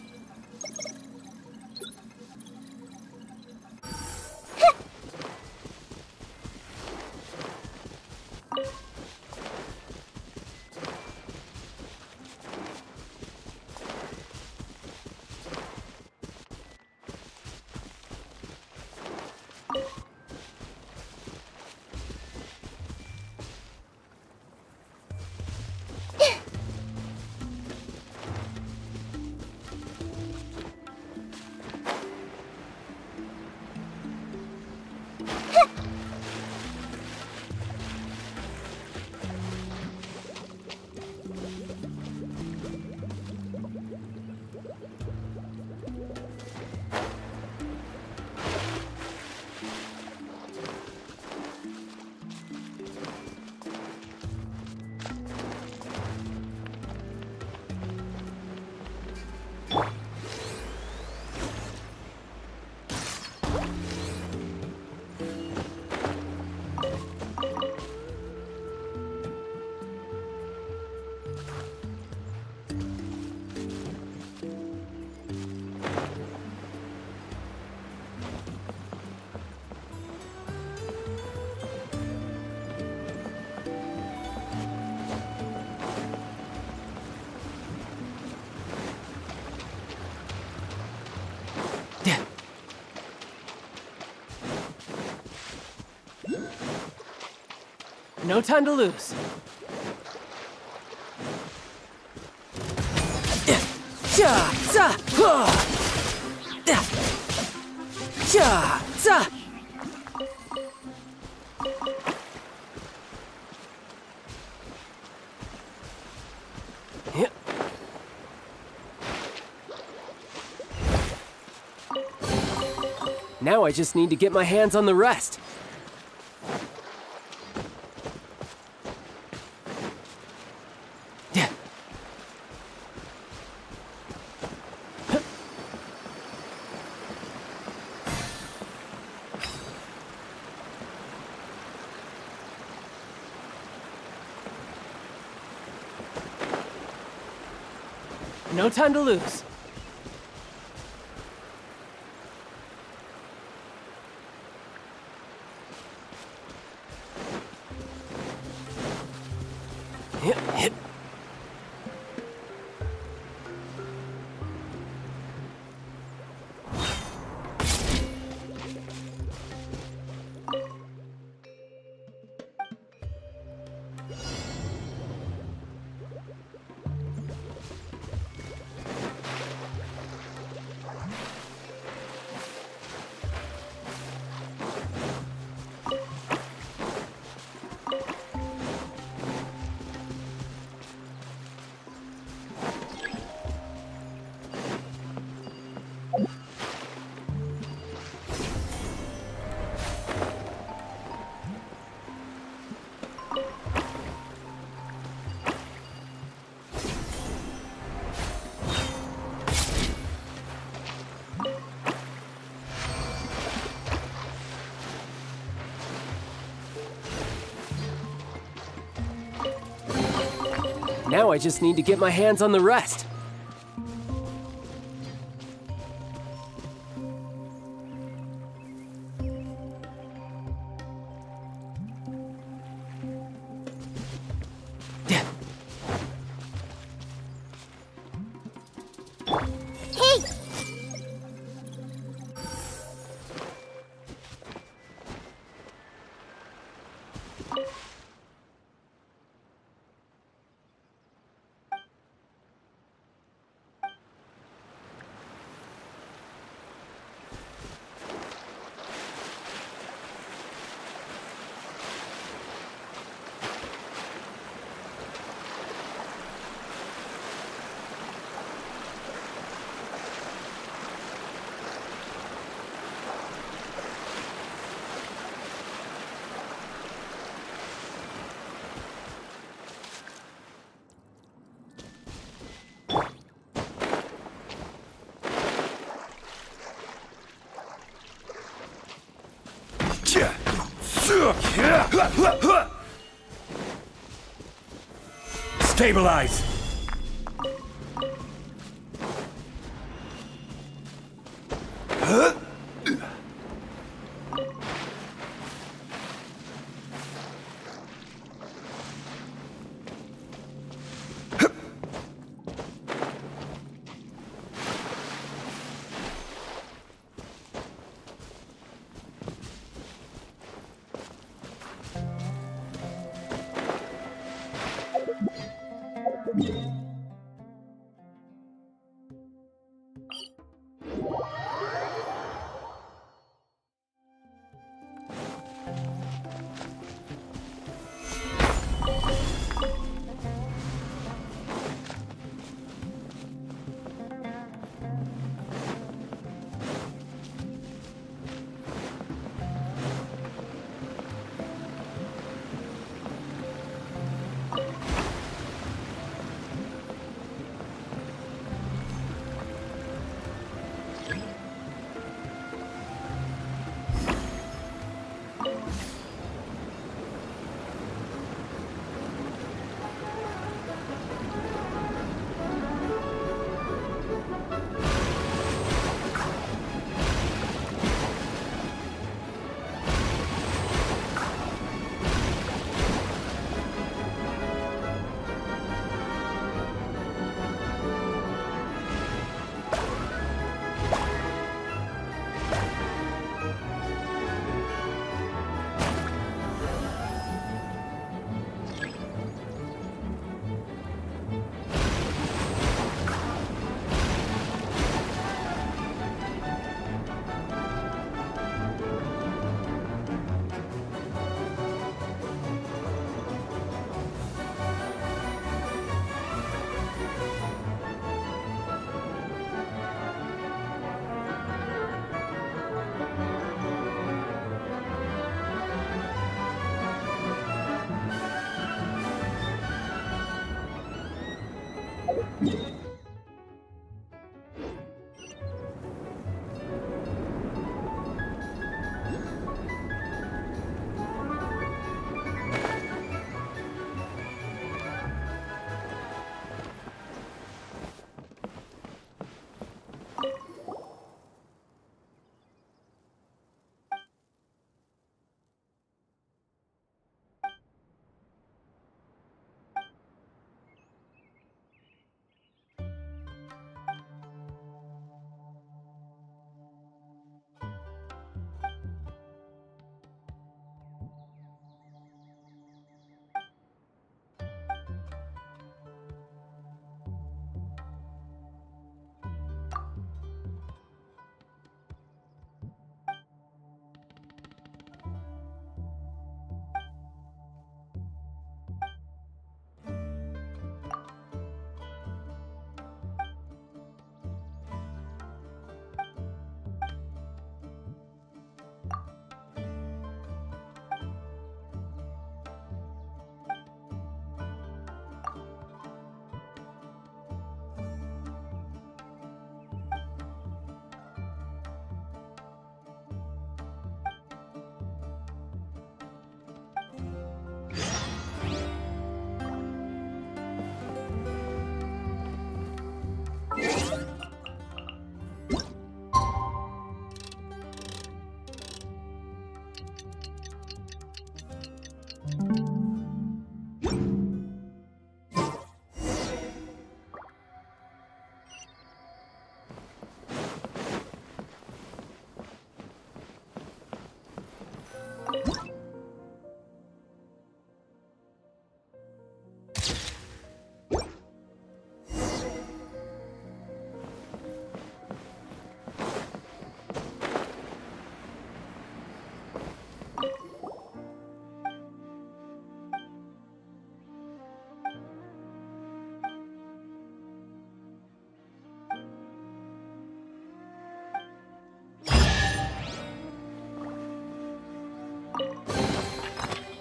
No time to lose. Now I just need to get my hands on the rest. No time to lose. Hit. Now I just need to get my hands on the rest. Stabilize!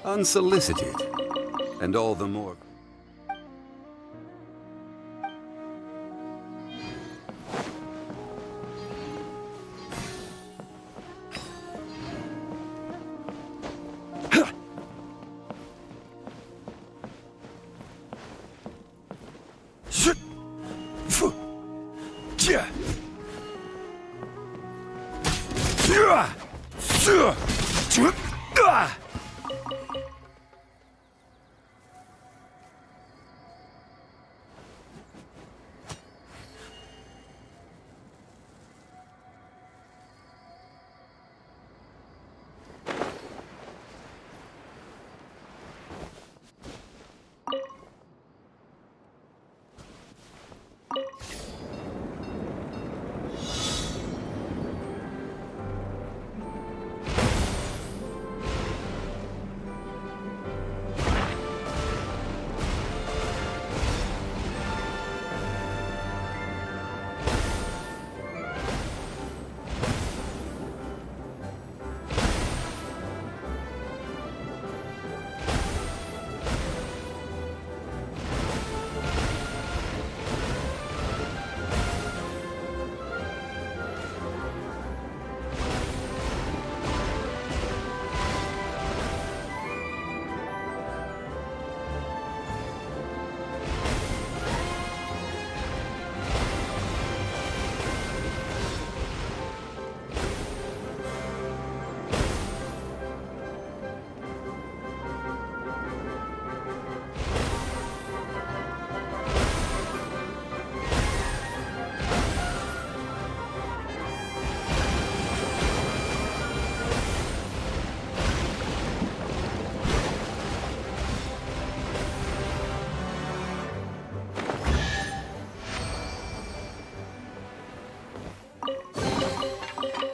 Unsolicited, and all the more...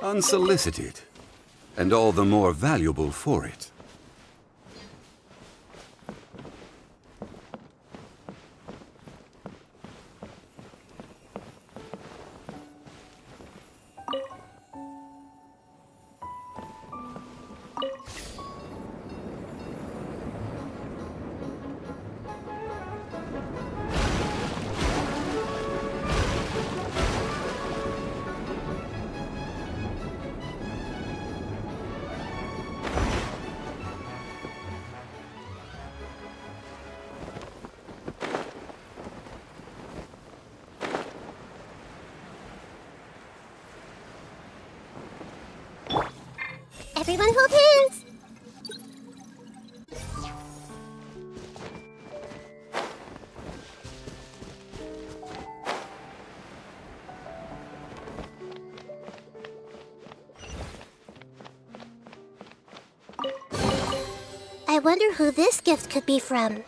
Unsolicited, and all the more valuable for it. Everyone hold hands! I wonder who this gift could be from.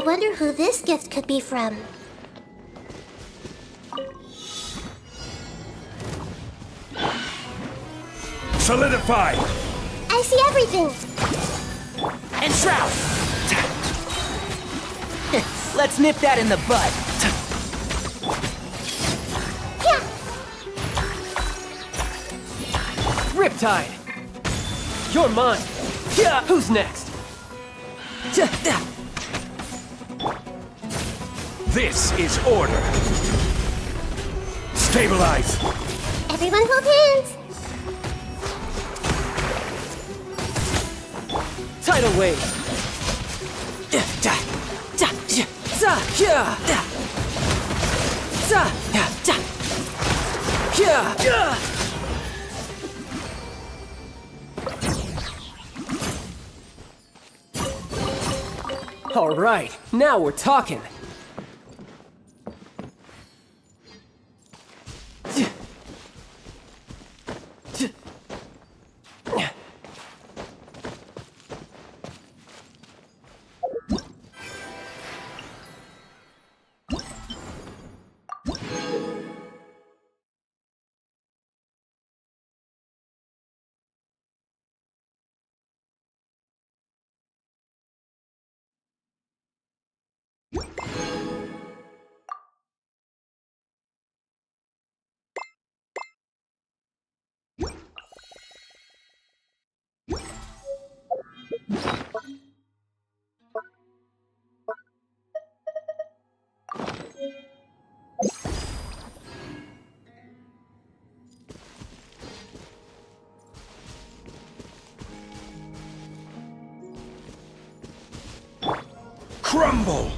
wonder who this gift could be from. Solidify! I see everything! And Shroud! Let's nip that in the bud. Riptide! You're mine! Who's next? This is order. Stabilize. Everyone hold hands! Tidal wave! All right, now we're talking. Crumble!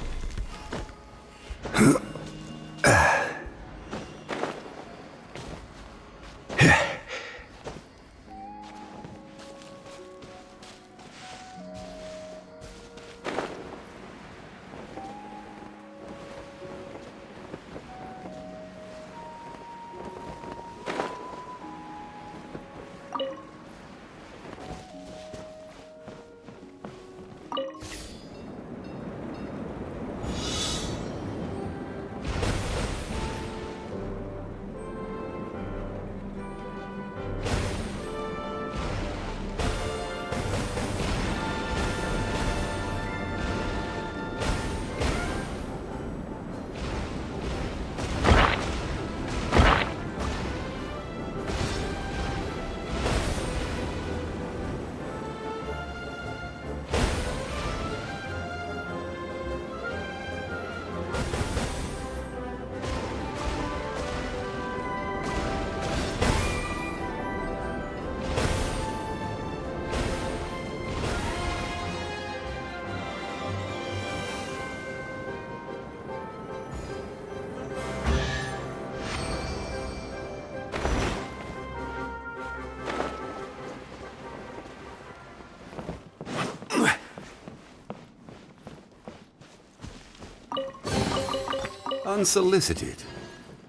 Unsolicited,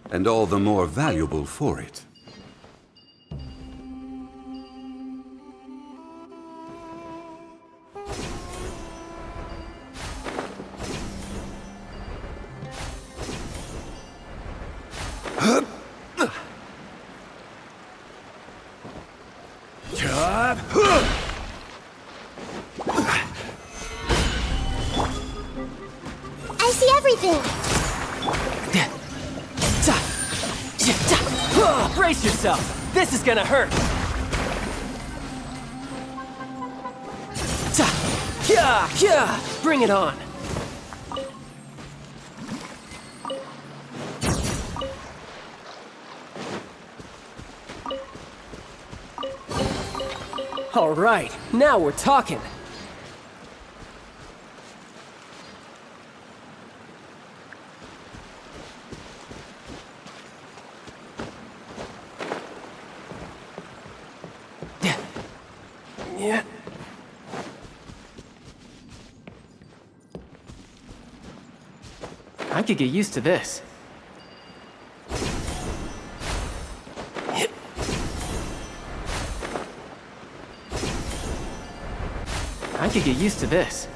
and all the more valuable for it. I see everything! Brace yourself! This is gonna hurt! Bring it on! All right, now we're talking. Yeah. I could get used to this. I could get used to this.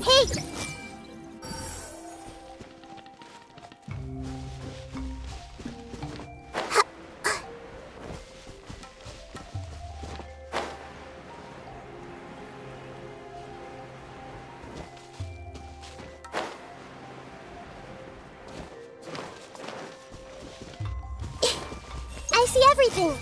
Hey! I see everything.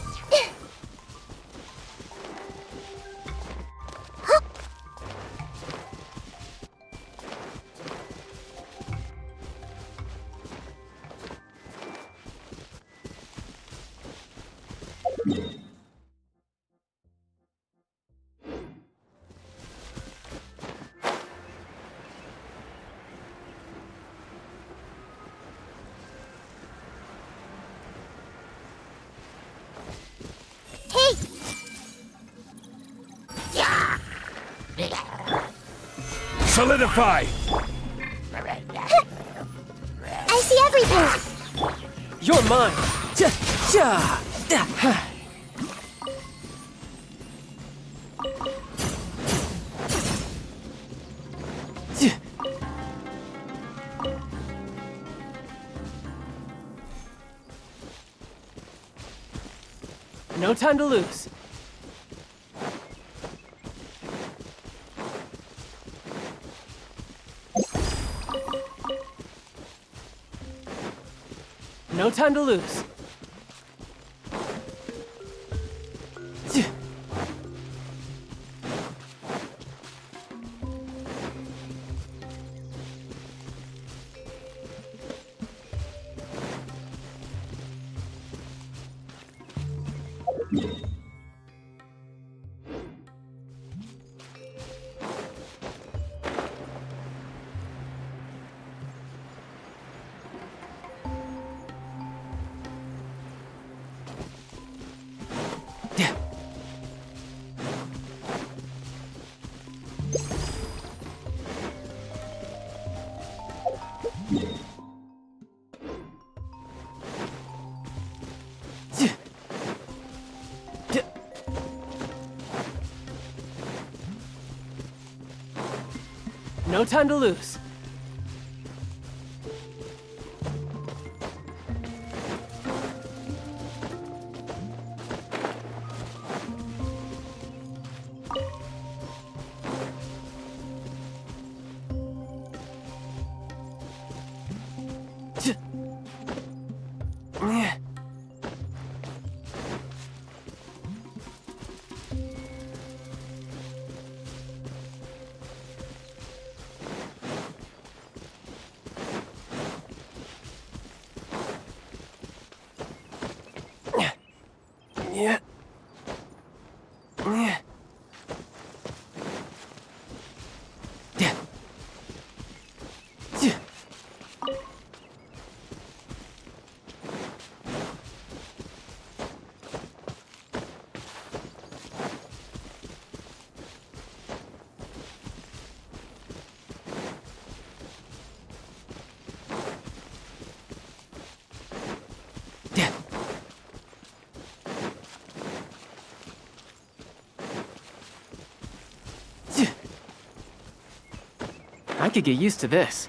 Solidify! I see everything. You're mine! No time to lose. No time to lose. No time to lose. Yeah. Yeah. I could get used to this.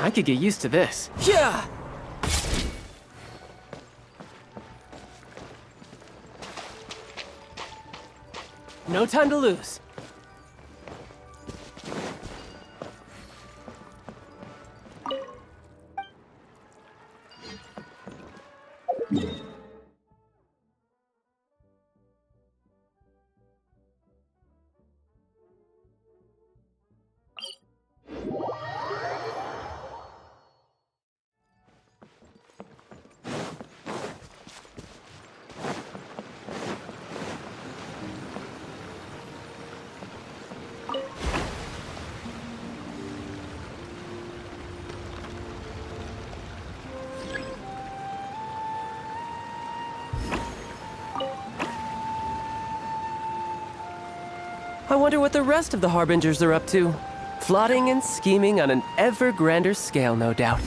I could get used to this. Yeah! No time to lose. I wonder what the rest of the Harbingers are up to. Plotting and scheming on an ever grander scale, no doubt.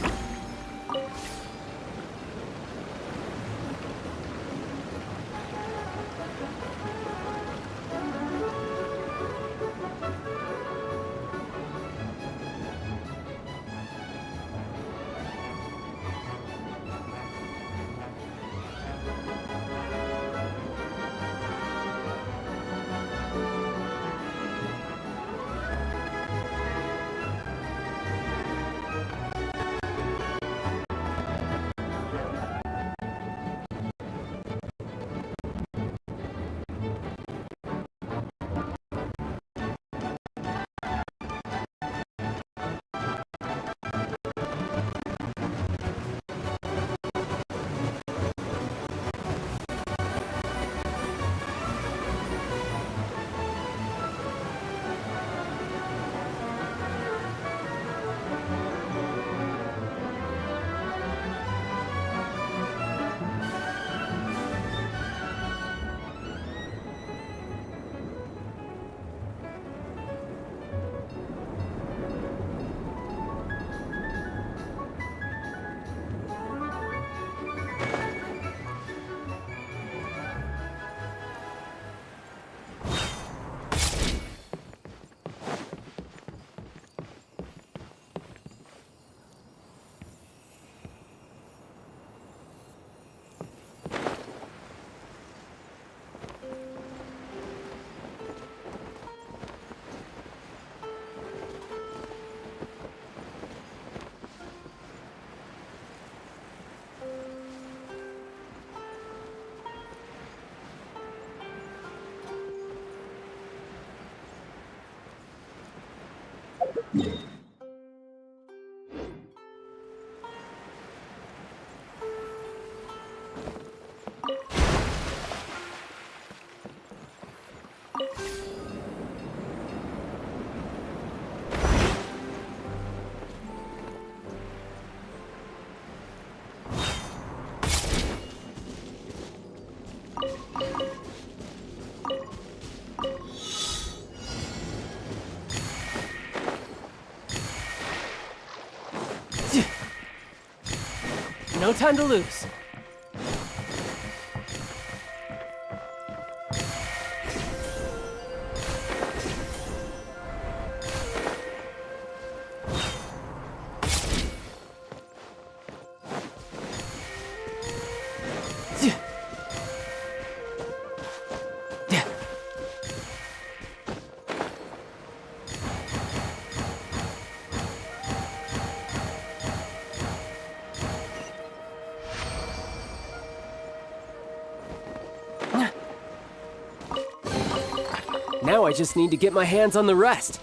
No time to lose. Now I just need to get my hands on the rest.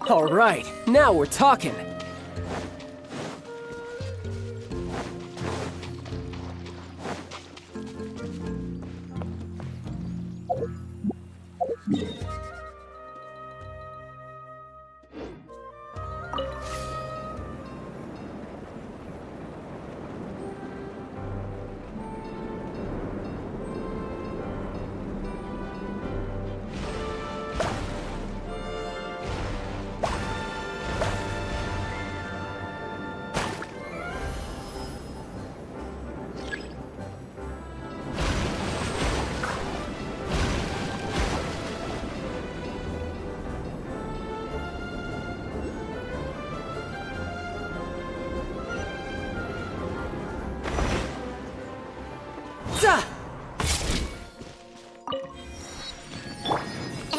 All right, now we're talking.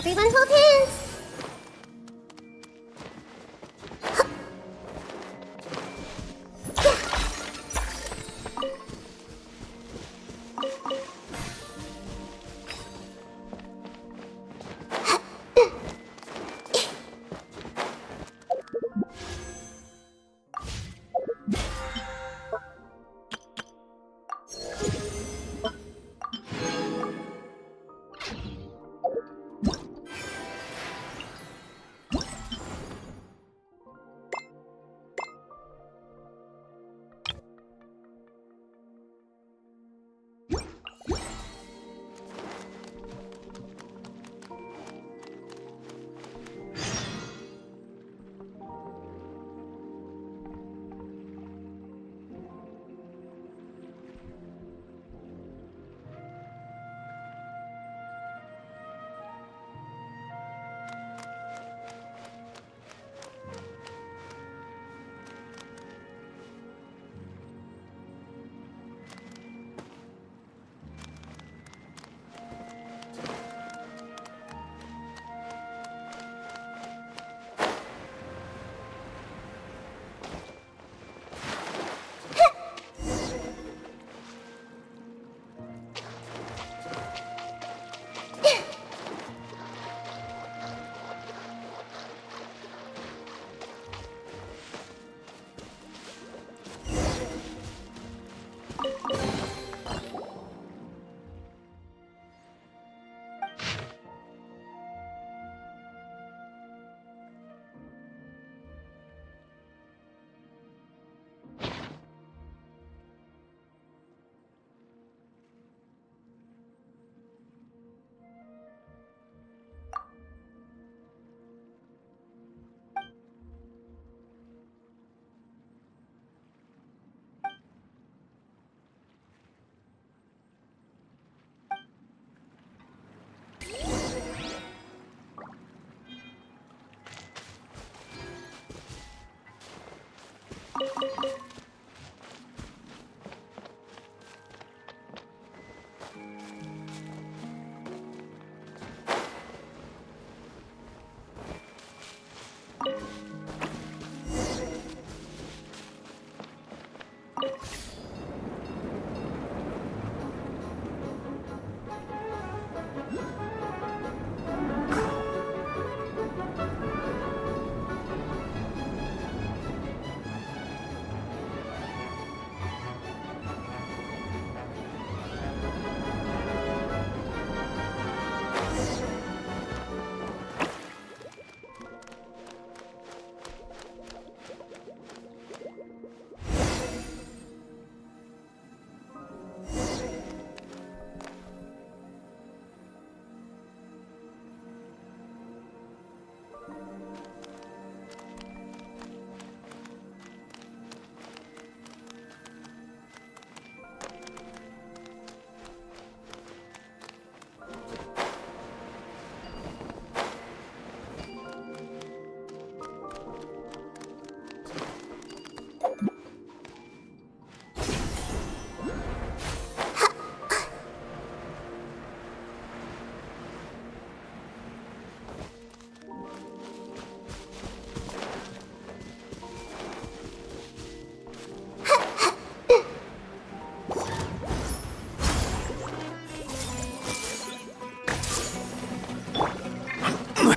Everyone hold hands!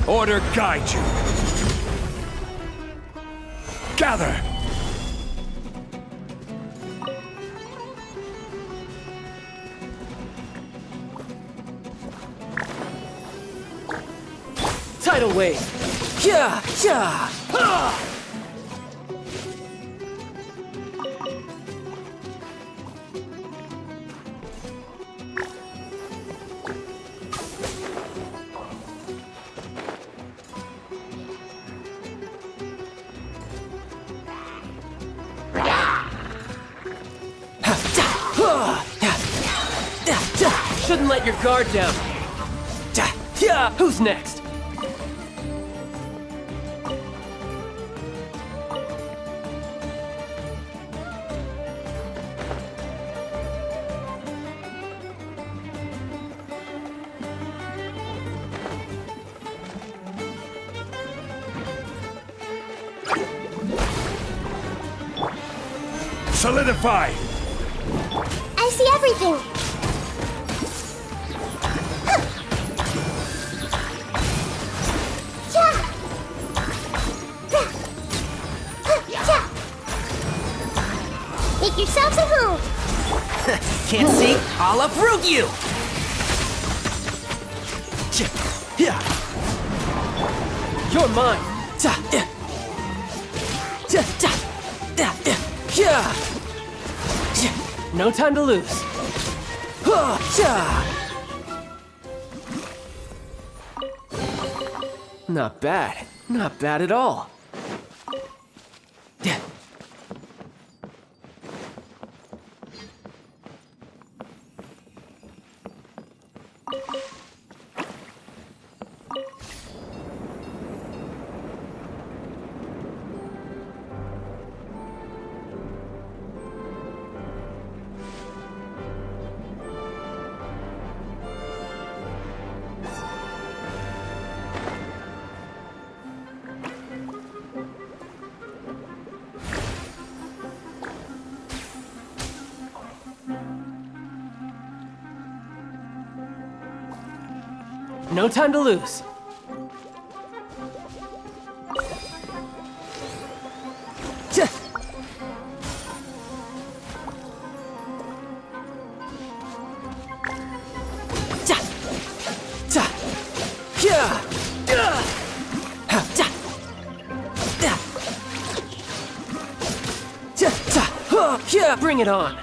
Order guide you. Gather! Tidal wave! Yeah! Yeah! Ah! Shouldn't let your guard down. Who's next? Solidify! I see everything! Make yourselves at home! Can't see? I'll uproot you! You're mine! No time to lose. Not bad. Not bad at all. No time to lose. Bring it on.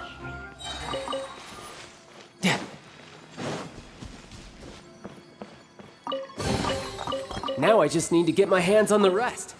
Now I just need to get my hands on the rest.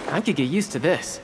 I could get used to this.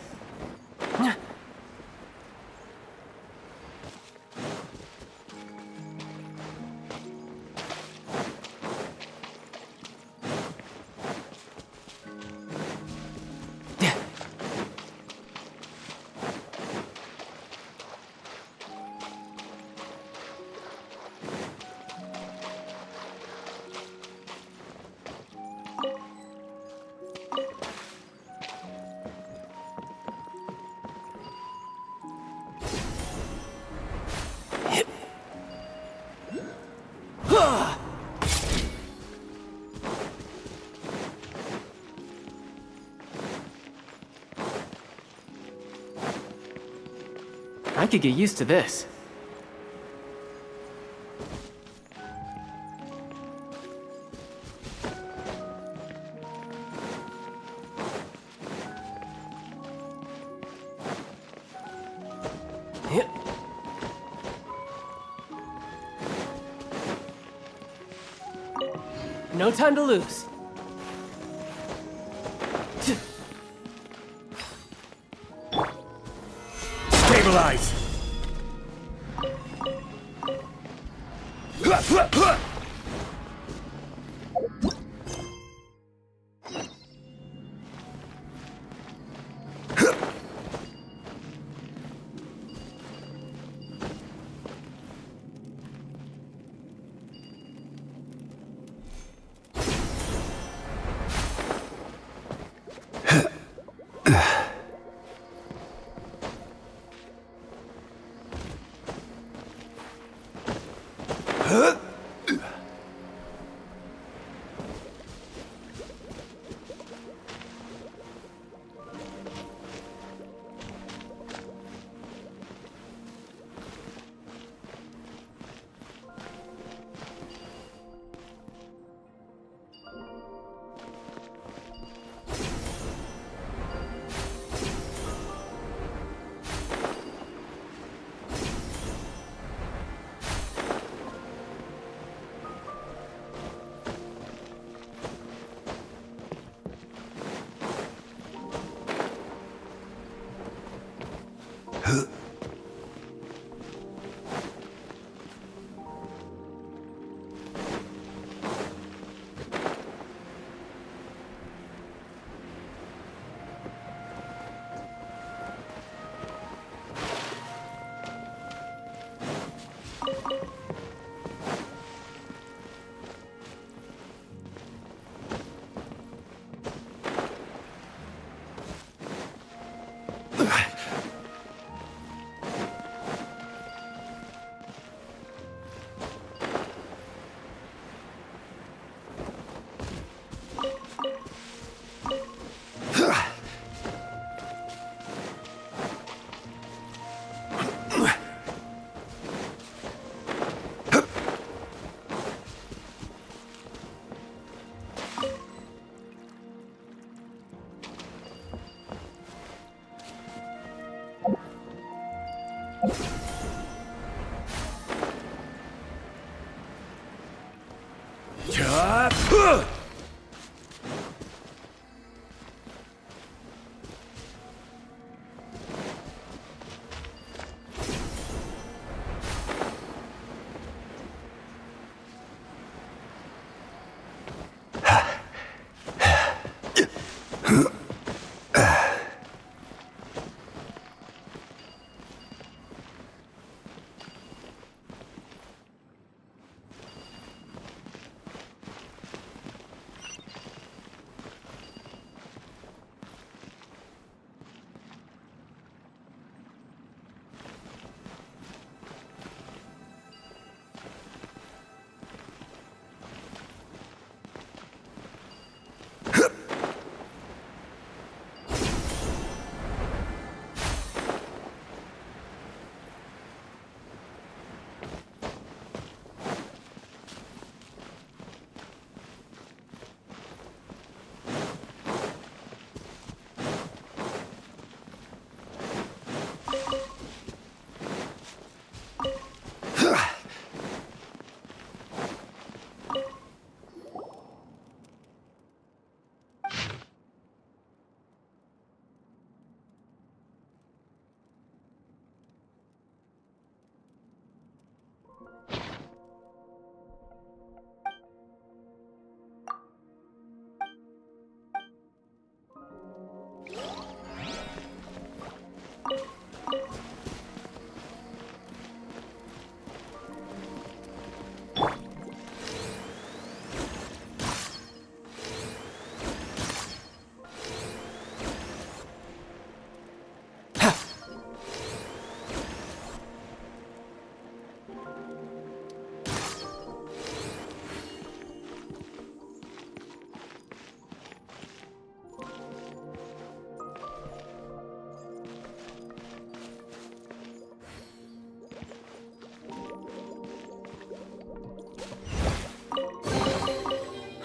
I could get used to this. No time to lose. Stabilize!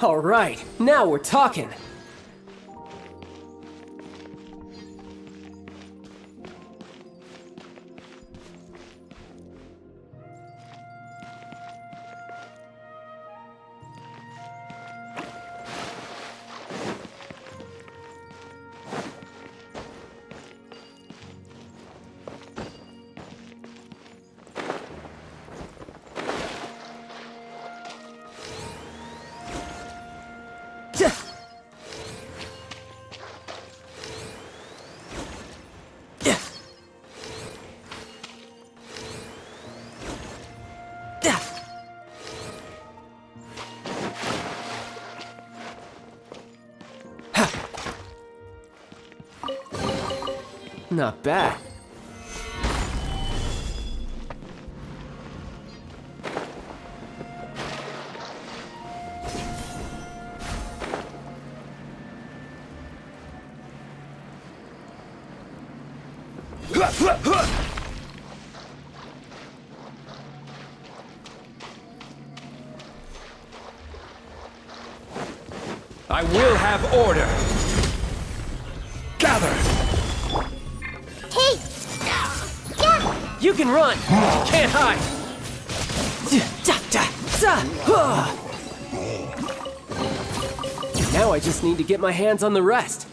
All right, now we're talking. Not bad. I will have order. Gather. Hey! Yeah! You can run! Can't hide! Now I just need to get my hands on the rest.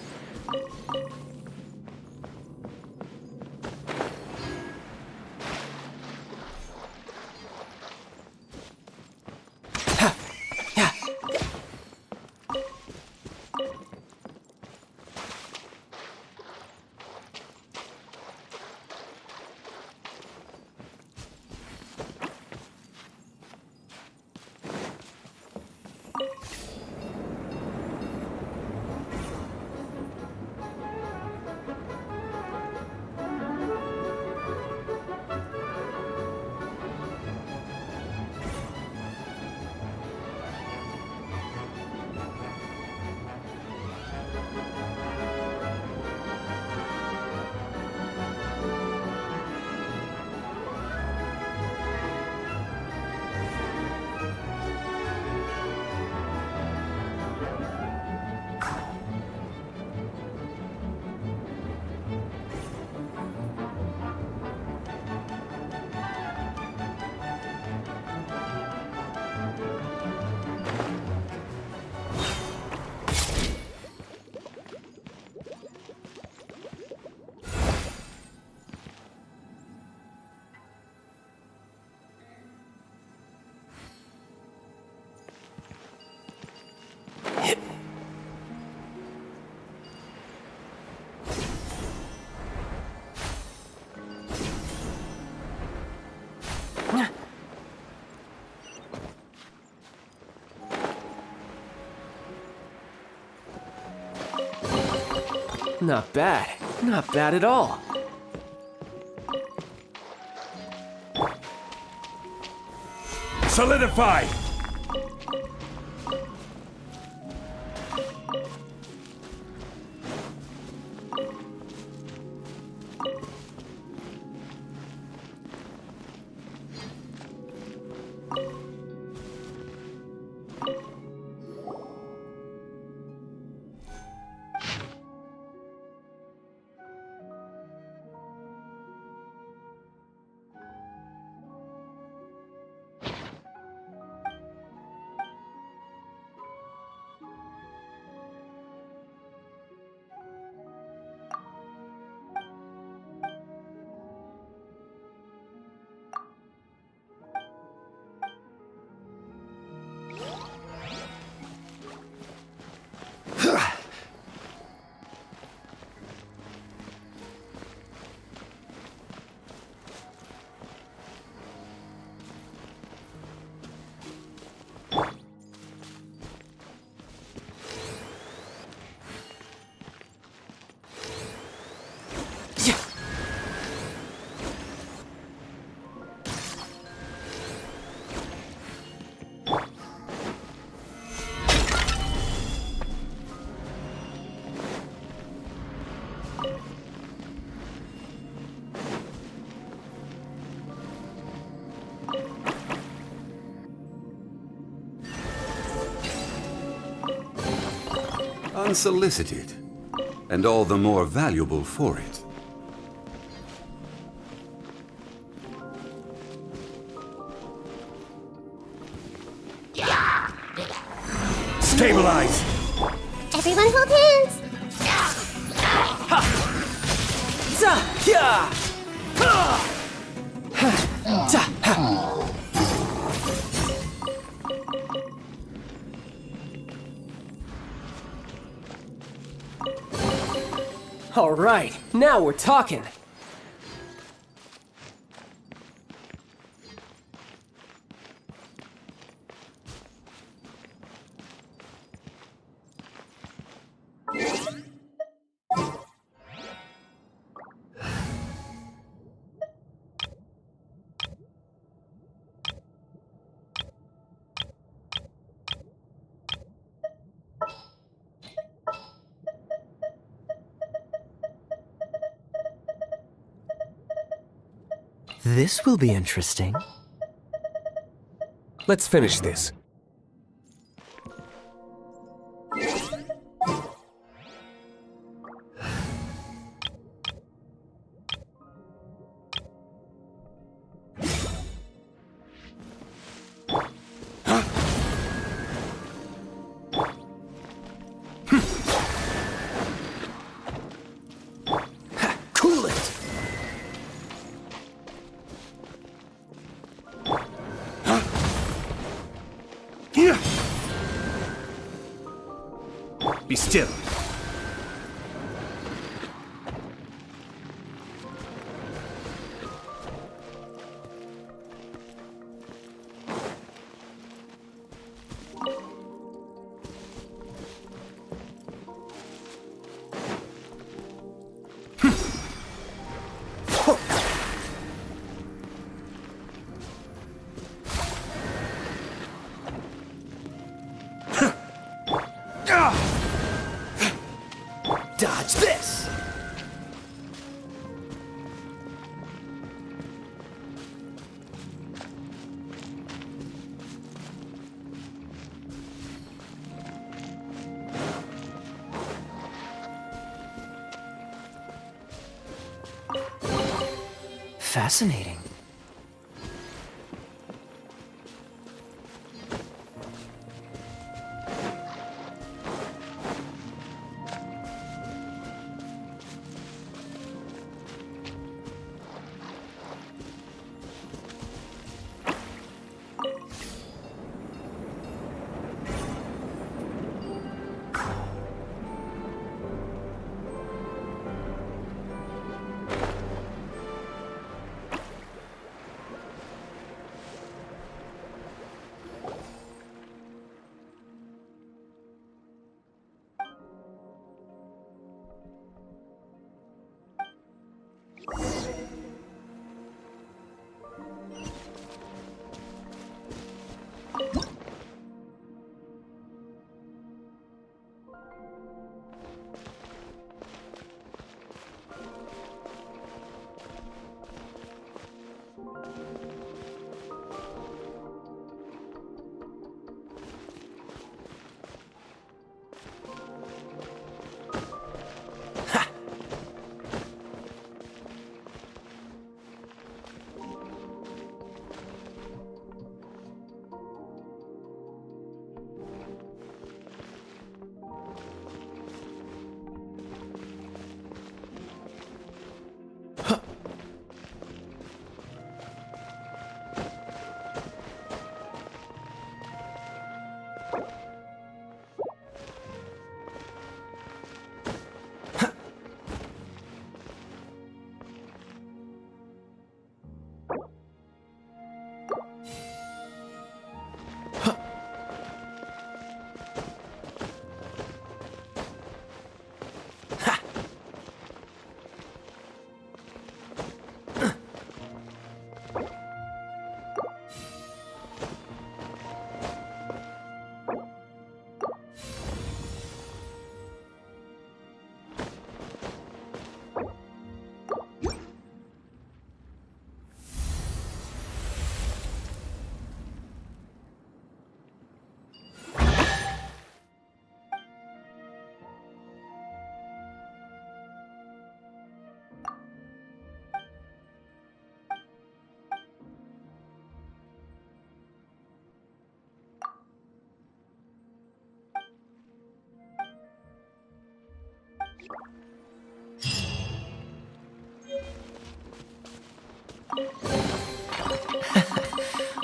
Not bad. Not bad at all. Solidify. Unsolicited, and all the more valuable for it. Stabilize! Everyone hold hands! All right, now we're talking. This will be interesting. Let's finish this. Cool it! Be still. Dodge this! Fascinating.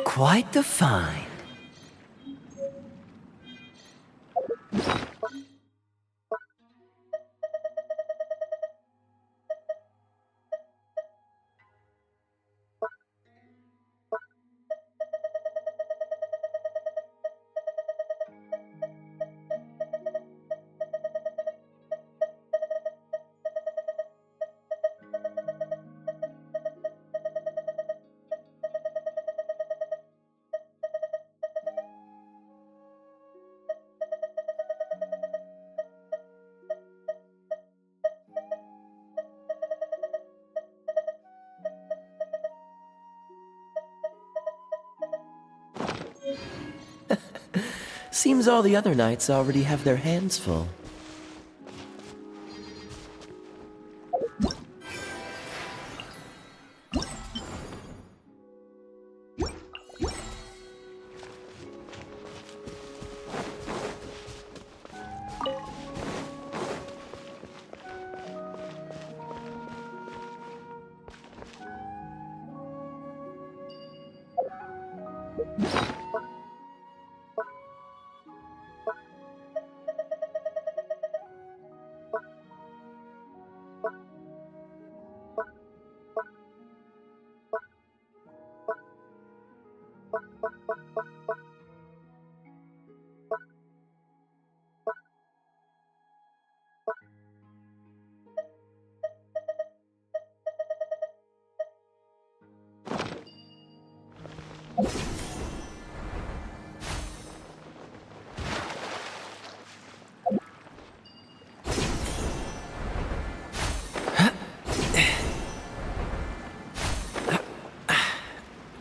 Quite the find. Seems all the other knights already have their hands full.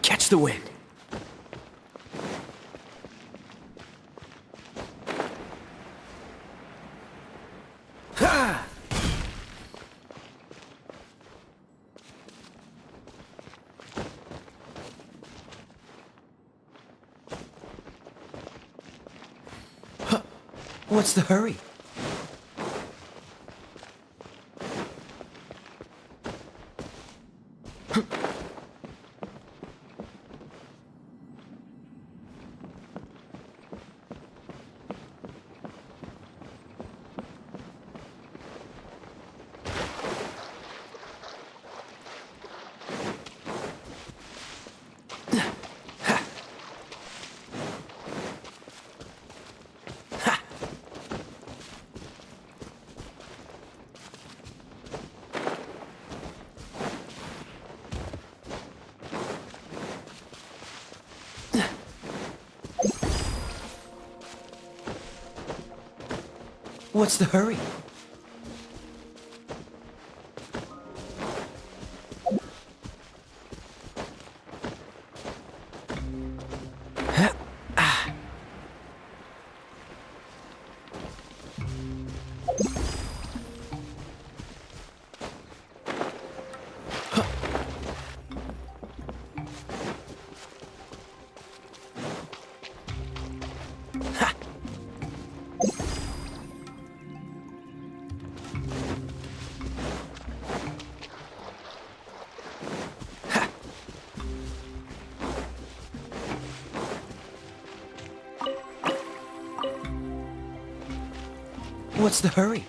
Catch the wind. Ha! What's the hurry? What's the hurry? What's the hurry?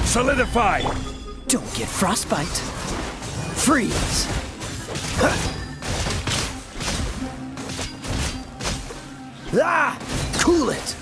Solidify! Don't get frostbite. Freeze! Ah! Cool it!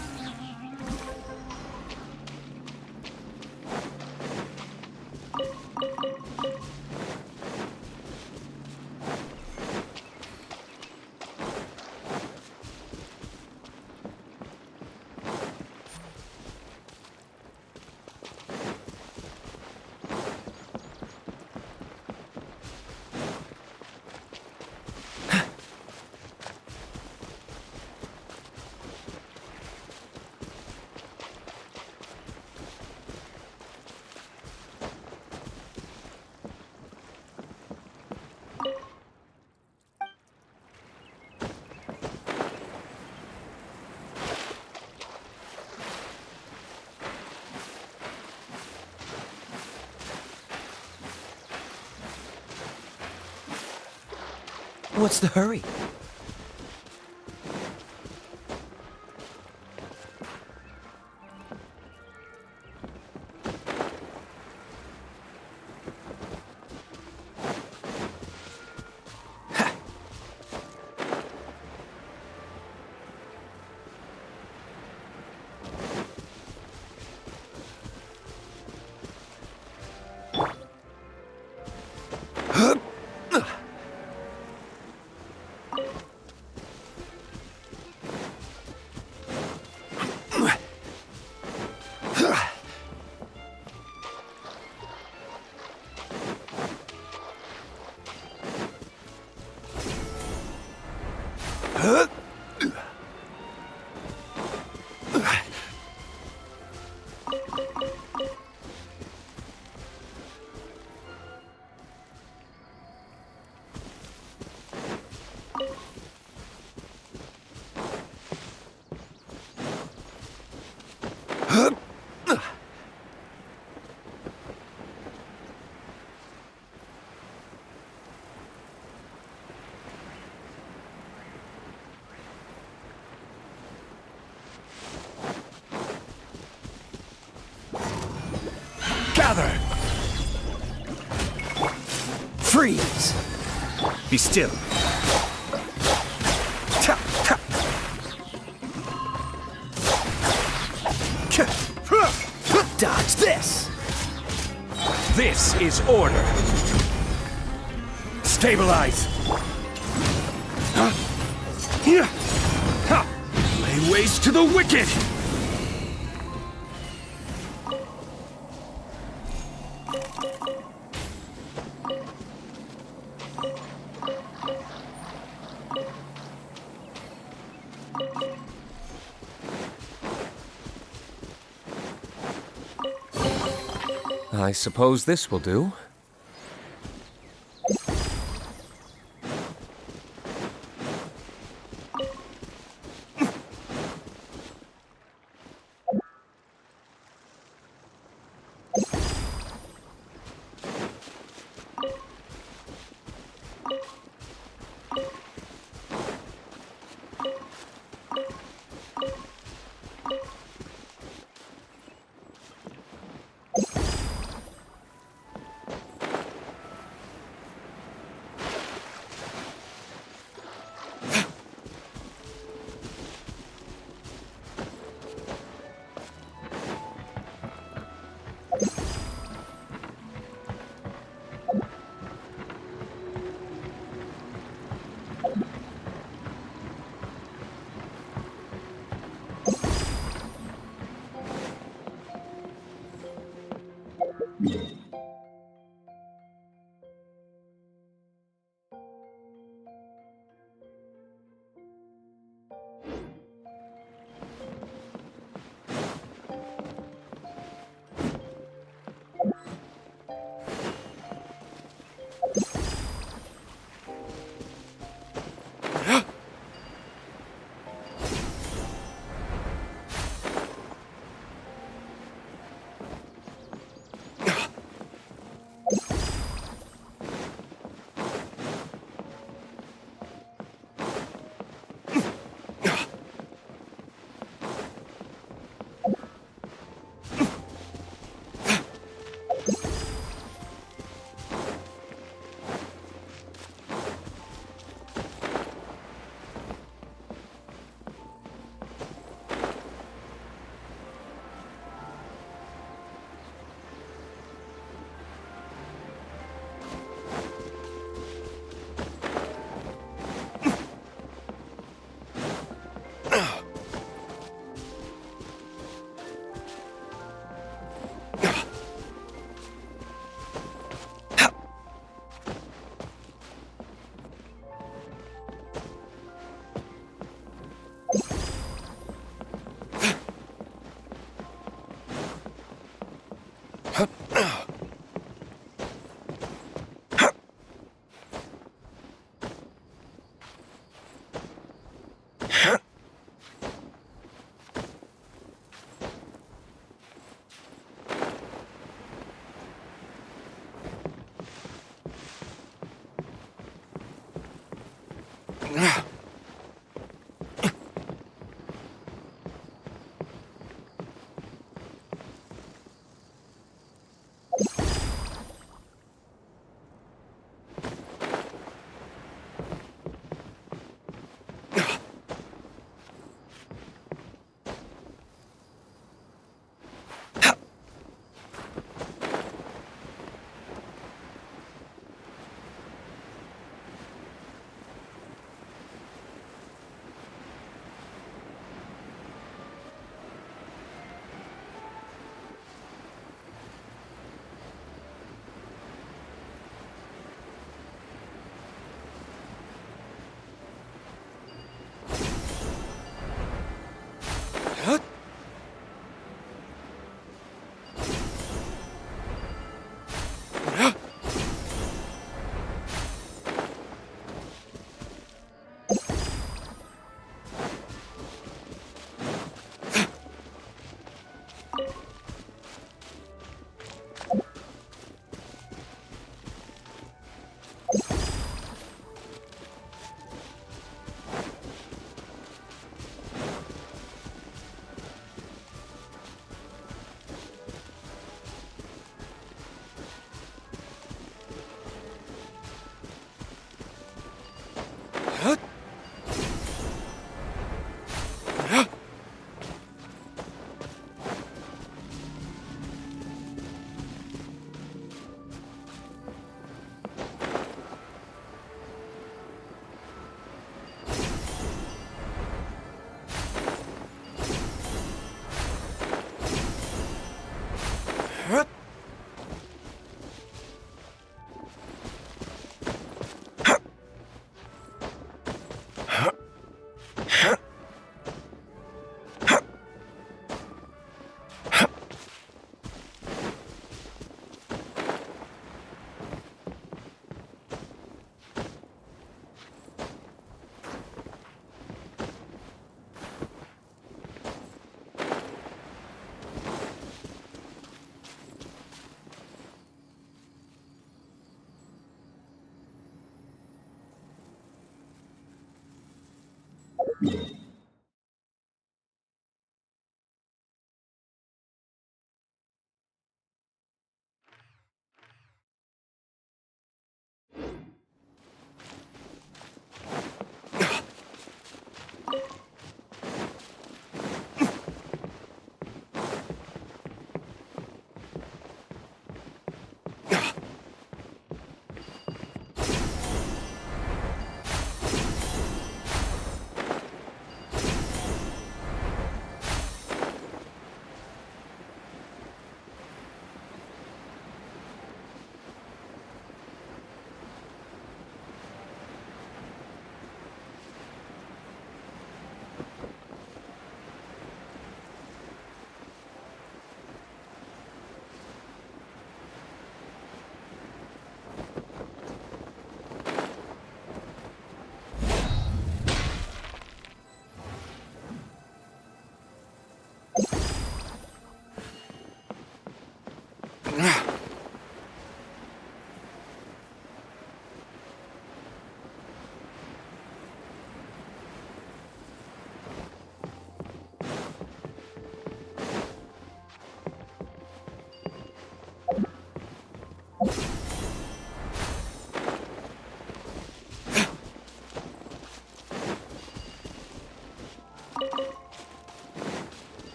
What's the hurry? Gather! Freeze! Be still. Dodge this! This is order. Stabilize. Lay waste to the wicked! I suppose this will do.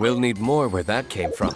We'll need more where that came from.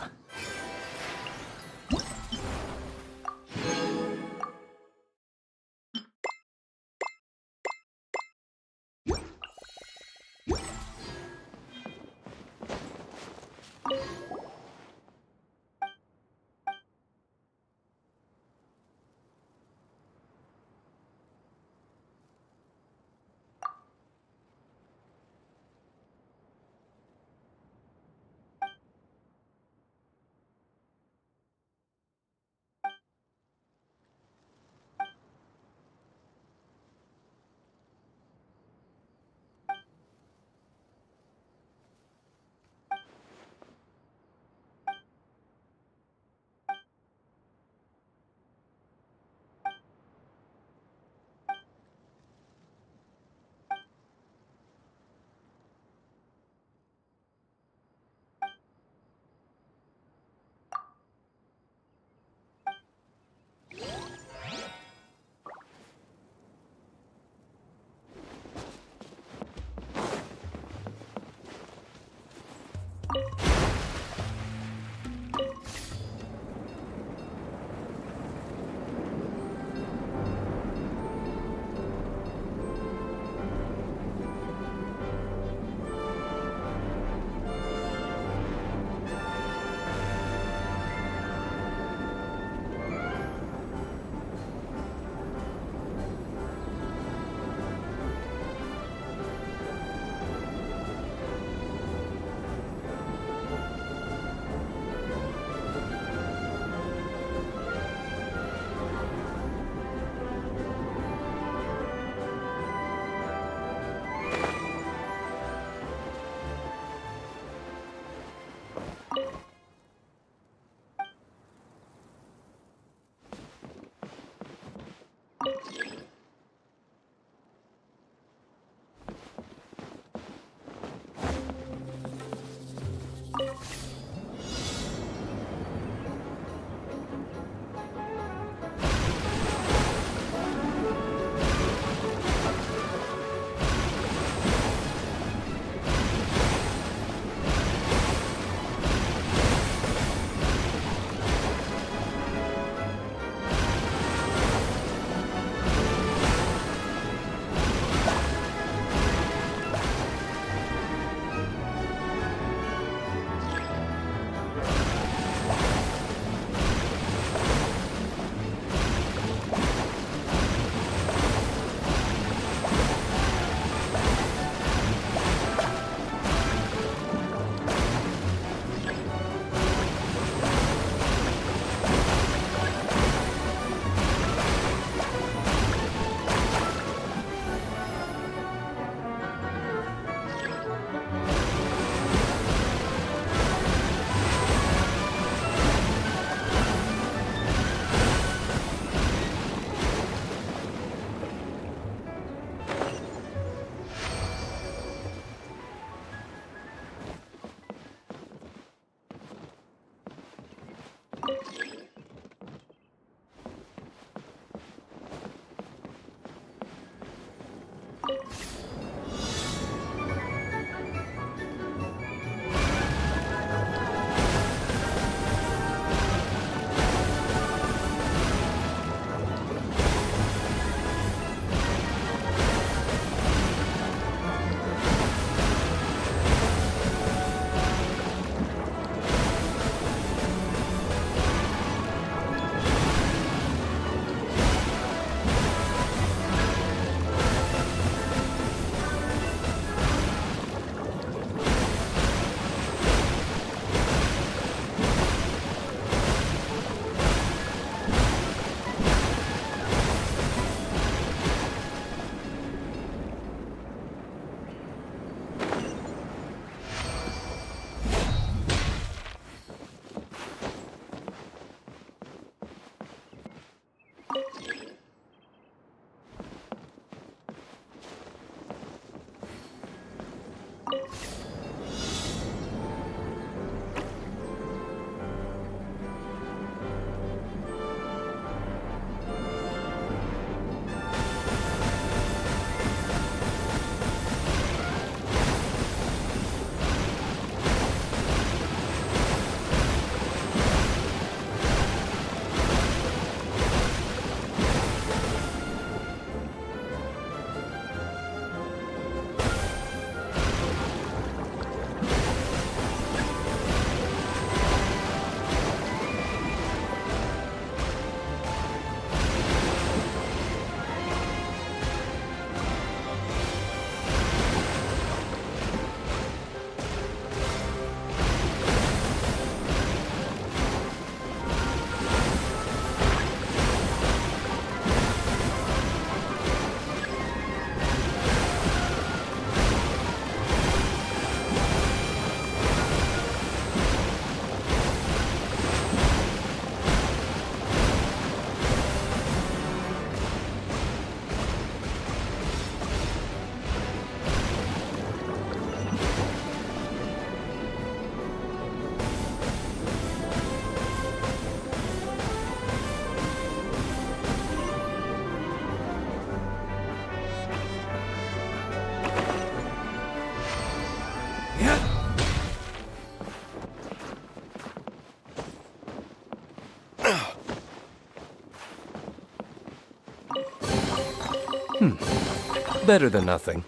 Better than nothing.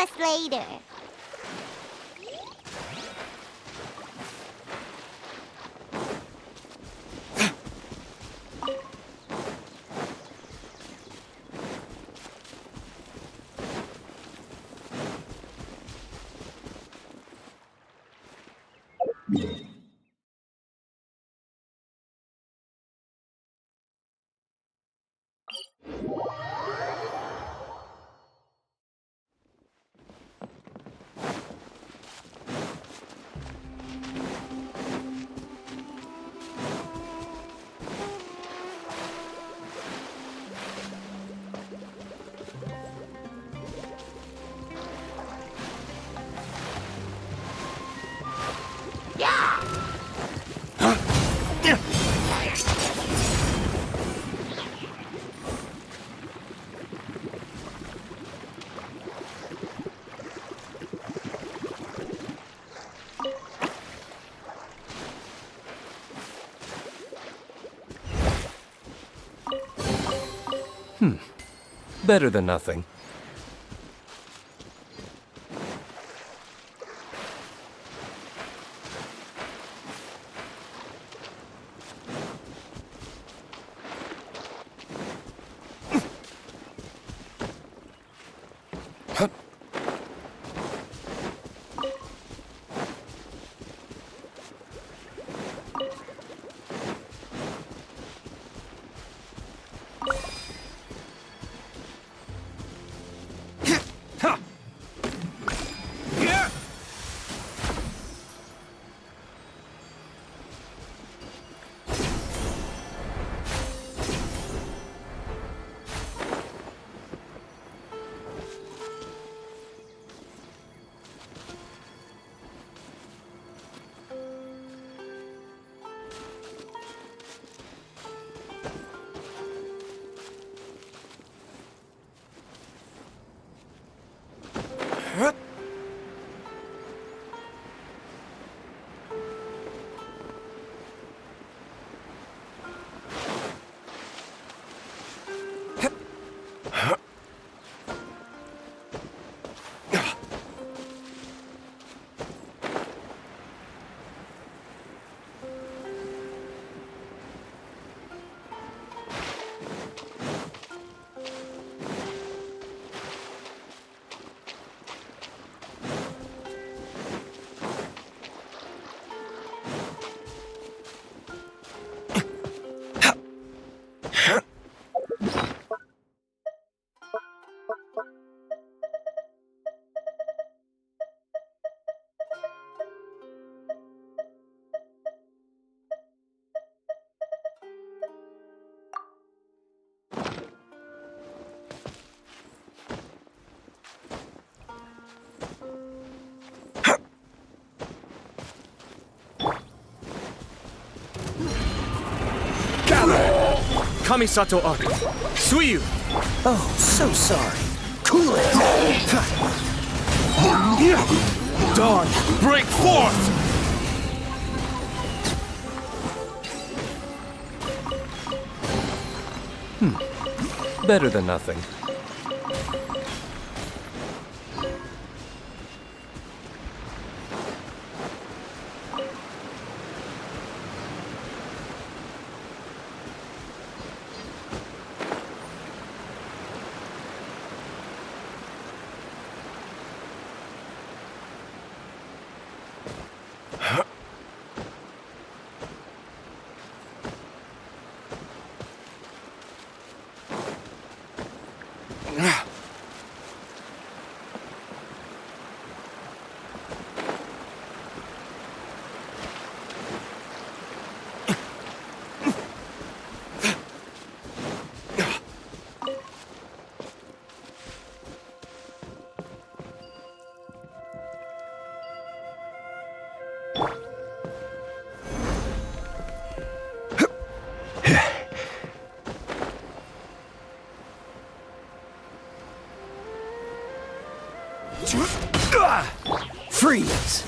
us later. Better than nothing. Kamisato Aku. Suiyu! Oh, so sorry. Cool it! Dawn, break forth! Better than nothing. Freeze!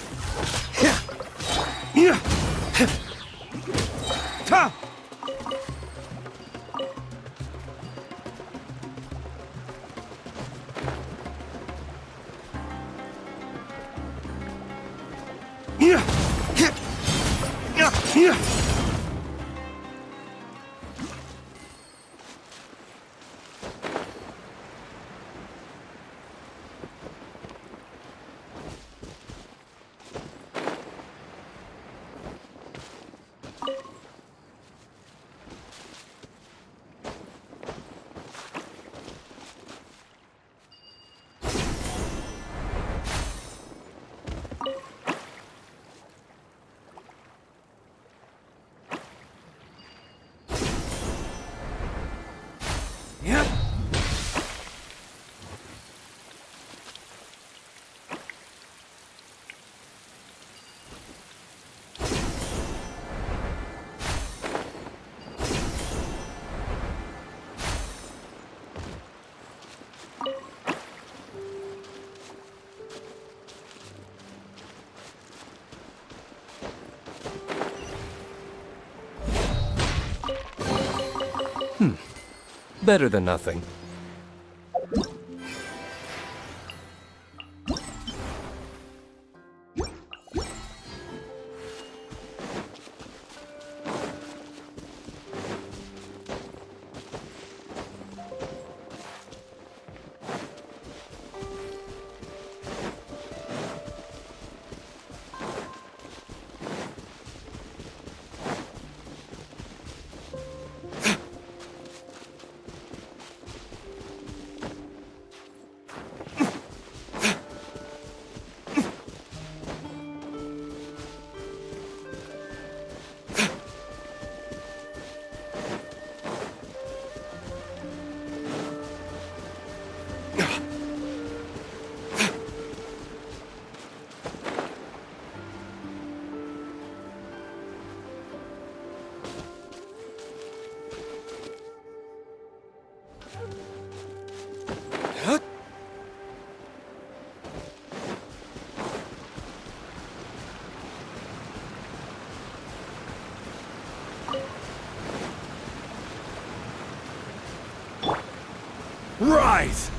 Better than nothing. Rise!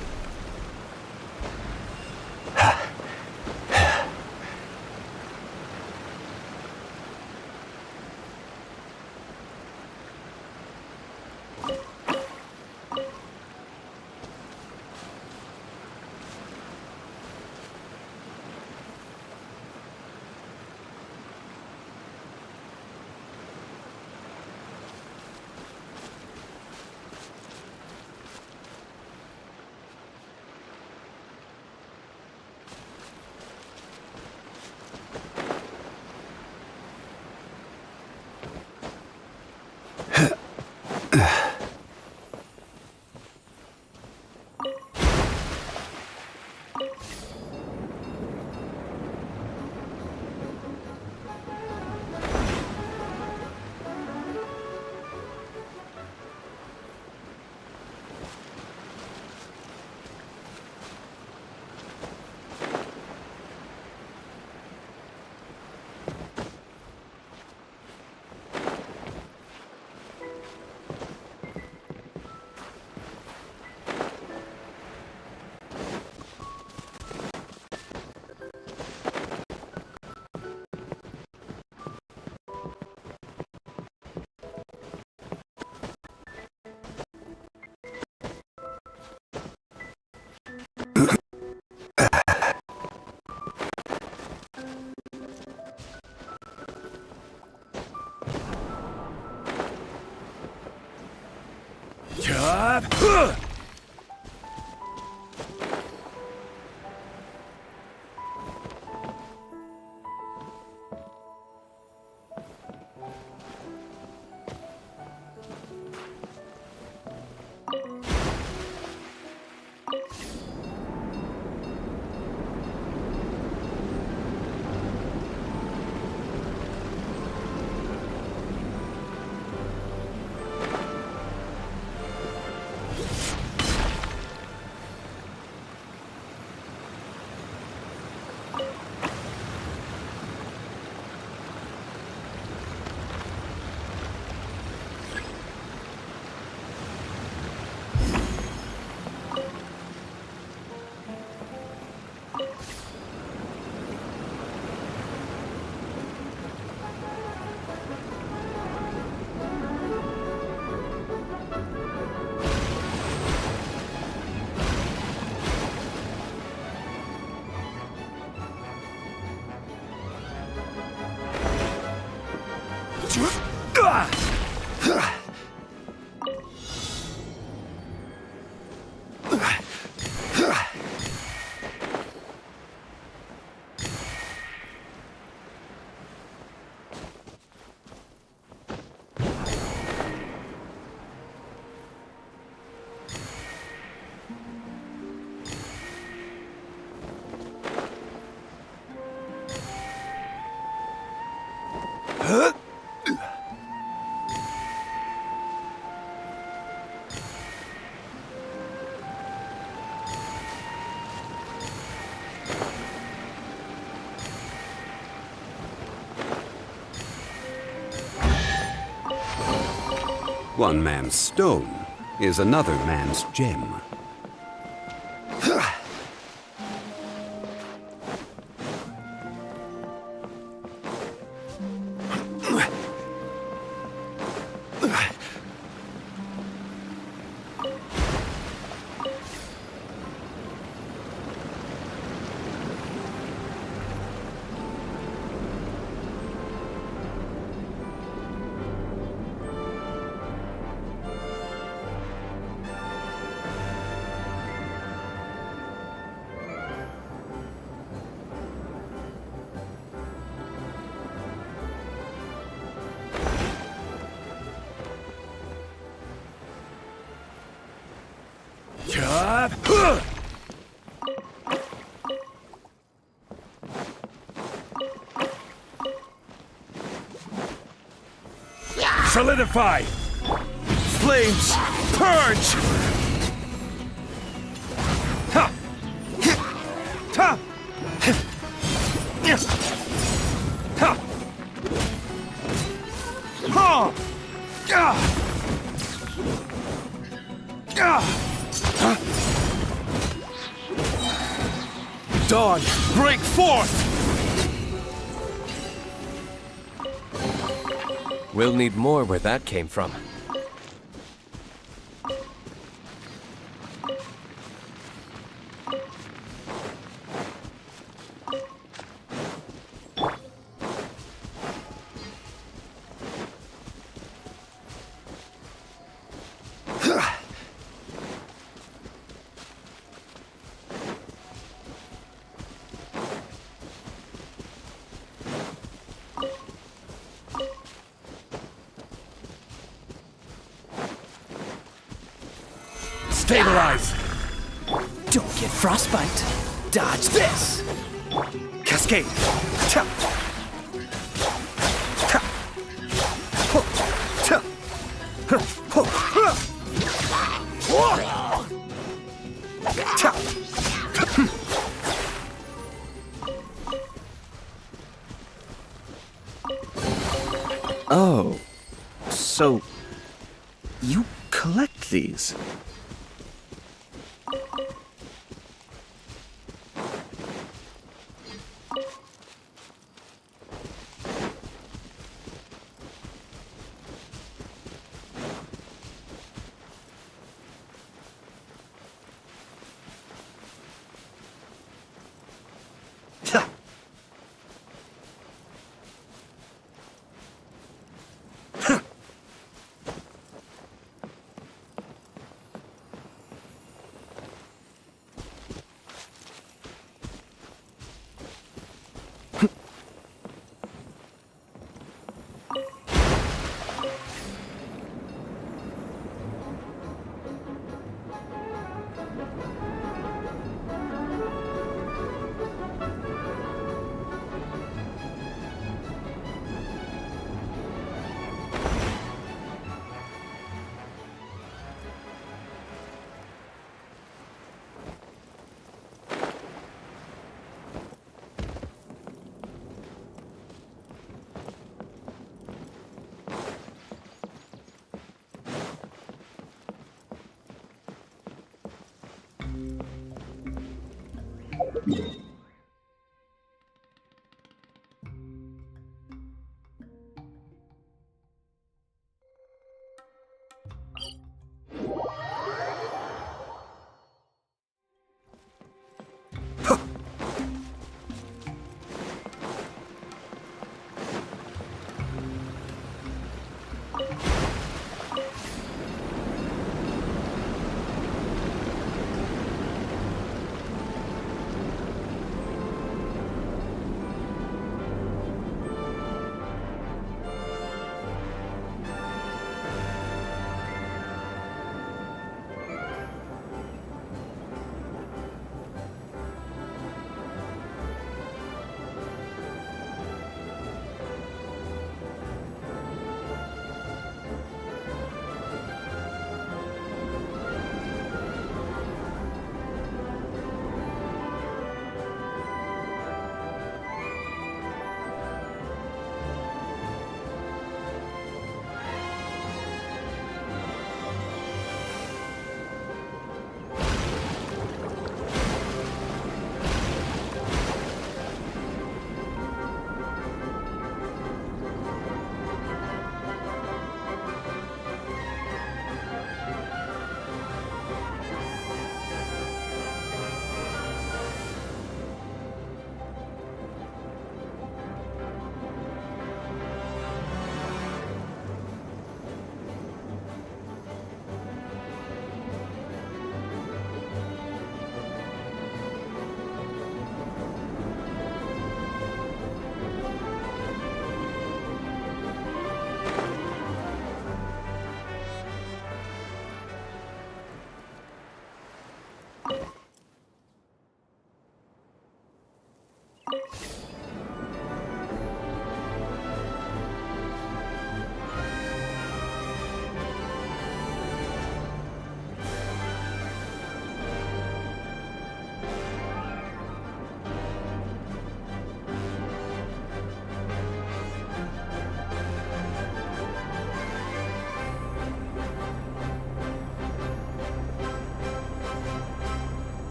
One man's stone is another man's gem. Solidify! Flames, purge! Ha! Ha! Ha! Ha! Dawn, break forth! We'll need more where that came from. Stabilize! Don't get frostbite. Dodge this! Cascade! Ta! Ta! Ho! Ta! Huh! Ho! Huh! Whoa! Ta! Oh, so you collect these?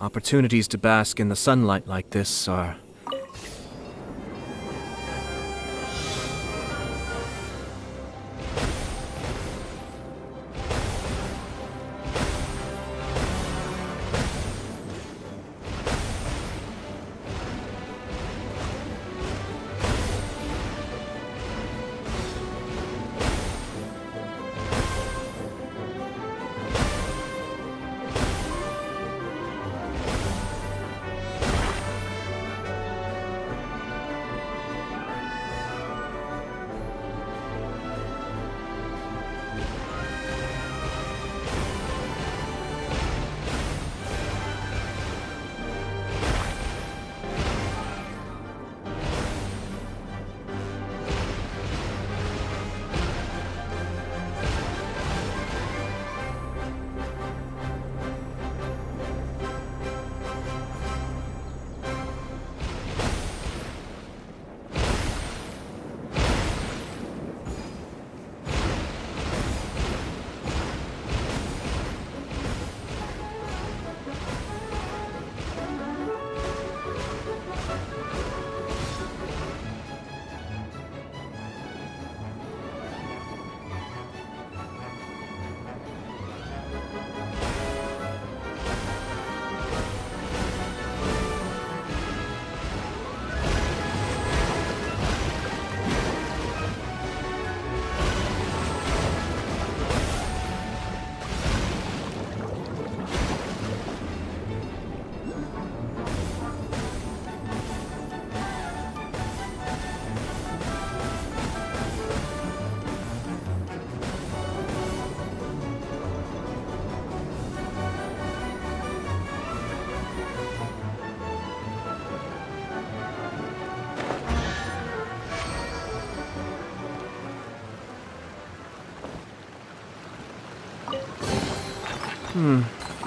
Opportunities to bask in the sunlight like this are...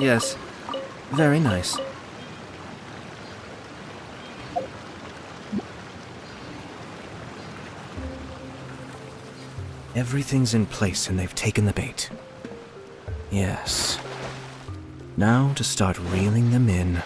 Yes. Very nice. Everything's in place and they've taken the bait. Yes. Now to start reeling them in.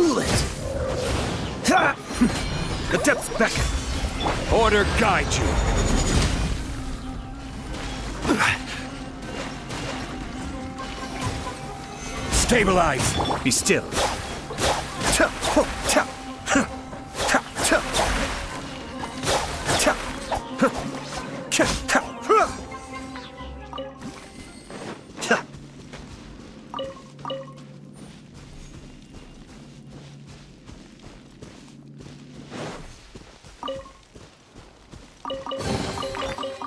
Cool it! Ha! The depths beckon. Order guide you. Stabilize! Be still. Ta, ho, ta, huh, ta, ta. Ta, huh, ka, ta, huh. Ta.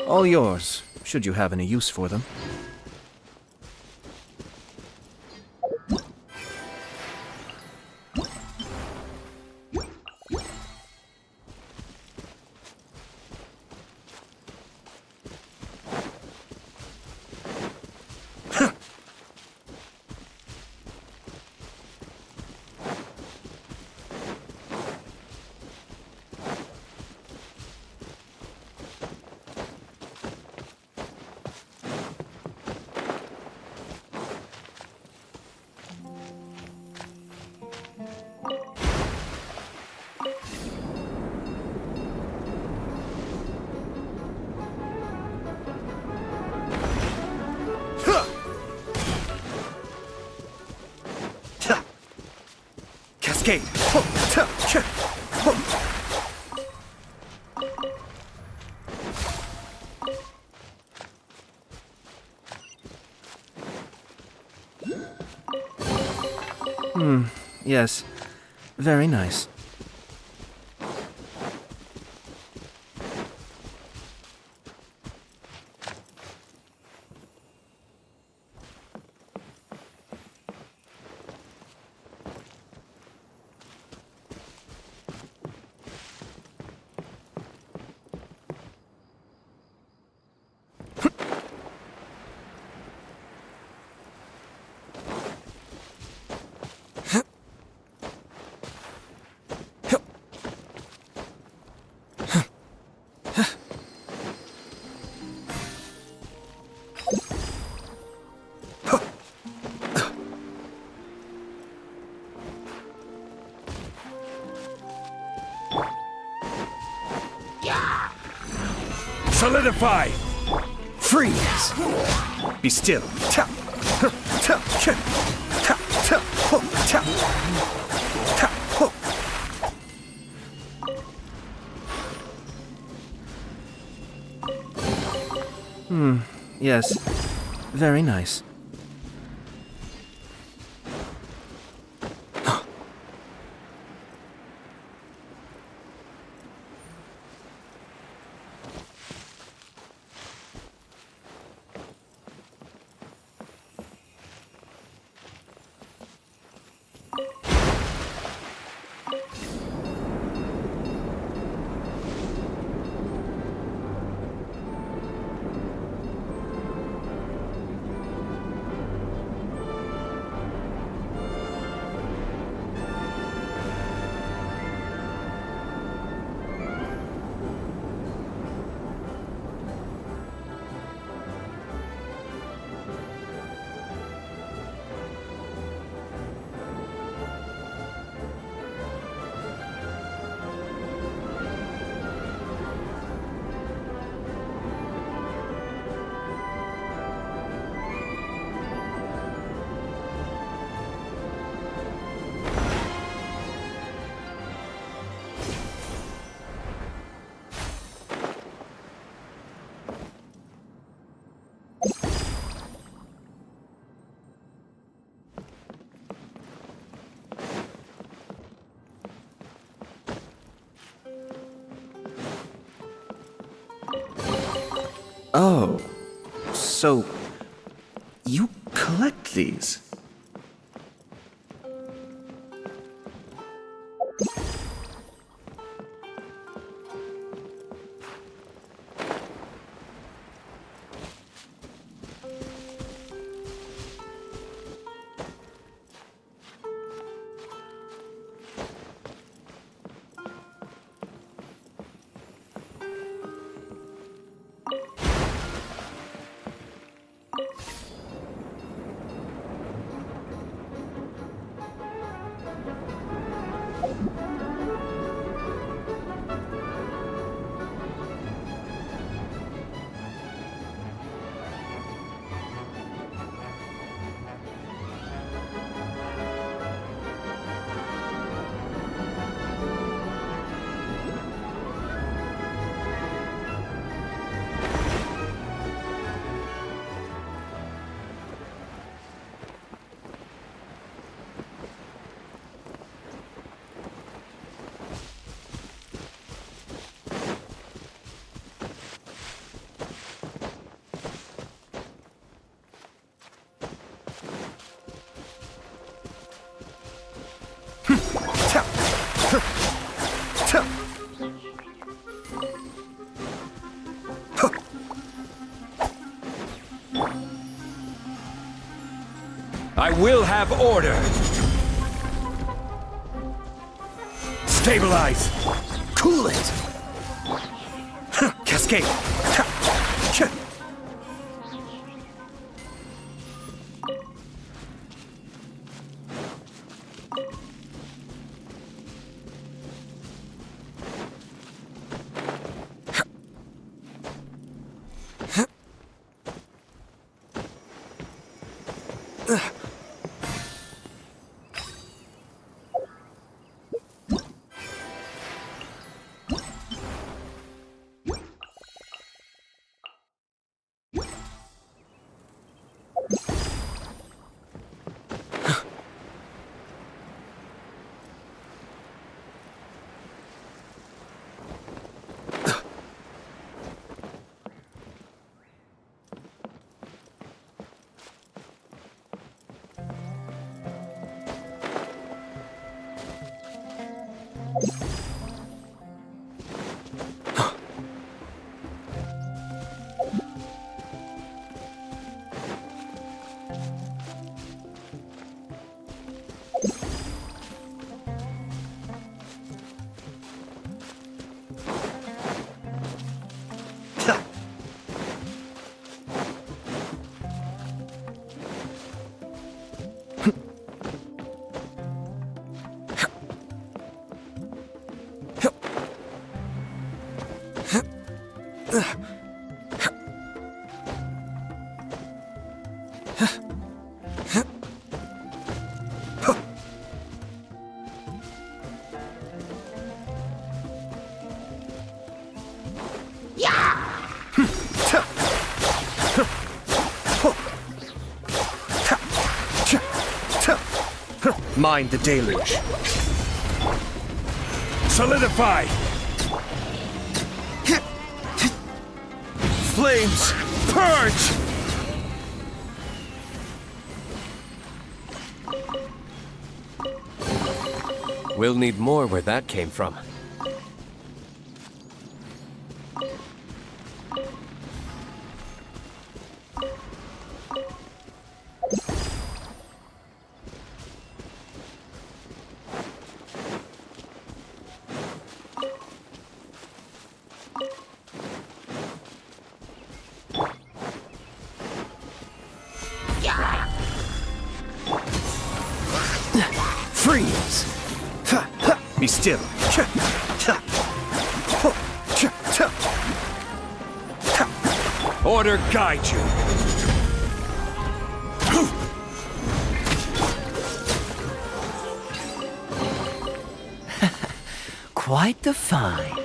All yours, should you have any use for them. Cascade! Ho, ta, cha, ho. Yes. Very nice. Solidify! Freeze! Be still. Ta, huh, ta, cha, ta, ta, ho, ta, ta, ho. Yes. Very nice. Oh, so you collect these? will have order! Stabilize! Cool it! Cascade! Mind the deluge. Solidify! Flames, purge! We'll need more where that came from. Freeze! Be still. Order guide you. Quite the find.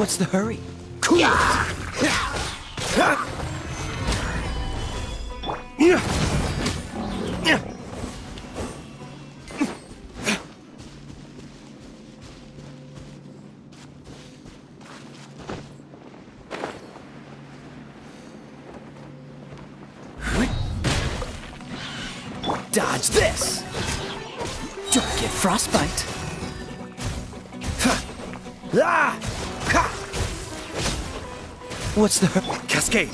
What's the hurry? Cool it! Dodge this! Don't get frostbite. Ah! Ha! What's the Cascade!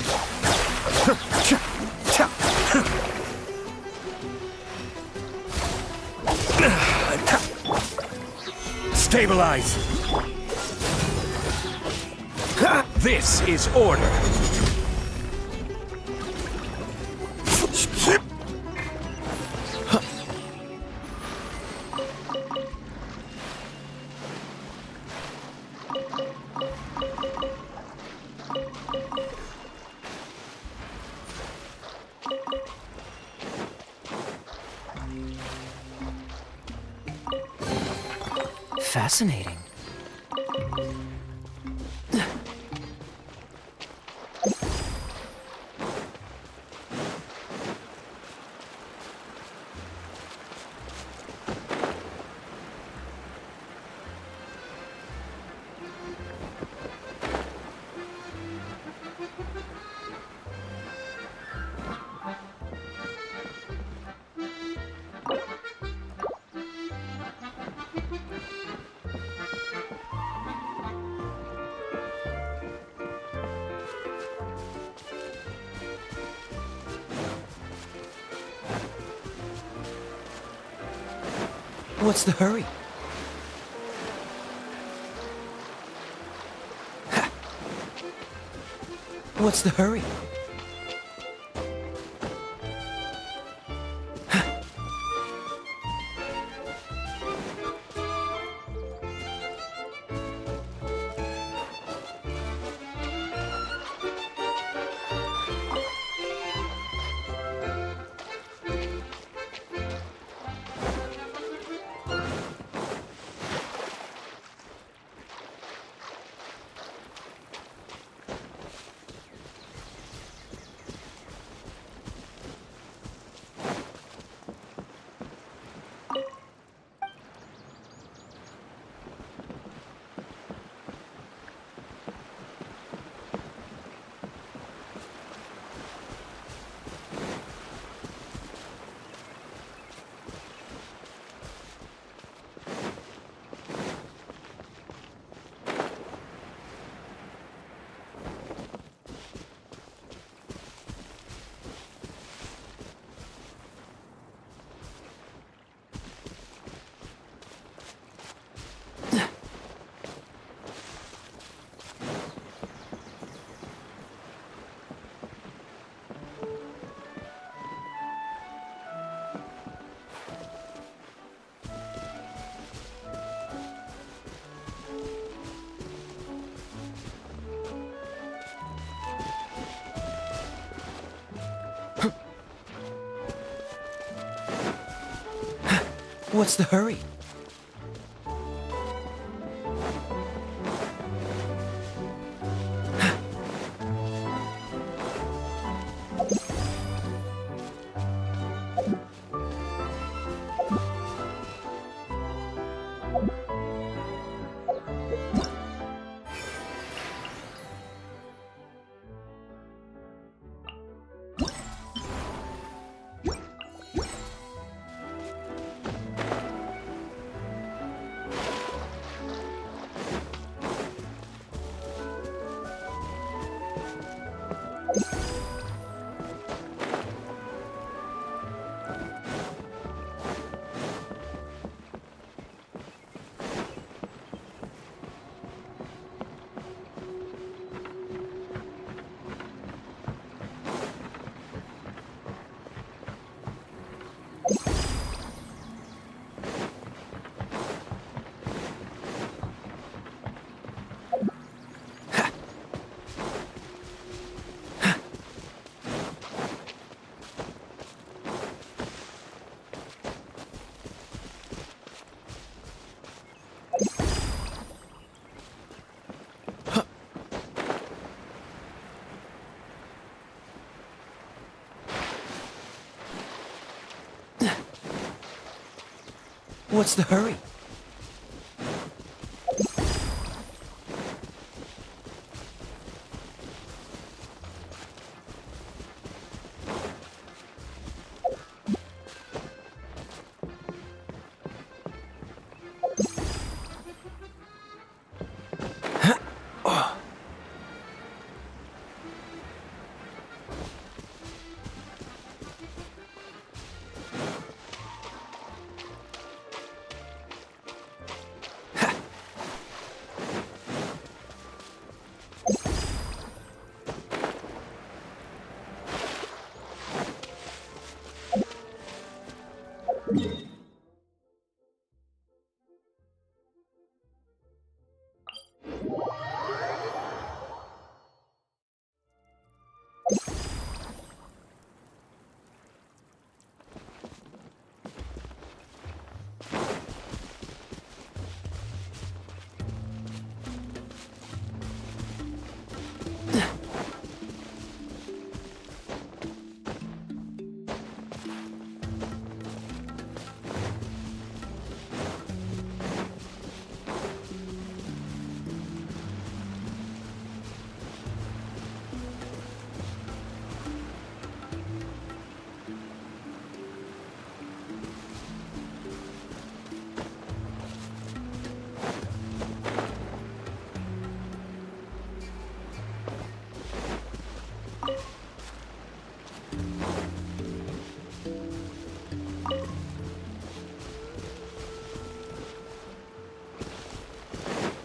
Stabilize! This is order! Fascinating. What's the hurry? Ha. What's the hurry? What's the hurry? What's the hurry?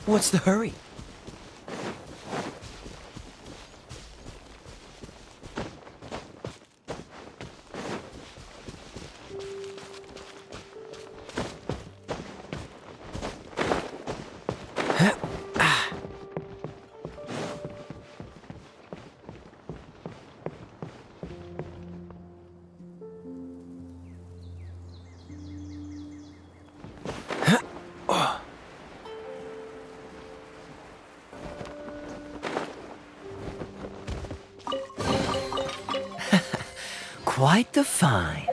What's the hurry? Quite the find.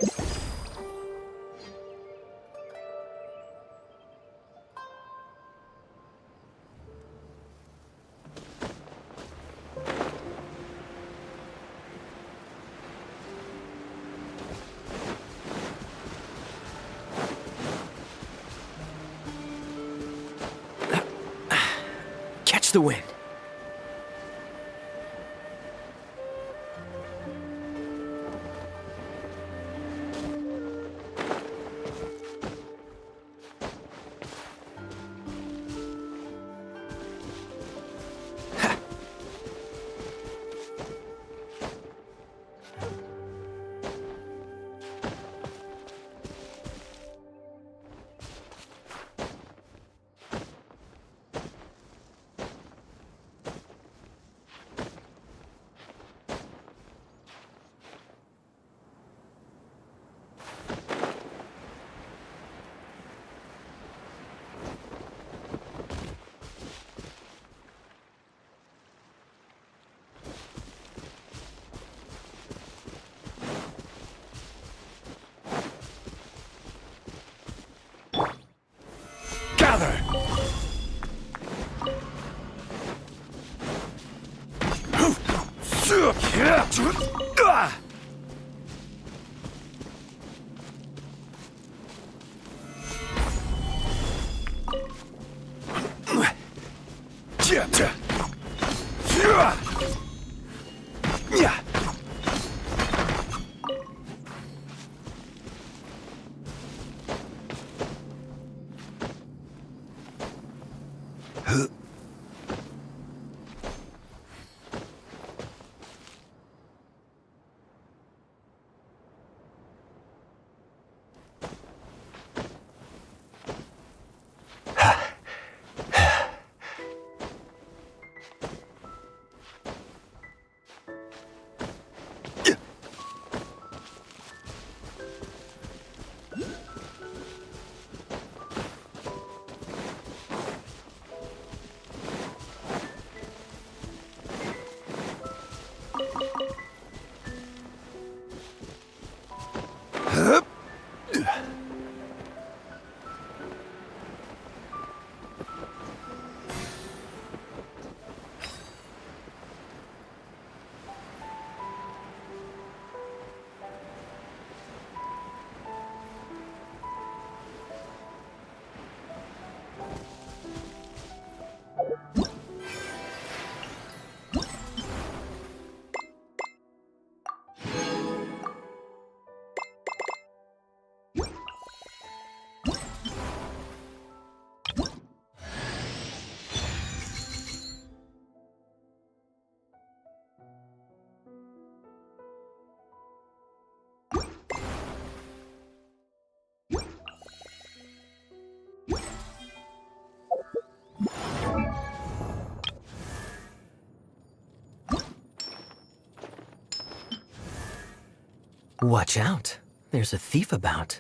Catch the wind. Gather! Watch out. There's a thief about.